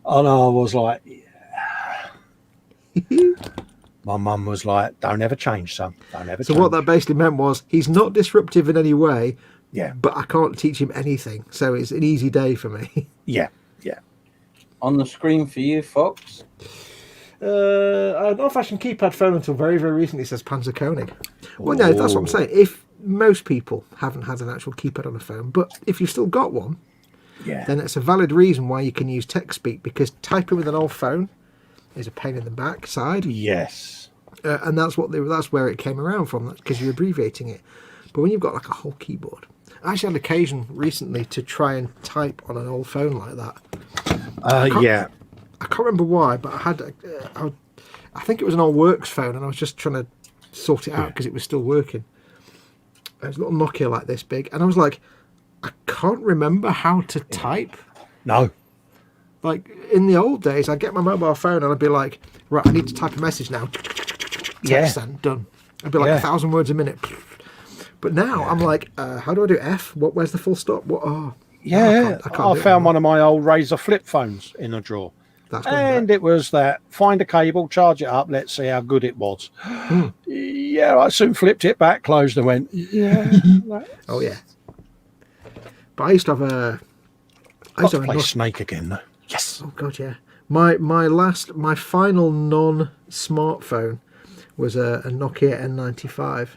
And I was like, yeah. My mum was like, don't ever change, son. Don't ever change. So what that basically meant was, he's not disruptive in any way, yeah, but I can't teach him anything. So it's an easy day for me. Yeah, yeah. On the screen for you, Fox? An old-fashioned keypad phone until very, very recently says Panzerkönig. Well, no, that's what I'm saying. If most people haven't had an actual keypad on a phone, but if you've still got one, then it's a valid reason why you can use text speak, because typing with an old phone is a pain in the backside. Yes. And that's where it came around from, because you're abbreviating it. But when you've got like a whole keyboard, I actually had occasion recently to try and type on an old phone like that. Yeah. I can't remember why, but I think it was an old works phone, and I was just trying to sort it out because it was still working. It was a little Nokia like this big, and I was like, I can't remember how to type. No. Like in the old days, I'd get my mobile phone and I'd be like, right, I need to type a message now. Text send, done. I'd be like 1,000 words a minute. But now I'm like, how do I do F? Where's the full stop? What? Oh, yeah. I can't found one of my old Razor flip phones in a drawer. And it was that, find a cable, charge it up, let's see how good it was. Yeah, I soon flipped it back, closed and went, yeah. Oh, yeah. But I used to have play Snake again, though. Yes. Oh, God, yeah. My final non-smartphone was a Nokia N95,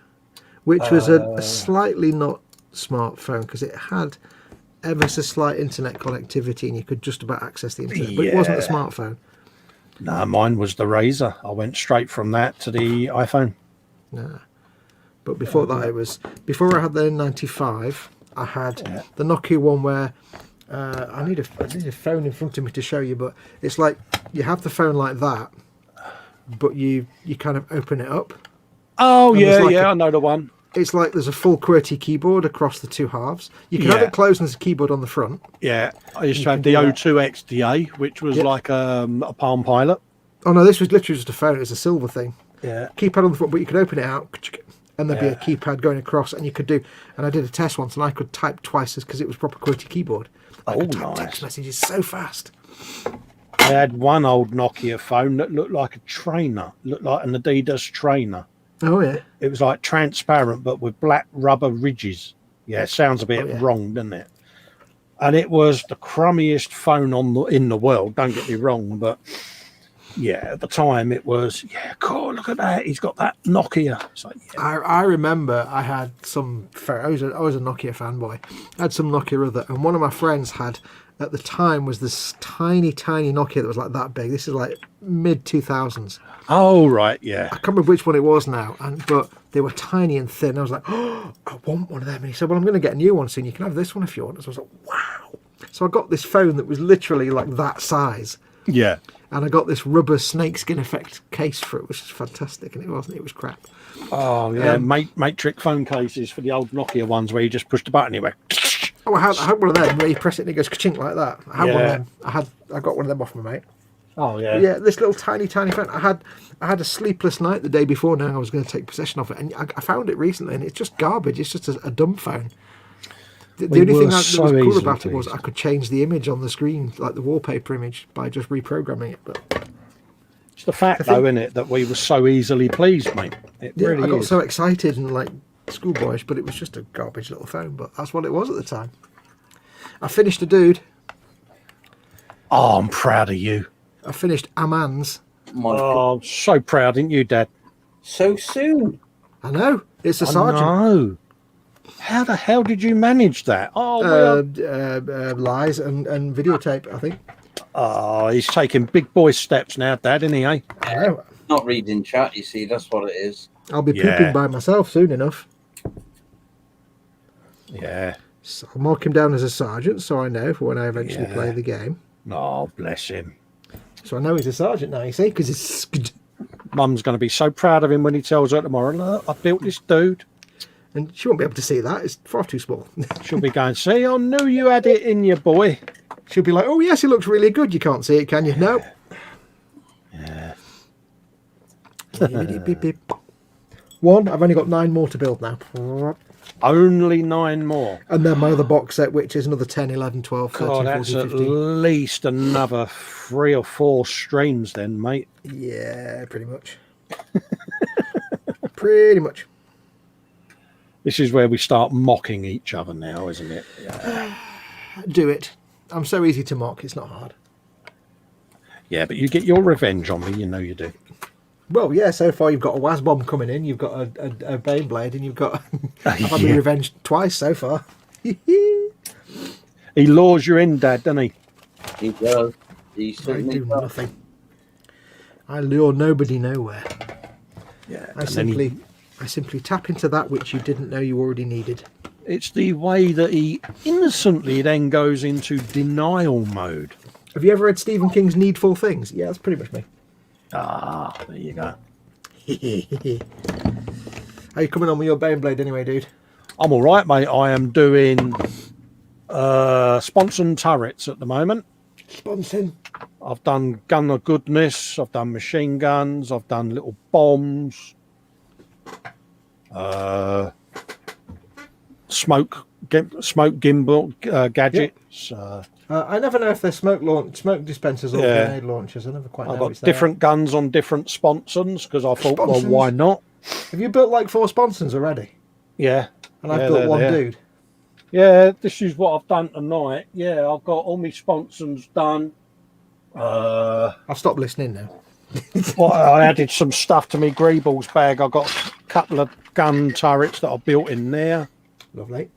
which was a slightly not smartphone because it had ever so slight internet connectivity and you could just about access the internet, but it wasn't a smartphone. No, mine was the Razor. I went straight from that to the iPhone. No. But before that, before I had the N95, I had the Nokia one where I need a phone in front of me to show you, but it's like you have the phone like that, but you kind of open it up. Oh, I know the one. It's like there's a full QWERTY keyboard across the two halves. You can have it closed and there's a keyboard on the front. Yeah, I used to have the O2 XDA, which was like a Palm Pilot. Oh no, this was literally just a phone. It was a silver thing. Yeah. Keypad on the front, but you could open it out and there'd be a keypad going across, and you could do. And I did a test once, and I could type twice because it was proper QWERTY keyboard. I could type text messages so fast. I had one old Nokia phone that looked like a trainer, looked like an Adidas trainer. Oh yeah. It was like transparent, but with black rubber ridges. Yeah, it sounds a bit wrong, doesn't it? And it was the crummiest phone in the world. Don't get me wrong, but yeah, at the time it was. Yeah, cool. Look at that. He's got that Nokia. It's like, I remember I had some. I was a Nokia fanboy. I had some Nokia other, and one of my friends had. At the time was this tiny Nokia that was like that big. This is like mid 2000s. Oh right, yeah. I can't remember which one it was now, but they were tiny and thin. I was like, oh, I want one of them. And he said, well, I'm going to get a new one soon. You can have this one if you want. So I was like, wow. So I got this phone that was literally like that size. Yeah. And I got this rubber snakeskin effect case for it, which is fantastic. And it wasn't. It was crap. Oh yeah, matrix phone cases for the old Nokia ones where you just pushed the button anywhere. Oh, I had one of them where you press it and it goes ka-chink like that. I had one of them. I got one of them off my mate. Oh yeah. Yeah, this little tiny phone. I had a sleepless night the day before. Now I was going to take possession of it, and I found it recently, and it's just garbage. It's just a dumb phone. The only thing that was cool about it was I could change the image on the screen, like the wallpaper image, by just reprogramming it. But it's the fact, though, isn't it, that we were so easily pleased, mate. It really I got so excited and like schoolboyish, but it was just a garbage little phone. But that's what it was at the time. I finished a dude. Oh, I'm proud of you. I finished Aman's. Oh, I'm so proud, aren't you, Dad? So soon. I know. It's a sergeant. No. How the hell did you manage that? Oh, lies and videotape, I think. Oh, he's taking big boy steps now, Dad, isn't he, eh? I know. Not reading chat, you see, that's what it is. I'll be pooping by myself soon enough. Yeah. So I'll mark him down as a sergeant, so I know for when I eventually play the game. Oh, bless him. So I know he's a sergeant now, you see, because it's... Mum's going to be so proud of him when he tells her tomorrow, look, I built this dude. And she won't be able to see that. It's far too small. She'll be going, see, I knew you had it in you, boy. She'll be like, oh, yes, it looks really good. You can't see it, can you? No. Yeah. Beep, beep. One, I've only got 9 more to build now. Only 9 more. And then my other box set, which is another 10, 11, 12, 13, God, 14, that's 15. at least another 3 or 4 streams then, mate. Yeah, pretty much. Pretty much. This is where we start mocking each other now, isn't it? Yeah. Do it. I'm so easy to mock, it's not hard. Yeah, but you get your revenge on me, you know you do. Well, yeah, so far you've got a Waz bomb coming in, you've got a Baneblade, and you've got... I've had my revenge twice so far. He lures you in, Dad, doesn't he? He does. I do nothing. I lure nobody nowhere. Yeah. I simply tap into that which you didn't know you already needed. It's the way that he innocently then goes into denial mode. Have you ever read Stephen King's Needful Things? Yeah, that's pretty much me. Ah, there you go. How you coming on with your Baneblade anyway, dude? I'm all right, mate. I am doing sponson turrets at the moment. Sponson. I've done gun of goodness. I've done machine guns. I've done little bombs. Smoke gimbal gadgets. Yep. I never know if they're smoke dispensers or grenade launchers. I never quite know. I've got different guns on different sponsons because I thought, well, why not? Have you built like 4 sponsons already? Yeah. And I've built one dude. Yeah, this is what I've done tonight. Yeah, I've got all my sponsons done. I'll stop listening now. Well, I added some stuff to my Greebles bag. I've got a couple of gun turrets that I built in there. Lovely.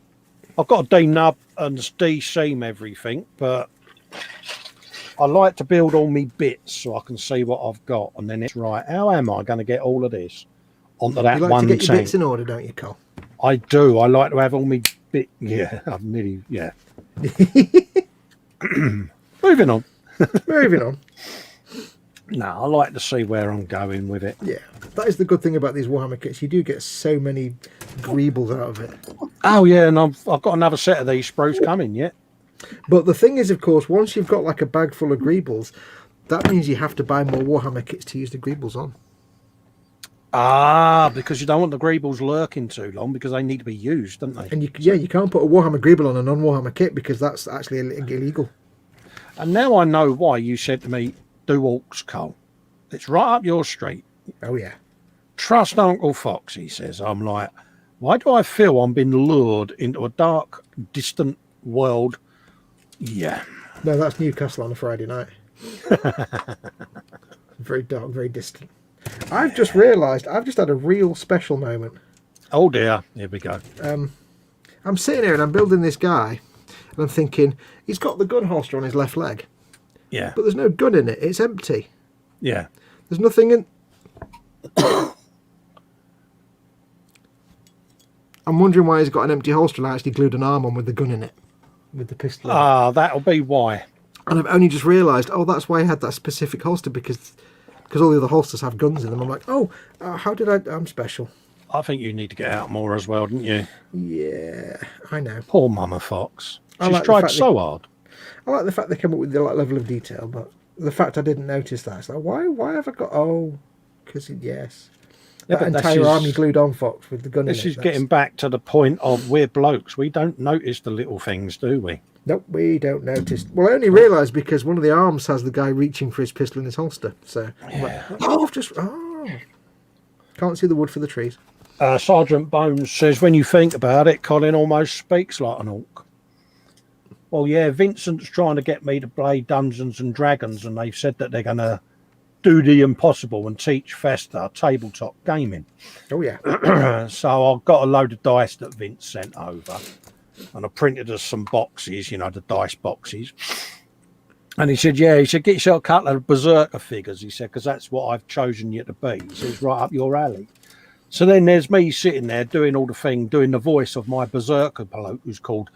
I've got to denub and de-seam everything, but I like to build all my bits so I can see what I've got. And then it's right, how am I going to get all of this? onto that You like one to get your tank. bits in order, don't you, Col? I do. I like to have all my bit. Yeah, I'm nearly. Yeah. Moving on. Moving on. No, I like to see where I'm going with it. Yeah, that is the good thing about these Warhammer kits. You do get so many greebles out of it. Oh yeah, and I've got another set of these sprues coming yet. But the thing is, of course, once you've got like a bag full of greebles, that means you have to buy more Warhammer kits to use the greebles on. Ah, because you don't want the greebles lurking too long because they need to be used, don't they? And you can't put a Warhammer greeble on a non-Warhammer kit because that's actually illegal. And now I know why you said to me, do orcs, Cole. It's right up your street. Oh yeah. Trust Uncle Fox, he says. I'm like, why do I feel I'm being lured into a dark, distant world? Yeah. No, that's Newcastle on a Friday night. Very dark, very distant. I've just realised I've just had a real special moment. Oh dear, here we go. I'm sitting here and I'm building this guy, and I'm thinking he's got the gun holster on his left leg, Yeah. but there's no gun in it. It's empty. Yeah. There's nothing in. I'm wondering why he's got an empty holster and I actually glued an arm on with the gun in it, with the pistol. Ah, that'll be why. And I've only just realised, oh, that's why I had that specific holster because all the other holsters have guns in them. I'm like, how did I'm special. I think you need to get out more as well, don't you? Yeah, I know. Poor Mama Fox. I She's like the tried fact so hard. I like the fact they come up with the level of detail, but the fact I didn't notice that, it's like, why have I got, because yes. Yeah, That but entire army glued on, Fox, with the gun in it. This is getting back to the point of we're blokes. We don't notice the little things, do we? Nope, we don't notice. Well, I only realised because one of the arms has the guy reaching for his pistol in his holster. So, Yeah. Can't see the wood for the trees. Sergeant Bones says, when you think about it, Colin almost speaks like an orc. Well, yeah, Vincent's trying to get me to play Dungeons and Dragons, and they've said that they're going to do the impossible and teach Festa tabletop gaming. Oh, yeah. So I've got a load of dice that Vince sent over, and I printed us some boxes, the dice boxes. And he said, get yourself a couple of Berserker figures, he said, because that's what I've chosen you to be. He says, right up your alley. So then there's me sitting there doing all the thing, doing the voice of my Berserker bloke who's called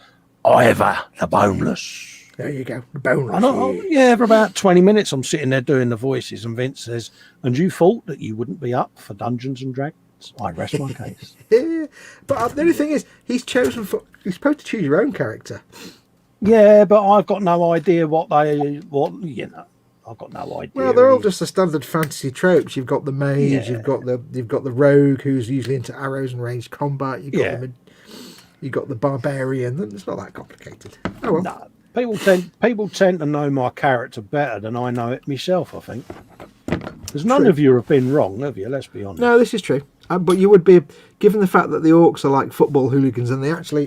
Ivor the Boneless. There you go. The boneless. For about 20 minutes I'm sitting there doing the voices, and Vince says, and you thought that you wouldn't be up for Dungeons and Dragons? I rest my case. Yeah. But the only thing is, you're supposed to choose your own character. Yeah, but I've got no idea I've got no idea. Well, they're all just the standard fantasy tropes. You've got the mage, you've got the rogue who's usually into arrows and ranged combat. You've got the barbarian. It's not that complicated. Oh well. No, people tend to know my character better than I know it myself, I think. Because none of you have been wrong, have you? Let's be honest. No, this is true. But you would be, given the fact that the orcs are like football hooligans, and they actually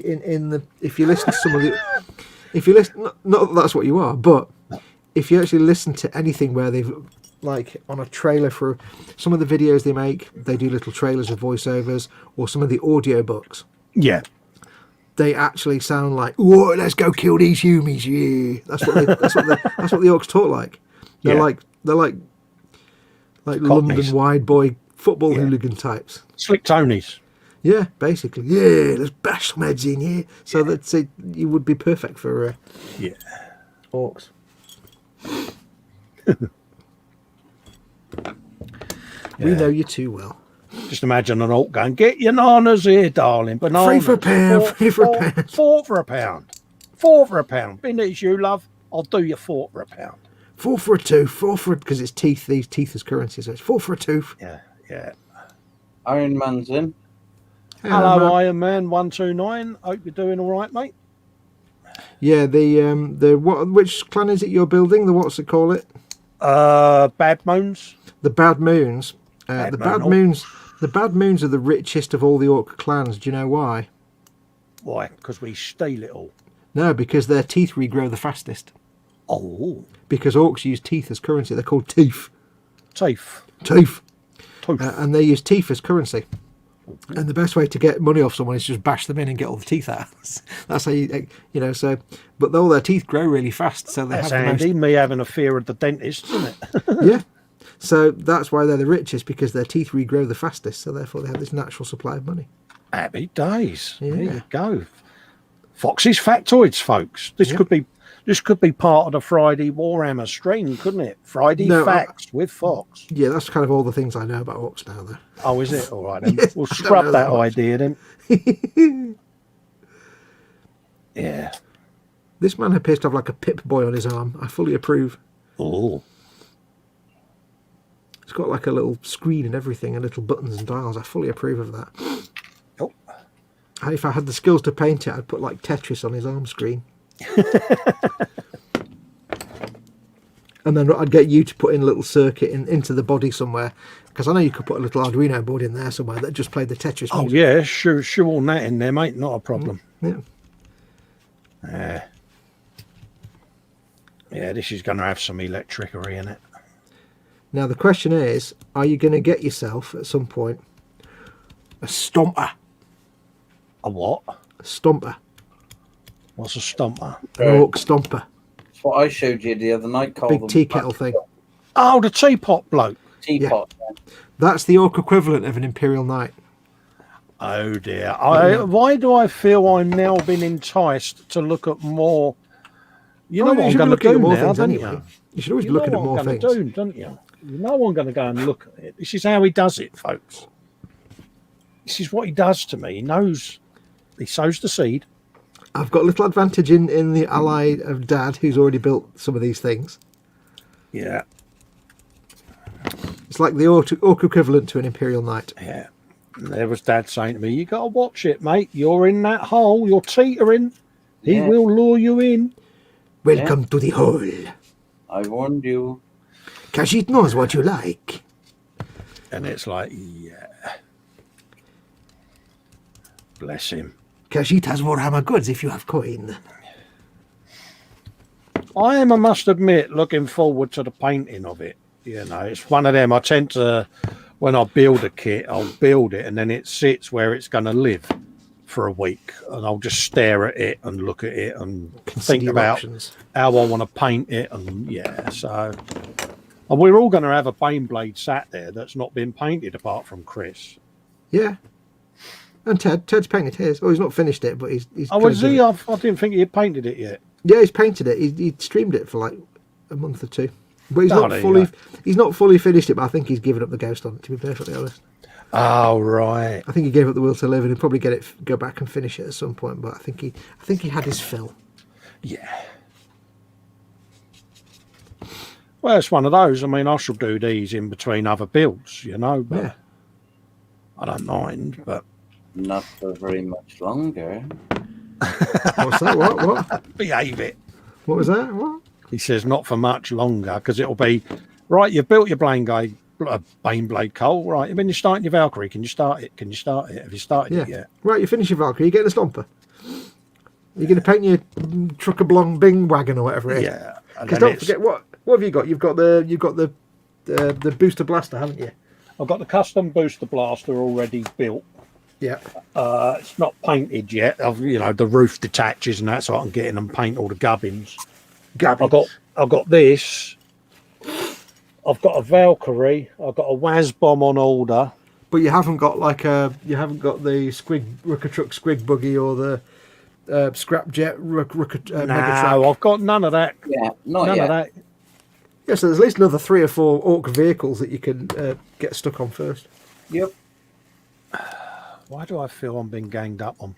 if you listen to some of the, if you listen, not that that's what you are, but if you actually listen to anything where they've, like on a trailer for some of the videos they make, they do little trailers with voiceovers, or some of the audiobooks. Yeah. They actually sound like, "Whoa, let's go kill these humies!" Yeah, that's what the orcs talk like. They're like London wide boy football hooligan types. Slick Tonys. Yeah, basically. Yeah, let's bash some heads in here. So that's it. You would be perfect for orcs. We know you too well. Just imagine an orc going, get your nanas here, darling. Bananas. 3 for a pound, 3 for a pound. 4 for a pound. 4 for a pound. Been it's you, love. I'll do you 4 for a pound. 4 for a tooth. 4 for because it's teeth. These teeth as currency, so it's 4 for a tooth. Yeah. Iron Man's in. Hello, Iron Man 129. Hope you're doing all right, mate. Yeah, which clan is it you're building? What's it call it? Bad Moons. The Bad Moons. The Bad Moons are the richest of all the orc clans. Do you know why? Why? Because we steal it all. No, because their teeth regrow the fastest. Oh. Because orcs use teeth as currency. They're called teeth. Teeth. And they use teeth as currency. And the best way to get money off someone is just bash them in and get all the teeth out. That's how so. But all their teeth grow really fast, so they That's have handy. Me having a fear of the dentist, isn't it? Yeah. So that's why they're the richest, because their teeth regrow the fastest. So therefore, they have this natural supply of money. Happy days. Yeah. There you go. Fox's factoids, folks. This could be part of the Friday Warhammer stream, couldn't it? Friday facts with Fox. Yeah, that's kind of all the things I know about orcs now, though. Oh, is it? All right, then. Yeah, We'll scrub that idea then. Yeah. This man appears to have like a Pip Boy on his arm. I fully approve. Oh. It's got like a little screen and everything, and little buttons and dials. I fully approve of that. Oh. And if I had the skills to paint it, I'd put like Tetris on his arm screen. And then I'd get you to put in a little circuit into the body somewhere, because I know you could put a little Arduino board in there somewhere that just played the Tetris music. Oh yeah, sure all that in there, mate. Not a problem. Yeah. Yeah, this is going to have some electricity in it. Now the question is, are you going to get yourself at some point a stomper? A what? A stomper. What's a stomper? An orc stomper. That's what I showed you the other night. Big tea kettle thing. Oh, the teapot bloke. Teapot. Yeah. That's the orc equivalent of an Imperial Knight. Oh dear. Why do I feel I'm now being enticed to look at more? You know what I'm going to do now, don't you? You should always be looking at more things. Don't you? You know I'm going to go and look at it. This is how he does it, folks. This is what he does to me. He knows. He sows the seed. I've got a little advantage in the ally of Dad, who's already built some of these things. Yeah. It's like the orc equivalent to an Imperial Knight. Yeah. And there was Dad saying to me, you got to watch it, mate. You're in that hole. You're teetering. He will lure you in. Welcome to the hole. I warned you. Khajiit knows what you like. And it's like, yeah. Bless him. Khajiit has Warhammer goods if you have coin. I am, I must admit, looking forward to the painting of it. You know, it's one of them. I tend to, when I build a kit, I'll build it and then it sits where it's going to live for a week. And I'll just stare at it and look at it and think about how I want to paint it. And yeah, so. And we're all going to have a Baneblade sat there that's not been painted apart from Chris. Yeah. And Ted's painted his. Oh, he's not finished it, but he's oh, was he? I didn't think he had painted it yet. Yeah, he's painted it. He streamed it for like a month or two. But he's not fully finished it, but I think he's given up the ghost on it, to be perfectly honest. Oh, right. I think he gave up the will to live, and he'll probably go back and finish it at some point, but I think he had his fill. Yeah. Well, it's one of those. I mean, I shall do these in between other builds, you know, but yeah. I don't mind, but not for very much longer. What's that? What? Behave it. What was that? What? He says not for much longer, because it'll be right. You've built your Baneblade Cole, right? When you're starting your Valkyrie, can you start it? Have you started it yet? Right, you finish your Valkyrie. You're getting a stomper. You're going to paint your truck-a-blong bing wagon or whatever it is. Yeah. Because don't forget what have you got? You've got the booster blaster, haven't you? I've got the custom booster blaster already built. Yeah. It's not painted yet. The roof detaches and that, so I can get in and paint all the gubbins. I've got this. I've got a Valkyrie. I've got a Waz bomb on order. But you haven't got the Rooker Truck Squig Buggy or the Scrapjet Megatruck. No, I've got none of that. Yeah, none of that. Yeah, so there's at least another 3 or 4 orc vehicles that you can get stuck on first. Yep. Why do I feel I'm being ganged up on?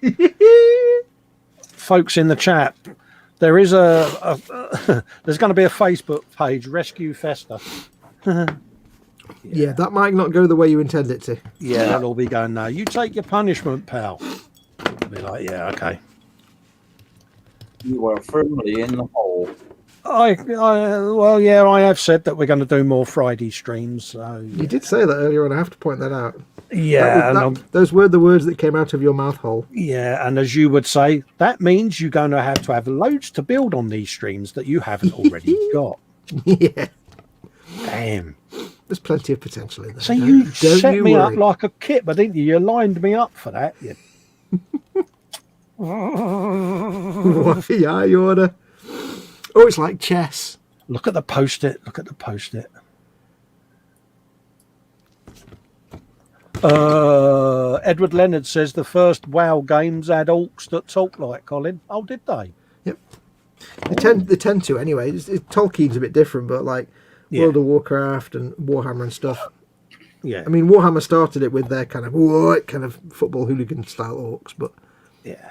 Folks in the chat, there is there's going to be a Facebook page, Rescue Festa. Yeah, that might not go the way you intend it to. Yeah, that'll all be going, no, you take your punishment, pal. I'll be like, yeah, okay. You are firmly in the hole. I have said that we're going to do more Friday streams. So you did say that earlier on. I have to point that out. Yeah, those were the words that came out of your mouth hole. Yeah, and as you would say, that means you're going to have loads to build on these streams that you haven't already got. Yeah. Damn. There's plenty of potential in there. So you set me up like a kit, but didn't you? You lined me up for that. Yeah. Yeah, you order. Oh, it's like chess. Look at the post-it. Edward Leonard says the first WoW games had orcs that talk like Colin. Oh, did they? Yep. They tend to anyway. Tolkien's a bit different, but like World of Warcraft and Warhammer and stuff. Yeah. I mean, Warhammer started it with their kind of football hooligan style orcs, but yeah.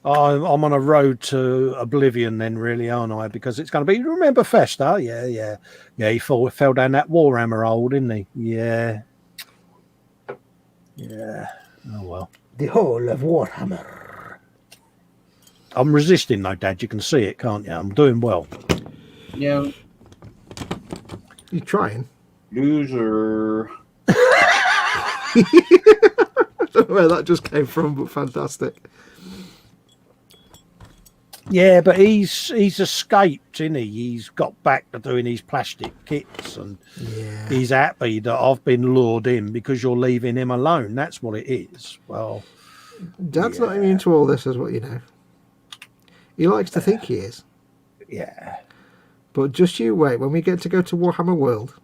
I'm on a road to oblivion then, really, aren't I? Because it's going to be, remember Festa? Yeah. He fell down that Warhammer hole, didn't he? Yeah. Oh, well. the whole of Warhammer. I'm resisting, though, Dad. You can see it, can't you? I'm doing well. Yeah. You trying? Loser. I don't know where that just came from, but fantastic. Yeah, but he's escaped, isn't he? He's got back to doing his plastic kits, and he's happy that I've been lured in because you're leaving him alone. That's what it is. Well, Dad's not immune to all this, is what you know. He likes to think he is. Yeah. But just you wait. When we get to go to Warhammer World.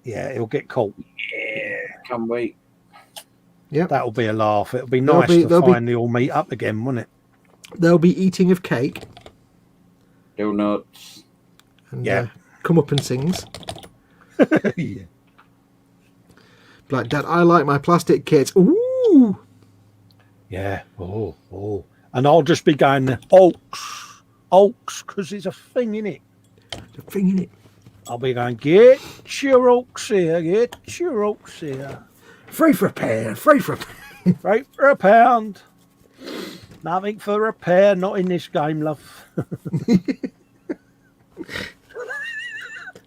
Yeah, he'll get caught. Yeah, can't wait. Yep. That'll be a laugh. It'll be nice to finally all meet up again, won't it? They'll be eating of cake. Donuts. And come up and sings. Yeah. Like, Dad, I like my plastic kits. Ooh. Yeah. Oh. And I'll just be going, Oaks, because there's a thing in it. The thing in it. I'll be going, get your Oaks here. Free for a pound. Right for a pound. Nothing for repair, not in this game, love.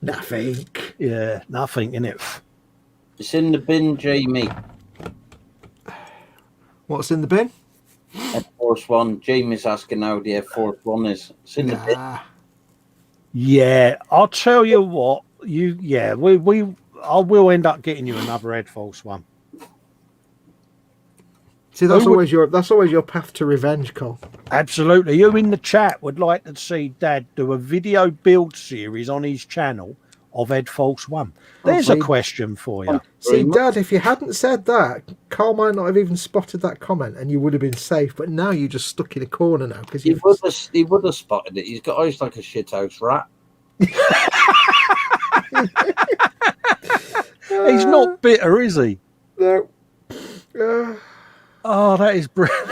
Nothing. Yeah, nothing in it. It's in the bin, Jamie. What's in the bin? Air Force One. Jamie's asking how the Air Force One is. It's in the bin. Yeah, I'll tell you what. I will end up getting you another Air Force One. See, that's always your path to revenge, Cole. Absolutely. You in the chat would like to see Dad do a video build series on his channel of Ed Force One. There's a question for you. See, Dad, if you hadn't said that, Carl might not have even spotted that comment, and you would have been safe. But now you're just stuck in a corner now because he would have spotted it. He's got eyes like a shithouse rat. He's not bitter, is he? No. Oh, that is brilliant.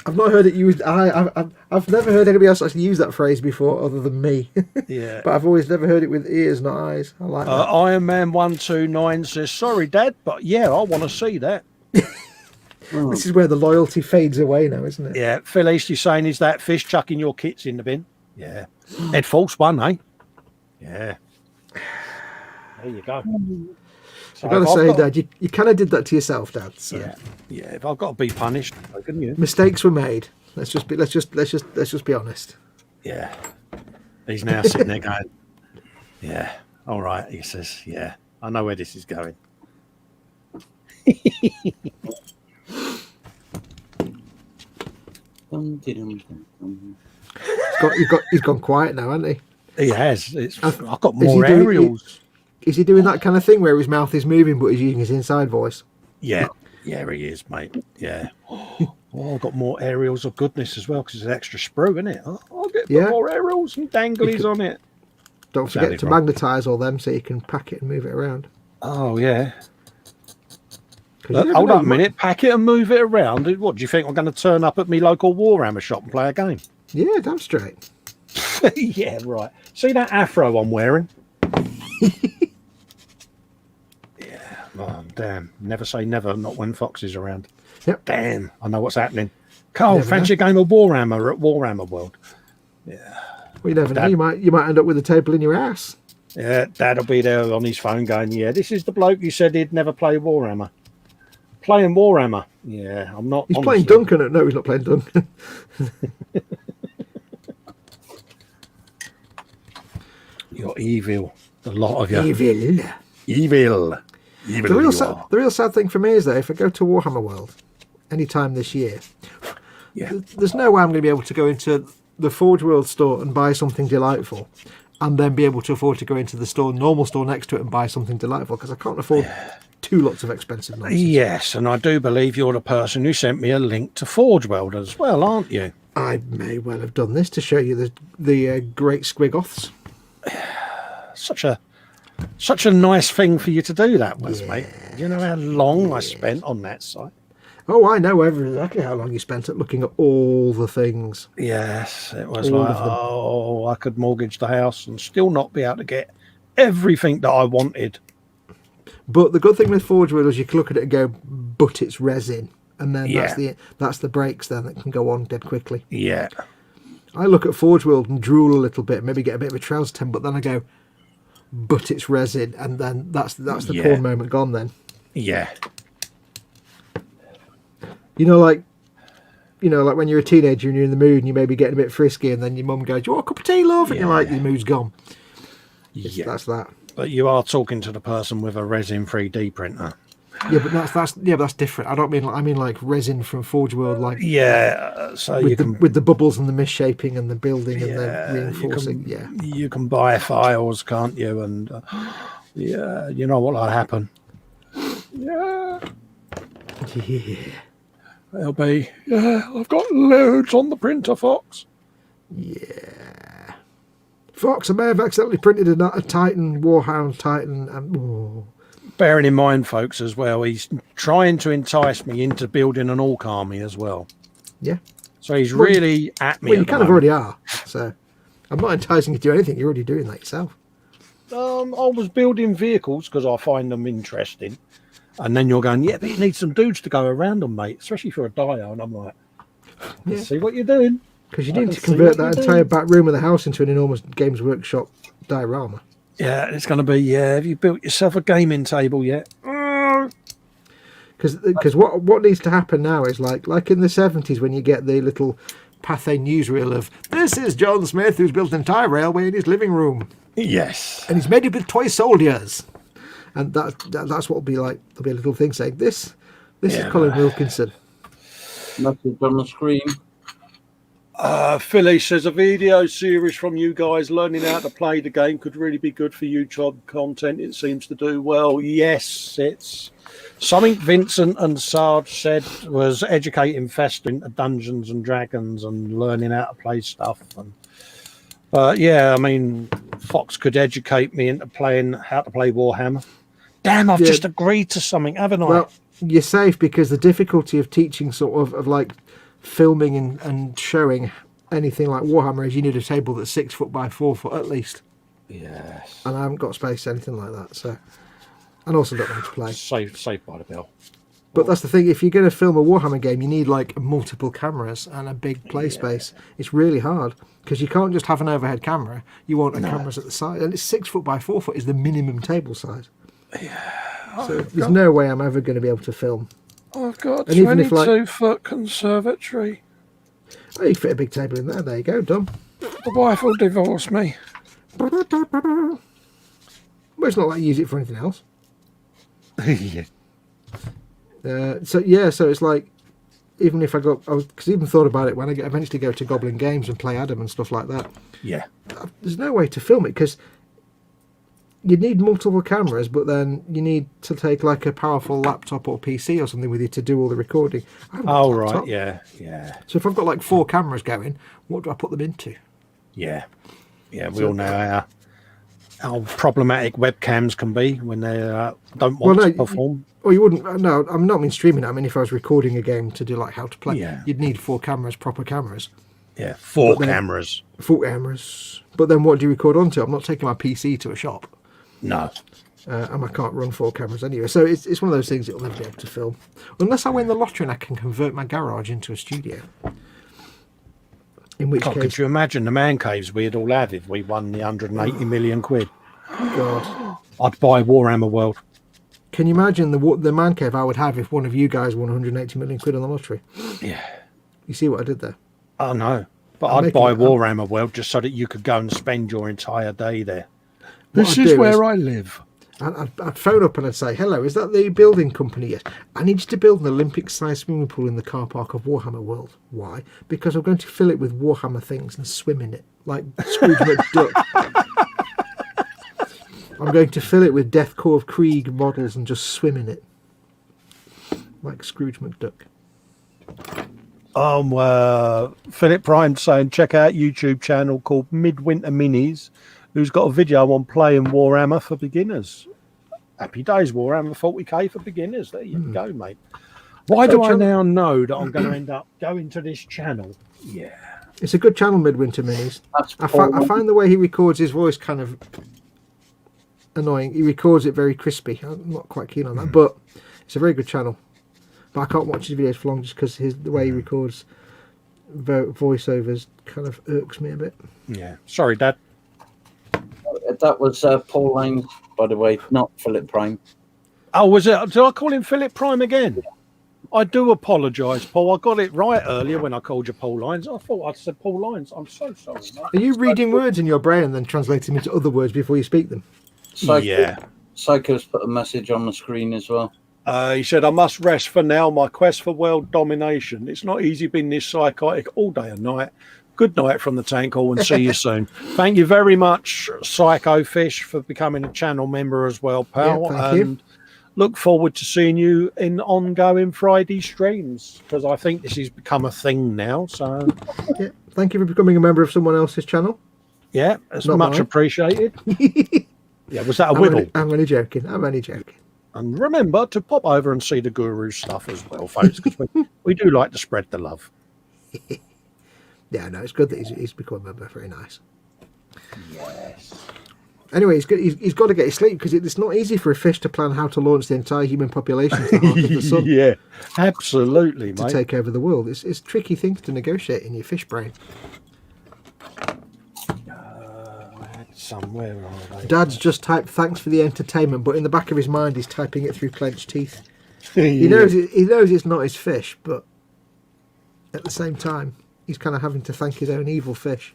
I've not heard it used. I've never heard anybody else actually use that phrase before, other than me. Yeah. But I've always never heard it with ears, not eyes. I like that. Iron Man 129 says, "Sorry, Dad, but yeah, I want to see that." This is where the loyalty fades away now, isn't it? Yeah. Phil Eastley saying, "Is that fish chucking your kits in the bin?" Yeah. Ed Force One, eh? Yeah. There you go. I've got to say, Dad, you kind of did that to yourself, Dad. So. Yeah. If I've got to be punished, I can. Yeah. Mistakes were made. Let's just be honest. Yeah. He's now sitting there going, "Yeah, all right." He says, "Yeah, I know where this is going." He's gone quiet now, hasn't he? He has. I've got more aerials. Is he doing that kind of thing where his mouth is moving but he's using his inside voice? Yeah, he is, mate. Yeah. I've got more aerials of goodness as well because it's an extra sprue, isn't it? I'll get more aerials and danglies on it. Don't forget to magnetise all them so you can pack it and move it around. Oh, yeah. Hold on a minute. Pack it and move it around. What, do you think I'm going to turn up at my local Warhammer shop and play a game? Yeah, damn straight. Yeah, right. See that afro I'm wearing? Oh, damn. Never say never, not when Fox is around. Yep. Damn, I know what's happening. Carl, fancy a game of Warhammer at Warhammer World? Yeah. Well, you never know. You might end up with a table in your ass. Yeah, Dad'll be there on his phone going, "Yeah, this is the bloke who said he'd never play Warhammer." Playing Warhammer. Yeah, I'm not. He's playing Duncan. No, he's not playing Duncan. You're evil. A lot of you. Evil. The real sad thing for me is that if I go to Warhammer World anytime this year, there's no way I'm going to be able to go into the Forge World store and buy something delightful, and then be able to afford to go into the normal store next to it and buy something delightful, because I can't afford two lots of expensive nonsense. Yes, and I do believe you're the person who sent me a link to Forge World as well, aren't you? I may well have done this to show you the great squigoths. Such a nice thing for you to do that was, mate. You know how long I spent on that site? Oh, I know exactly how long you spent at looking at all the things. Yes, it was All like, of them. oh, I could mortgage the house and still not be able to get everything that I wanted. But the good thing with Forge World is you can look at it and go, but it's resin. And then that's the breaks then that can go on dead quickly. Yeah. I look at Forge World and drool a little bit, maybe get a bit of a trouser temp, but then I go, but it's resin, and then that's the porn moment gone then. Yeah. You know, like when you're a teenager and you're in the mood and you may be getting a bit frisky, and then your mum goes, "Do you want a cup of tea, love?" And you're like, your mood's gone. That's that. But you are talking to the person with a resin 3D printer. Yeah, but that's different. I don't mean I mean like resin from Forge World, like so with the bubbles and the misshaping and the building and the reinforcing. You can buy files, can't you? And you know what'll happen. Yeah. They'll be, I've got loads on the printer, Fox. Yeah. Fox, I may have accidentally printed a Titan, Warhound Titan, and... Bearing in mind, folks, as well, he's trying to entice me into building an orc army as well. Yeah. So he's really at me. Well, you kind of already are. So I'm not enticing you to do anything. You're already doing that yourself. I was building vehicles because I find them interesting. And then you're going, yeah, but you need some dudes to go around them, mate, especially for a dio. And I'm like, see what you're doing. Because you need to convert that entire back room of the house into an enormous Games Workshop diorama. Yeah, it's going to be, have you built yourself a gaming table yet? Because what needs to happen now is like in the 70s when you get the little Pathé newsreel of, this is John Smith who's built an entire railway in his living room. Yes. And he's made it with toy soldiers. And that's what will be like. There'll be a little thing saying, this is Colin Wilkinson. Message on the screen. Philly says a video series from you guys learning how to play the game could really be good for YouTube content. It seems to do well. Yes, it's something Vincent and Sarge said was educating Festa into Dungeons and Dragons and learning how to play stuff. And I mean, Fox could educate me into how to play Warhammer. Damn, I've just agreed to something, haven't I? Well, you're safe, because the difficulty of teaching sort of like filming and showing anything like Warhammer is you need a table that's 6 foot by 4 foot at least. Yes. And I haven't got space anything like that, so. And also don't want to play. Saved by the bell. But that's the thing, if you're going to film a Warhammer game, you need like multiple cameras and a big play space. It's really hard, because you can't just have an overhead camera. You want cameras at the side. And it's 6 foot by 4 foot is the minimum table size. Yeah. So there's no way I'm ever going to be able to film. I've got a 22-foot conservatory. Oh, you fit a big table in there. There you go, done. The wife will divorce me. Well, it's not like you use it for anything else. Yeah. So it's like, even if because I even thought about it when I eventually go to Goblin Games and play Adam and stuff like that. Yeah. There's no way to film it, because you need multiple cameras, but then you need to take like a powerful laptop or PC or something with you to do all the recording. Oh, right, yeah. So if I've got like 4 cameras going, what do I put them into? Yeah. Yeah, we all know how problematic webcams can be when they don't want to perform. You wouldn't. No, I'm not streaming it. I mean, if I was recording a game to do like how to play, you'd need 4 cameras, proper cameras. Yeah, 4 cameras. 4 cameras. But then what do you record onto? I'm not taking my PC to a shop. No. And I can't run 4 cameras anyway. So it's one of those things that will never be able to film. Unless I win the lottery and I can convert my garage into a studio. In which case... Could you imagine the man caves we'd all have if we won the 180 million quid? God. I'd buy Warhammer World. Can you imagine the man cave I would have if one of you guys won 180 million quid on the lottery? Yeah. You see what I did there? Oh, no. But I'd buy Warhammer World just so that you could go and spend your entire day there. This is where I live. I'd phone up and I'd say, hello, is that the building company? Yes. I need you to build an Olympic-sized swimming pool in the car park of Warhammer World. Why? Because I'm going to fill it with Warhammer things and swim in it, like Scrooge McDuck. I'm going to fill it with Death Corps of Krieg models and just swim in it, like Scrooge McDuck. Philip Prime saying, check out YouTube channel called Midwinter Minis, who's got a video on playing Warhammer for beginners. Happy days, Warhammer 40k for beginners. There you go, mate. Why do I now know that I'm going to end up going to this channel? Yeah. It's a good channel, Midwinter Minis. I find the way he records his voice kind of annoying. He records it very crispy. I'm not quite keen on that, but it's a very good channel. But I can't watch his videos for long just because the way he records voiceovers kind of irks me a bit. Yeah. Sorry, Dad. That was Paul Lane, by the way, not Philip Prime. Oh, was it? Did I call him Philip Prime again? I do apologise, Paul. I got it right earlier when I called you Paul Lines. I thought I said Paul Lines. I'm so sorry, mate. Are you reading words in your brain and then translating them into other words before you speak them? Psycho's put a message on the screen as well. He said, I must rest for now. My quest for world domination. It's not easy being this psychotic all day and night. Good night from the tank hall and see you soon. Thank you very much, Psycho Fish, for becoming a channel member as well, pal. Yeah, thank you. Look forward to seeing you in ongoing Friday streams, because I think this has become a thing now. So, yeah, thank you for becoming a member of someone else's channel. Yeah, it's Not much mine. Appreciated. Yeah, was that a wibble? I'm only joking. And remember to pop over and see the Guru stuff as well, folks, because we do like to spread the love. Yeah, no, it's good that he's become a member. Very nice. Yes. Anyway, he's got to get his sleep because it's not easy for a fish to plan how to launch the entire human population to the heart of the sun. Yeah, absolutely, to mate. take over the world. It's tricky things to negotiate in your fish brain. Somewhere are they? Dad's just typed thanks for the entertainment, but in the back of his mind he's typing it through clenched teeth. He knows it's not his fish, but at the same time he's kind of having to thank his own evil fish.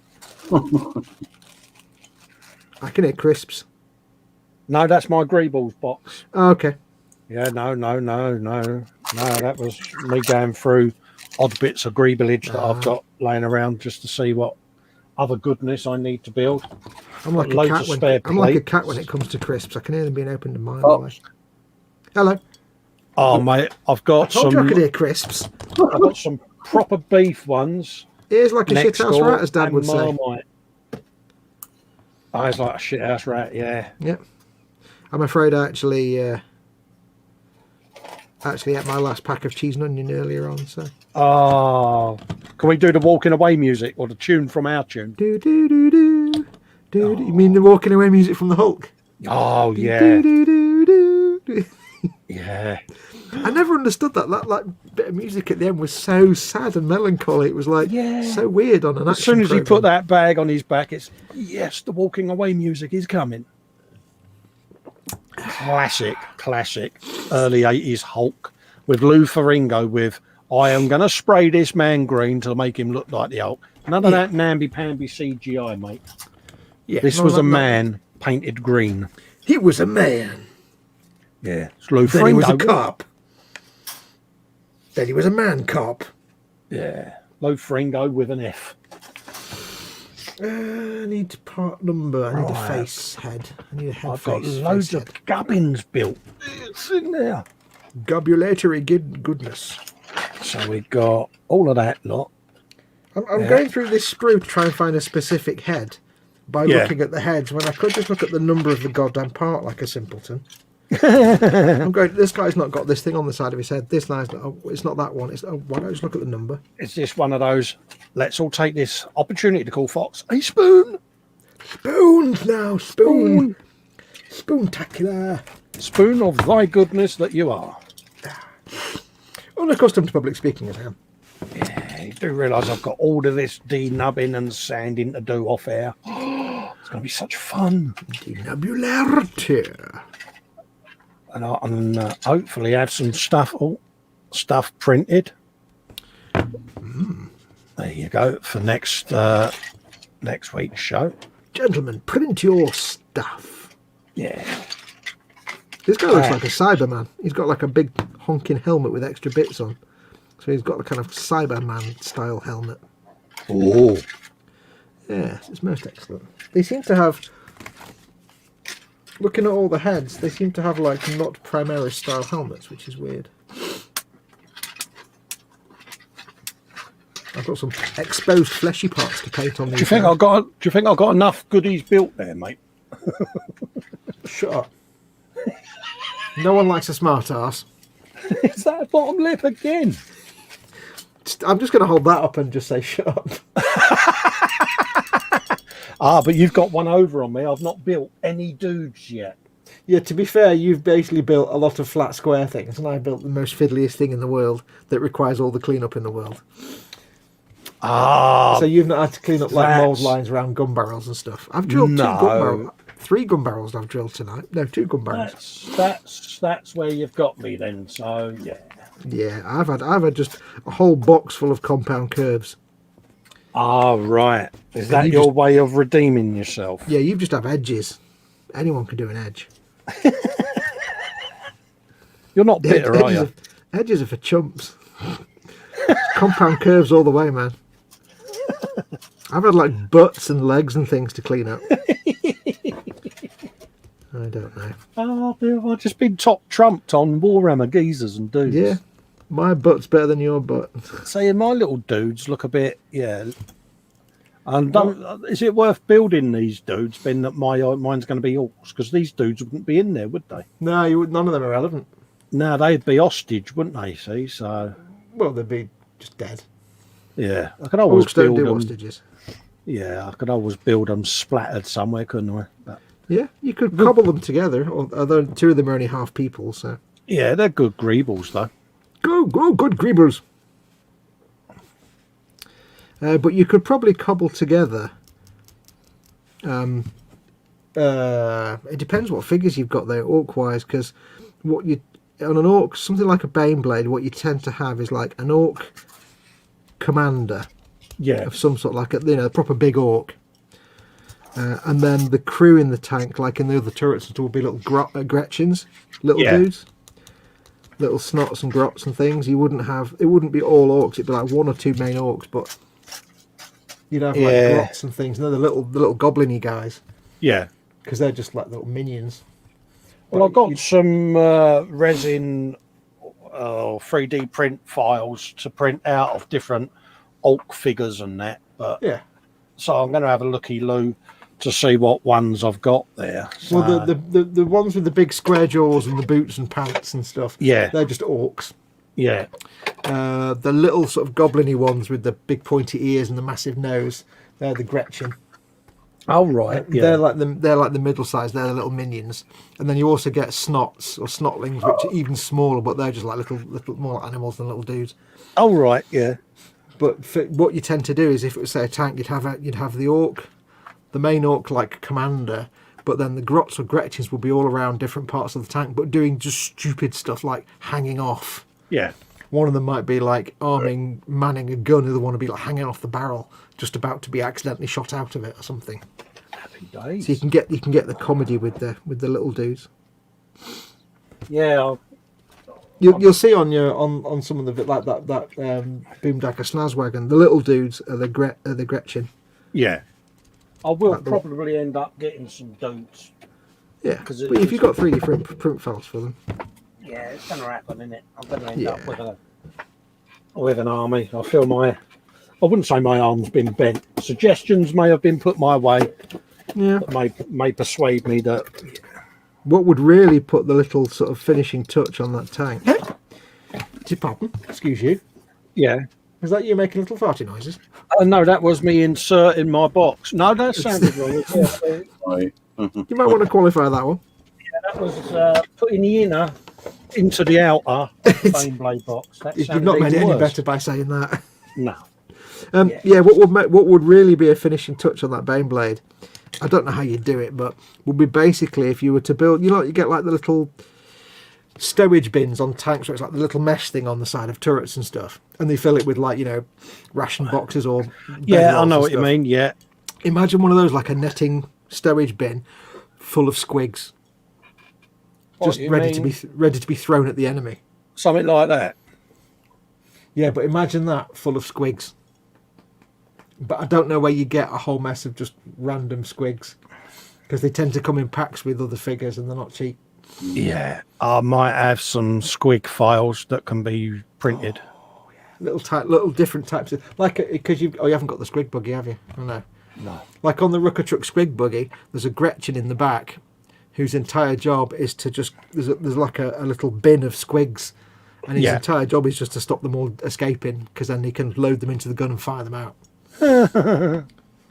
I can hear crisps. No, that's my Greeballs box. Oh, okay. Yeah, no. That was me going through odd bits of Greebalage that I've got laying around just to see what other goodness I need to build. I'm like a cat when it comes to crisps. I can hear them being opened a mile away. Hello. Oh, mate, I've got I told you I could hear crisps. I've got some proper beef ones. Here's like a shithouse rat, as Dad would say. Oh, it's like a shithouse rat, yeah. Yep. I'm afraid I actually ate my last pack of cheese and onion earlier on. So. Oh, can we do the walking away music or the tune from our tune? Do do do do. Do, you mean the walking away music from the Hulk? Oh yeah. Do, do, do, do, do. Yeah. I never understood that. That like bit of music at the end was so sad and melancholy. It was like so weird on an action. As soon as program. he put that bag on his back, it's yes, the walking away music is coming. Classic early 80s Hulk with Lou Ferrigno with I am going to spray this man green to make him look like the Hulk. None of that namby-pamby CGI, mate. Yeah, this was a man painted green. He was a man. Yeah. It's Lou Then Ferrigno. he was a cop. Then he was a man cop. Yeah. Lou Ferrigno with an F. I need part number. I need a face head. I need a head I've face. got loads of gubbins built. It's in there. Gobulatory goodness. So we've got all of that lot. I'm going through this sprue to try and find a specific head by looking at the heads when I could just look at the number of the goddamn part like a simpleton. I'm going, this guy's not got this thing on the side of his head. This guy's not, it's not that one. Why don't I just look at the number? Is this one of those, let's all take this opportunity to call Fox a spoon? Spoons now, spoon. Spoontacular. Spoon of thy goodness that you are. Unaccustomed to public speaking as I am. Yeah, you do realise I've got all of this denubbing and sanding to do off air. It's going to be such fun. Denubularity. And I'll hopefully have some stuff printed. There you go for next week's show. Gentlemen, print your stuff. Yeah. This guy looks like a Cyberman. He's got like a big honking helmet with extra bits on. So he's got a kind of Cyberman style helmet. Oh. Yeah, it's most excellent. They seem to have, looking at all the heads, they seem to have like not Primaris style helmets, which is weird. I've got some exposed fleshy parts to paint on these. Do you think I got enough goodies built there, mate? Shut up. No one likes a smart ass. Is that a bottom lip again? I'm just going to hold that up and just say shut up. But you've got one over on me. I've not built any dudes yet. Yeah, to be fair, you've basically built a lot of flat square things, and I built the most fiddliest thing in the world that requires all the cleanup in the world. So you've not had to clean up like mould lines around gun barrels and stuff. I've drilled 3 gun barrels I've drilled tonight. No, 2 gun barrels. That's where you've got me then. So yeah. Yeah, I've had just a whole box full of compound curves. Right. Is that your way of redeeming yourself? Yeah, you just have edges. Anyone can do an edge. You're not bitter, are you? Edges are for chumps. Compound curves all the way, man. I've had like butts and legs and things to clean up. I don't know. I've just been top trumped on Warhammer geezers and dudes. Yeah, my butt's better than your butt. See, my little dudes look a bit, And is it worth building these dudes, being that mine's going to be orcs? Because these dudes wouldn't be in there, would they? No, none of them are relevant. No, they'd be hostage, wouldn't they? See, so well, they'd be just dead. Yeah, I could always build them. Hostages. Yeah, I could always build them splattered somewhere, couldn't I? But, yeah, you could cobble them together. Although 2 of them are only half people, so. Yeah, they're good greebles, though. Good greebles. But you could probably cobble together. It depends what figures you've got there, orc-wise, because on an orc, something like a Baneblade, what you tend to have is like an orc commander, of some sort, like a proper big orc, and then the crew in the tank, like in the other turrets, will be little Gretchens, little dudes, little snots and grots and things. It wouldn't be all orcs. It'd be like 1 or 2 main orcs, but you'd have like grots and things, and they're the little goblin-y guys. Yeah, because they're just like little minions. Well, I've got some resin 3D print files to print out of different orc figures and that. But so I'm going to have a looky-loo to see what ones I've got there. So. Well, the ones with the big square jaws and the boots and pants and stuff. Yeah, they're just orcs. Yeah. The little sort of goblin-y ones with the big pointy ears and the massive nose, they're the Gretchen. Oh right, they're like the middle size. They're the little minions, and then you also get snots or snotlings, which are even smaller, but they're just like little more animals than little dudes. Oh right, yeah. But what you tend to do is, if it was say a tank, you'd have the orc, the main orc like commander, but then the grots or Gretchens will be all around different parts of the tank, but doing just stupid stuff like hanging off. Yeah. One of them might be like manning a gun. The other one would be like hanging off the barrel, just about to be accidentally shot out of it or something. Happy days. So you can get the comedy with the little dudes. Yeah. You'll see on some of the like that Boomdacker Snazwagon, the little dudes are the Gretchen. Yeah. I will probably end up getting some dudes. Yeah. But if you've got 3D print files for them. Yeah, it's going to happen, isn't it? I'm going to end up with an army. I wouldn't say my arm's been bent. Suggestions may have been put my way. Yeah. That may persuade me that. What would really put the little sort of finishing touch on that tank? Pardon? Excuse you. Yeah. Is that you making little farty noises? No, that was me inserting my box. No, that sounded wrong. Right. You might want to qualify that one. Yeah, that was putting the inner into the outer Baneblade box. You've not made it any better by saying that. No. What would really be a finishing touch on that Baneblade? I don't know how you do it, but would be basically if you were to build. You get like the little stowage bins on tanks, where it's like the little mesh thing on the side of turrets and stuff, and they fill it with like ration boxes or I know what you mean. Yeah. Imagine one of those like a netting stowage bin full of squigs. just ready to be thrown at the enemy. Something like that. Yeah, but imagine that full of squigs. But I don't know where you get a whole mess of just random squigs, because they tend to come in packs with other figures and they're not cheap. Yeah, I might have some squig files that can be printed. Oh, yeah. Little different types of, because you haven't got the squig buggy, have you? Oh, no. No. Like on the Rucker Truck squig buggy, there's a Gretchen in the back whose entire job is to just there's like a little bin of squigs, and his entire job is just to stop them all escaping, because then he can load them into the gun and fire them out.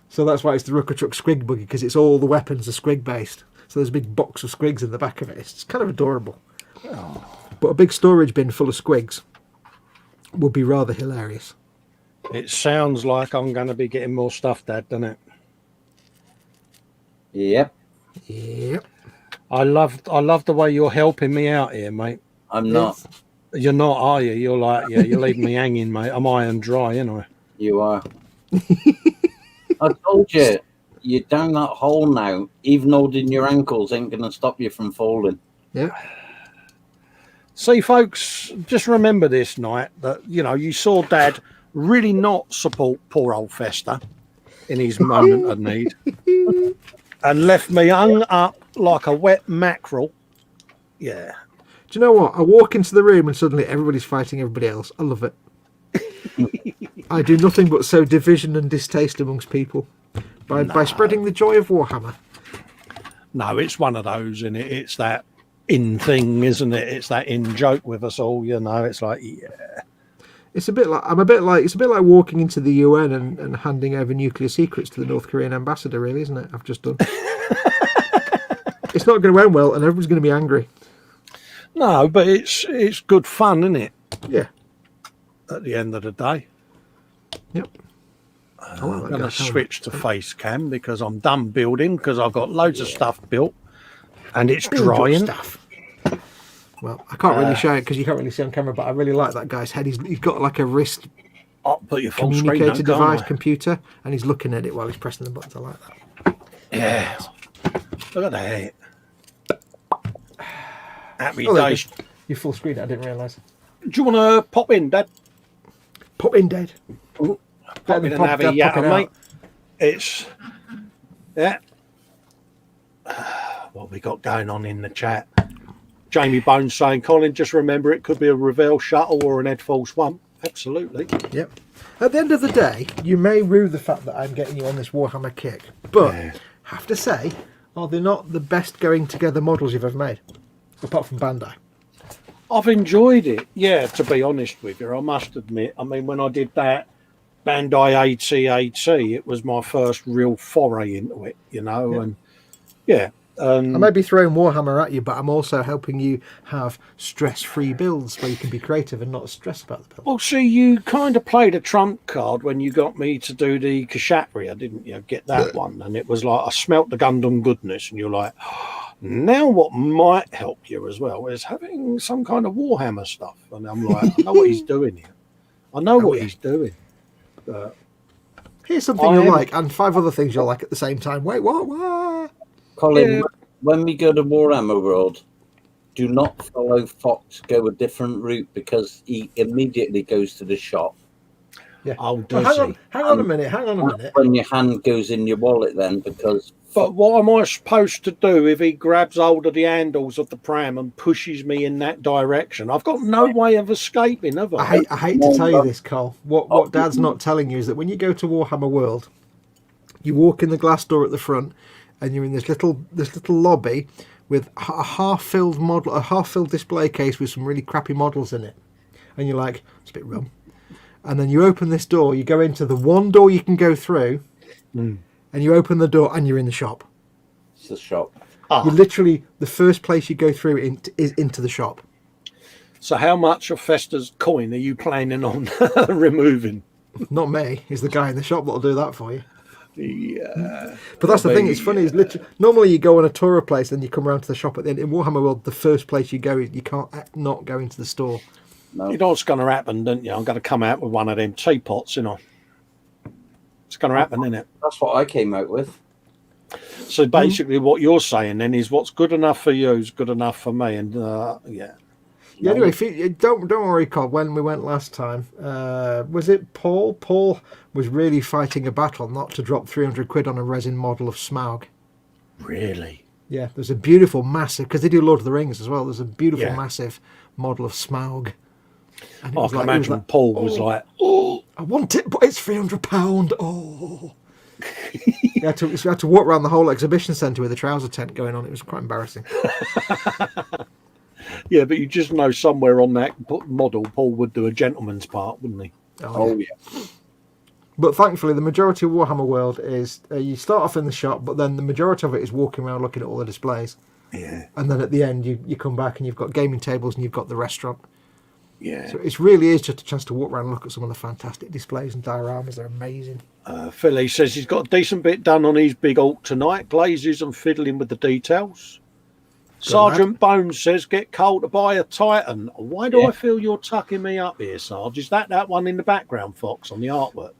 So that's why it's the Rucker Truck squig buggy, because it's all the weapons are squig based. So there's a big box of squigs in the back of it. It's kind of adorable. But a big storage bin full of squigs would be rather hilarious. It sounds like I'm going to be getting more stuff, Dad, doesn't it? Yep. I love the way you're helping me out here, mate. I'm not. You're not, are you? You're like, yeah, you're leaving me hanging, mate. I'm high and dry, anyway. You are. I told you, you're down that hole now. Even holding your ankles ain't going to stop you from falling. Yeah. See, folks, just remember this night that, you saw Dad really not support poor old Festa in his moment of need and left me hung up like a wet mackerel. Yeah. Do you know what? I walk into the room and suddenly everybody's fighting everybody else. I love it. I do nothing but sow division and distaste amongst people by spreading the joy of Warhammer. No, it's one of those, and it's that in thing, isn't it? It's that in joke with us all, It's like, yeah. It's a bit like walking into the UN and handing over nuclear secrets to the North Korean ambassador, really, isn't it? I've just done. It's not going to end well, and everyone's going to be angry. No, but it's good fun, isn't it? Yeah. At the end of the day. Yep. I'm going to switch to face cam because I'm done building, because I've got loads of stuff built and it's drying. Stuff. Well, I can't really show it because you can't really see on camera, but I really like that guy's head. He's got like a wrist I'll put your full communicator screen device computer, and he's looking at it while he's pressing the buttons. I like that. Yeah. Look at that. Happy days. You full screen. I didn't realise. Do you want to pop in, Dad? Pop in, Dad. Ooh, pop in and have a yatter, mate. It's what we got going on in the chat. Jamie Bones saying, Colin, just remember it could be a Revell shuttle or an Headfall Swamp. Absolutely. Yep. At the end of the day, you may rue the fact that I'm getting you on this Warhammer kick, but have to say, are they not the best going together models you've ever made, apart from Bandai? I've enjoyed it, to be honest with you, I must admit. I mean, when I did that Bandai AT-AT, it was my first real foray into it, and I may be throwing Warhammer at you, but I'm also helping you have stress-free builds where you can be creative and not stress about the build. Well, see, you kind of played a trump card when you got me to do the Kshatriya, didn't you? Get that one. And it was like, I smelt the Gundam goodness, and you're like, now what might help you as well is having some kind of Warhammer stuff. And I'm like, I know what he's doing here. I know what he's doing. But here's something you'll like, and 5 other things you'll like at the same time. Wait, what? Colin, when we go to Warhammer World, do not follow Fox. Go a different route because he immediately goes to the shop. Yeah. Oh, hang on a minute. When your hand goes in your wallet, then because. But what am I supposed to do if he grabs hold of the handles of the pram and pushes me in that direction? I've got no way of escaping, have I? I hate to tell you this, Cole. What Dad's not telling you is that when you go to Warhammer World, you walk in the glass door at the front, and you're in this little lobby with a half-filled display case with some really crappy models in it, and you're like, it's a bit rum. And then you open this door, you go into the one door you can go through, and you open the door and you're in the shop. It's the shop. You literally, the first place you go through is into the shop. So how much of Festa's coin are you planning on removing? Not me. He's the guy in the shop that'll do that for you. Yeah. But that's the thing, it's funny, is literally normally you go on a tour of place and you come around to the shop at the end. In Warhammer World, the first place you go, you can't not go into the store. No. You know what's going to happen, don't you? I'm going to come out with one of them teapots, It's going to happen, isn't it? That's what I came out with. So basically, what you're saying then is what's good enough for you is good enough for me, and yeah. Yeah, anyway, don't worry, Colin. When we went last time, was it Paul? Paul was really fighting a battle not to drop 300 quid on a resin model of Smaug. Really? Yeah, there's a beautiful, massive, because they do Lord of the Rings as well. There's a beautiful, Yeah. massive model of Smaug. And it I was can like, it was imagine like, Paul was like, oh, I want it, but it's £300. Oh. We had to walk around the whole exhibition centre with a trouser tent going on. It was quite embarrassing. yeah, but you just know somewhere on that model, Paul would do a gentleman's part, wouldn't he? Oh, yeah. But thankfully, the majority of Warhammer World is you start off in the shop, but then the majority of it is walking around looking at all the displays. Yeah. And then at the end, you come back and you've got gaming tables and you've got the restaurant. Yeah. So it really is just a chance to walk around and look at some of the fantastic displays and dioramas. They're amazing. Philly says he's got a decent bit done on his big alt tonight. Glazes and fiddling with the details. Sergeant Bones says, get Cole to buy a Titan. Why do I feel you're tucking me up here, Sarge? Is that one in the background, Fox, on the artwork?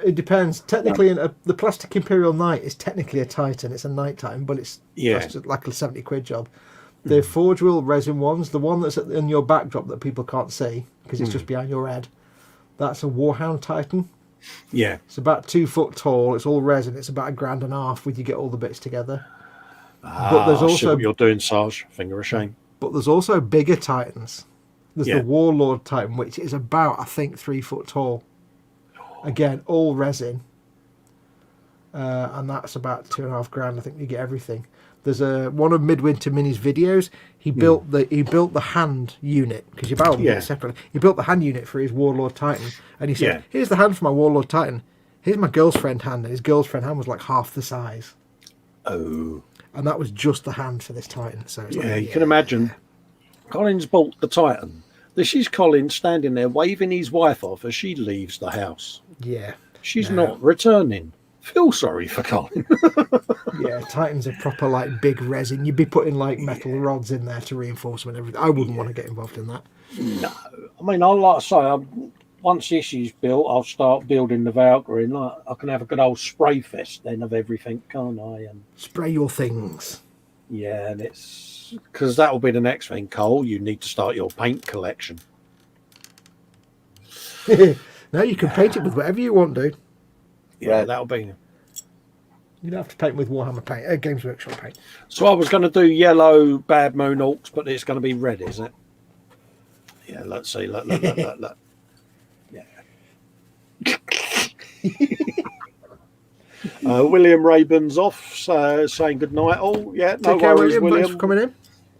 It depends. Technically, the Plastic Imperial Knight is technically a Titan. It's a Knight Titan, but it's just like a 70 quid job. The Forge Wheel resin ones, the one that's in your backdrop that people can't see because it's just behind your head, that's a Warhound Titan. Yeah. It's about 2 foot tall. It's all resin. It's about £1.50 when you get all the bits together. But there's also, I see what you're doing, Sarge. Finger of shame. But there's also bigger Titans. There's the Warlord Titan, which is about, I think, 3 foot tall. Again, all resin. And that's about £2.5 I think you get everything. There's one of Midwinter Mini's videos. He built the hand unit because you barrel them separately. He built the hand unit for his Warlord Titan, and he said, "Here's the hand for my Warlord Titan. Here's my girlfriend hand." And his girlfriend hand was like half the size. Oh. And that was just the hand for this Titan. So it's you can imagine. Colin's bought the Titan. This is Colin standing there waving his wife off as she leaves the house. Yeah. She's not returning. Feel sorry for Colin. Yeah, Titans are proper like big resin. You'd be putting like metal rods in there to reinforce them and everything. I wouldn't want to get involved in that. No. I mean, like I say, once this is built, I'll start building the Valkyrie. And I can have a good old spray fest then of everything, can't I? And spray your things. Yeah, and it's because that will be the next thing, Cole. You need to start your paint collection. No, you can paint it with whatever you want, dude. Yeah, that'll be. You don't have to paint with Warhammer paint, Games Workshop paint. So I was going to do yellow Bad Moon Orcs, but it's going to be red, is it? Yeah, let's see. Look. Yeah. William Rabin's off, saying good night. Oh, yeah, no worries, William. Thanks for coming in.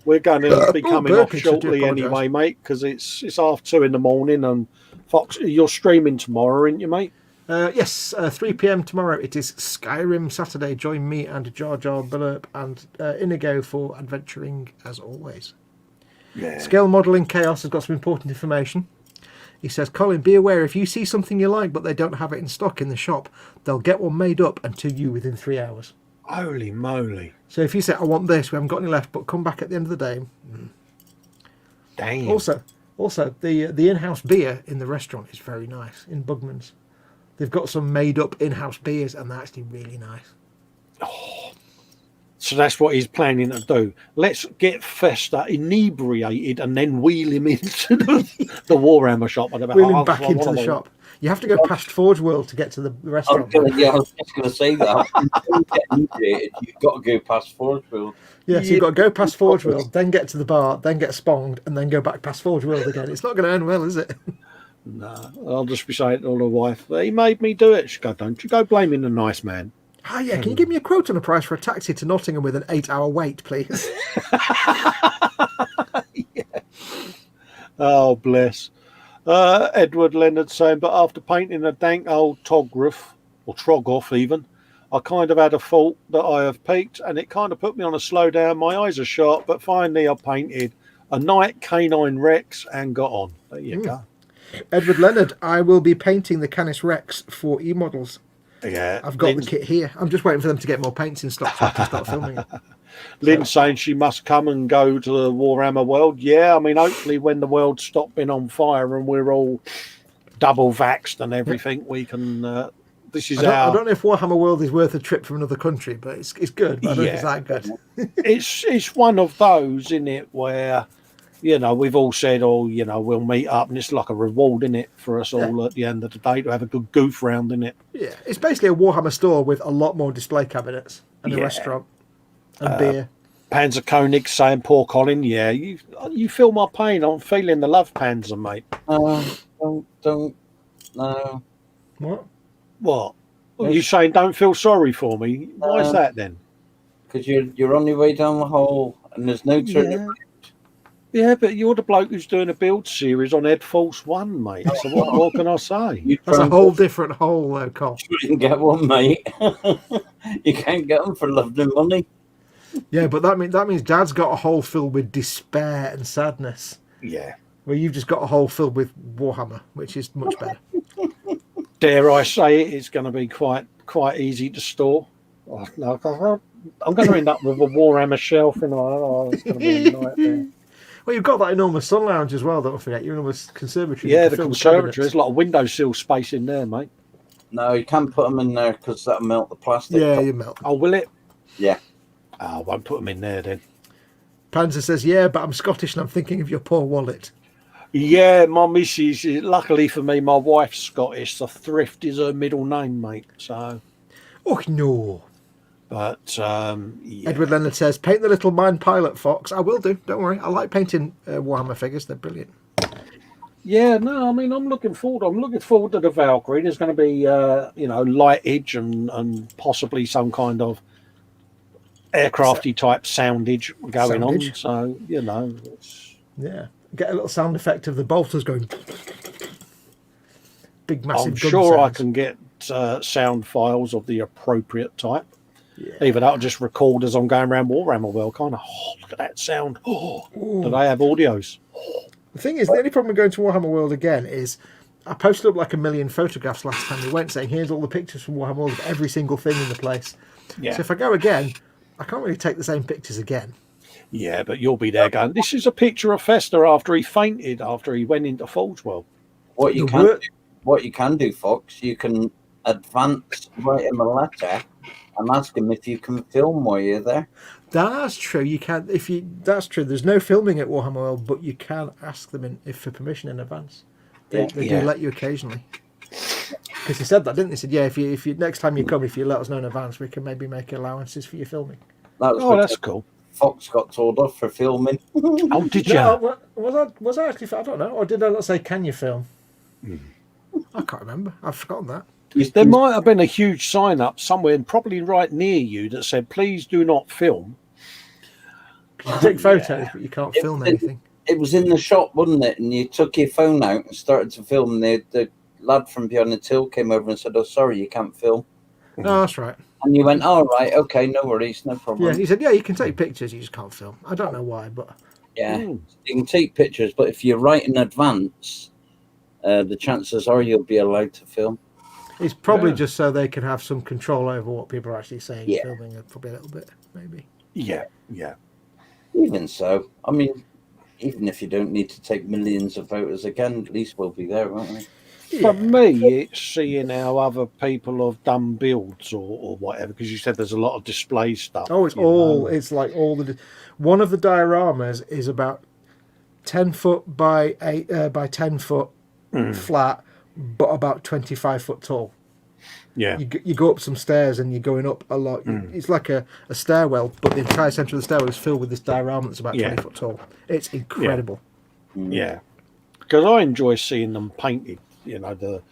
We're going to be coming off shortly anyway, mate, because it's 2:30 in the morning. And Fox, you're streaming tomorrow, aren't you, mate? Yes, 3 p.m. tomorrow. It is Skyrim Saturday. Join me and Jar Jar Blurp and Inigo for adventuring as always. Yeah. Scale Modelling Chaos has got some important information. He says, Colin, be aware if you see something you like but they don't have it in stock in the shop, they'll get one made up and to you within 3 hours. Holy moly. So if you say, I want this, we haven't got any left, but come back at the end of the day. Damn. Also, the in-house beer in the restaurant is very nice, in Bugman's. They've got some made-up in-house beers, and they're actually really nice. Oh, so that's what he's planning to do. Let's get Festa inebriated and then wheel him into the Warhammer shop. Wheel him back into the shop. You have to go past Forge World to get to the restaurant. I was just going to say that. You've got to go past Forge World. Yeah, so you've got to go past Forge World, then get to the bar, then get sponged, and then go back past Forge World again. It's not going to end well, is it? No, I'll just be saying to the wife, he made me do it. She go, don't you go blaming the nice man. Ah, yeah, can you give me a quote on a price for a taxi to Nottingham with an 8-hour wait, please? Yeah. Oh, bless. Edward Leonard saying, but after painting a dank old Tograph, or Trogoff even, I kind of had a thought that I have peaked, and it kind of put me on a slow down. My eyes are sharp, but finally I painted a Night Canine Rex and got on. There you go. Edward Leonard, I will be painting the Canis Rex for e-models. Yeah, I've got the kit here. I'm just waiting for them to get more paints in stock so I can start filming it. Lynn's saying she must come and go to the Warhammer world. Yeah, I mean, hopefully when the world's stopped being on fire and we're all double vaxxed and everything, we can This is I don't know if Warhammer World is worth a trip from another country, but it's good. But I don't think it's Yeah. that good. It's one of those, isn't it, where we've all said, oh, we'll meet up, and it's like a reward, isn't it, for us all at the end of the day to have a good goof round, isn't it? Yeah, it's basically a Warhammer store with a lot more display cabinets and a restaurant and beer. Panzer Koenig saying, poor Colin, you feel my pain. I'm feeling the love, Panzer, mate. Don't. No. What? What? Well, you saying don't feel sorry for me? Why is that then? Because you're on your way down the hole and there's no turning around. Yeah, but you're the bloke who's doing a build series on Ed Force 1, mate. So what more can I say? That's a whole different hole, though, Col. You didn't get one, mate. You can't get them for love and money. Yeah, but that means Dad's got a hole filled with despair and sadness. Yeah. Where you've just got a hole filled with Warhammer, which is much better. Dare I say it, it's going to be quite easy to store. Oh, no, I'm going to end up with a Warhammer shelf, and it's going to be a nightmare. Well, you've got that enormous sun lounge as well, don't forget. Your enormous conservatory. Yeah, the conservatory. There's a lot of windowsill space in there, mate. No, you can't put them in there because that'll melt the plastic. Yeah, you melt them. Oh, will it? Yeah. Oh, I won't put them in there then. Panzer says, yeah, but I'm Scottish and I'm thinking of your poor wallet. Yeah, my missus, luckily for me, my wife's Scottish, so Thrift is her middle name, mate. So, oh, no. But, Edward Leonard says, paint the little mine pilot, Fox. I will do, don't worry. I like painting Warhammer figures, they're brilliant. Yeah, no, I mean, I'm looking forward to the Valkyrie. There's going to be, lightage and possibly some kind of aircrafty type soundage going on. So, it's... Yeah. Get a little sound effect of the bolters going. Big, massive. I'm sure I can get sound files of the appropriate type. Yeah. Either that or just record as I'm going around Warhammer World, kind of, look at that sound. Do they have audios? The thing is, the only problem with going to Warhammer World again is I posted up like 1 million photographs last time we went, saying, here's all the pictures from Warhammer World of every single thing in the place. Yeah. So if I go again, I can't really take the same pictures again. Yeah, but you'll be there going, this is a picture of Festa after he fainted, after he went into Forge World. What you can do, Fox, you can advance, write him a letter and ask him if you can film while you're there. That's true. You can. That's true. There's no filming at Warhammer World, but you can ask them for permission in advance. They do let you occasionally. Because they said that, didn't they? Said, yeah, if you next time you come, if you let us know in advance, we can maybe make allowances for your filming. That's cool. Fox got told off for filming. Oh, did you? No, was I actually? I don't know. Or did I not say, can you film? I can't remember. I've forgotten that. There might have been a huge sign up somewhere, probably right near you, that said, please do not film. You take photos, but you can't film anything. It was in the shop, wasn't it? And you took your phone out and started to film. The lad from behind the till came over and said, oh, sorry, you can't film. No, that's right. And you went, oh, right, okay, no worries, no problem. Yeah, he said, yeah, you can take pictures, you just can't film. I don't know why, but... Yeah, you can take pictures, but if you write in advance, the chances are you'll be allowed to film. It's probably just so they can have some control over what people are actually saying, filming it probably a little bit, maybe. Yeah. Even so, I mean, even if you don't need to take millions of photos again, at least we'll be there, won't we? For me, it's seeing how other people have done builds or whatever, because you said there's a lot of display stuff. Oh, it's like all the... One of the dioramas is about 10 foot by 10 foot flat, but about 25 foot tall. Yeah. You go up some stairs and you're going up a lot. It's like a stairwell, but the entire centre of the stairwell is filled with this diorama that's about 20 foot tall. It's incredible. Yeah. Because I enjoy seeing them painted. The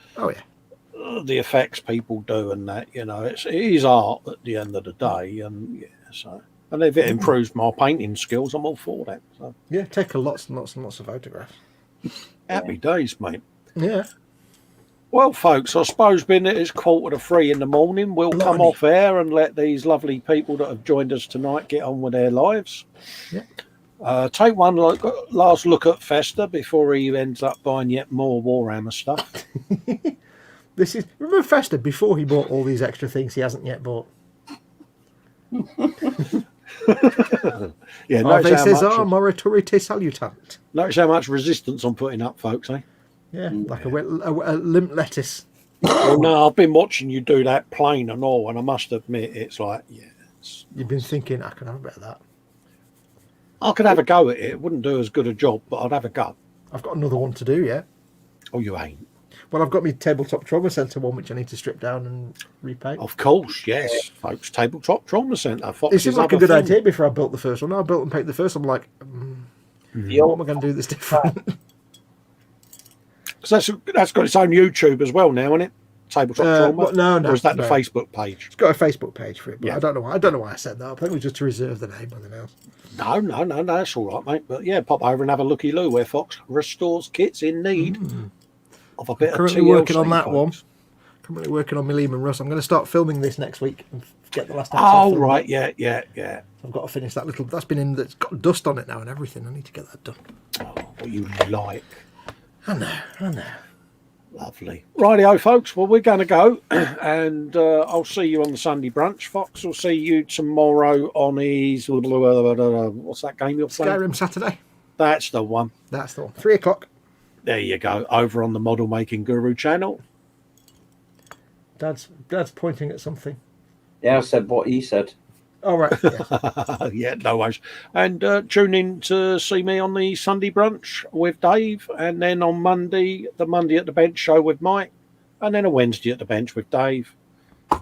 effects people do and that, it is art at the end of the day, and and if it improves my painting skills, I'm all for that. So yeah, take lots and lots and lots of photographs. Happy days, mate. Yeah. Well, folks, I suppose being that it's 2:45 in the morning, we'll come off air and let these lovely people that have joined us tonight get on with their lives. Yeah. Take one last look at Festa before he ends up buying yet more Warhammer stuff. Remember Festa before he bought all these extra things he hasn't yet bought. Yeah, Morituri te salutant. Notice how much resistance I'm putting up, folks, eh? Yeah, like a limp lettuce. Well, no, I've been watching you do that plain and all, and I must admit, it's like, yeah. You've been thinking, I can have a bit of that. I could have a go at it. It wouldn't do as good a job, but I'd have a go. I've got another one to do, yeah. Oh, you ain't? Well, I've got my tabletop trauma centre one, which I need to strip down and repaint. Of course, yes, folks. Tabletop Trauma Centre. It seemed like a good idea before I built the first one. I built and painted the first one. I'm like, what am I going to do that's different? Because that's got its own YouTube as well now, isn't it? Tabletop Trauma. No. Or is that the Facebook page? It's got a Facebook page for it, but Yeah. I don't know why. I don't know why I said that. I think it was just to reserve the name, nothing else. No, that's all right, mate. But yeah, pop over and have a looky-loo where Fox restores kits in need of a bit Currently of TLC, working on that folks. one. Currently working on my Lehman Russ. I'm going to start filming this next week and get the last episode. Oh, filmed. right, yeah. I've got to finish that little. That's been in. That's got dust on it now and everything. I need to get that done. Oh, what you like. I know. Lovely. Rightio, folks. Well, we're going to go, and I'll see you on the Sunday brunch. Fox will see you tomorrow on his what's that game you're playing? Skyrim Saturday. That's the one. That's the one. 3:00. There you go. Over on the Model Making Guru channel. Dad's pointing at something. Yeah, I said what he said. All right. Yeah. Yeah, no worries. And tune in to see me on the Sunday brunch with Dave, and then on Monday, the Monday at the Bench show with Mike, and then a Wednesday at the Bench with Dave,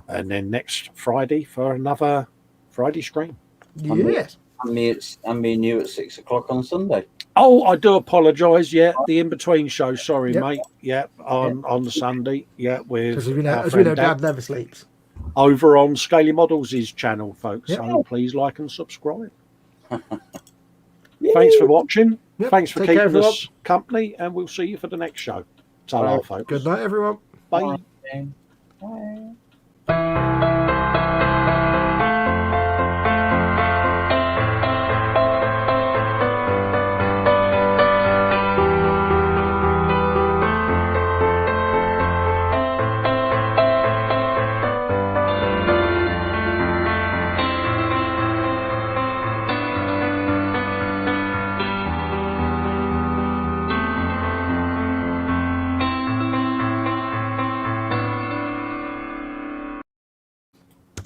and then next Friday for another Friday stream. Yes. And me and you at 6 o'clock on Sunday. Oh, I do apologise. Yeah, the in between show. Sorry, Yep. mate. Yeah, on the Sunday. Yeah, with Because as our we friend know, Dad. Dad never sleeps. Over on Scaly Models' channel, folks. Yep. So please like and subscribe. Thanks for watching. Yep. Thanks for Take care, keeping everyone. us company, and we'll see you for the next show. Ta-ra, folks. Good night, everyone. Bye. Bye.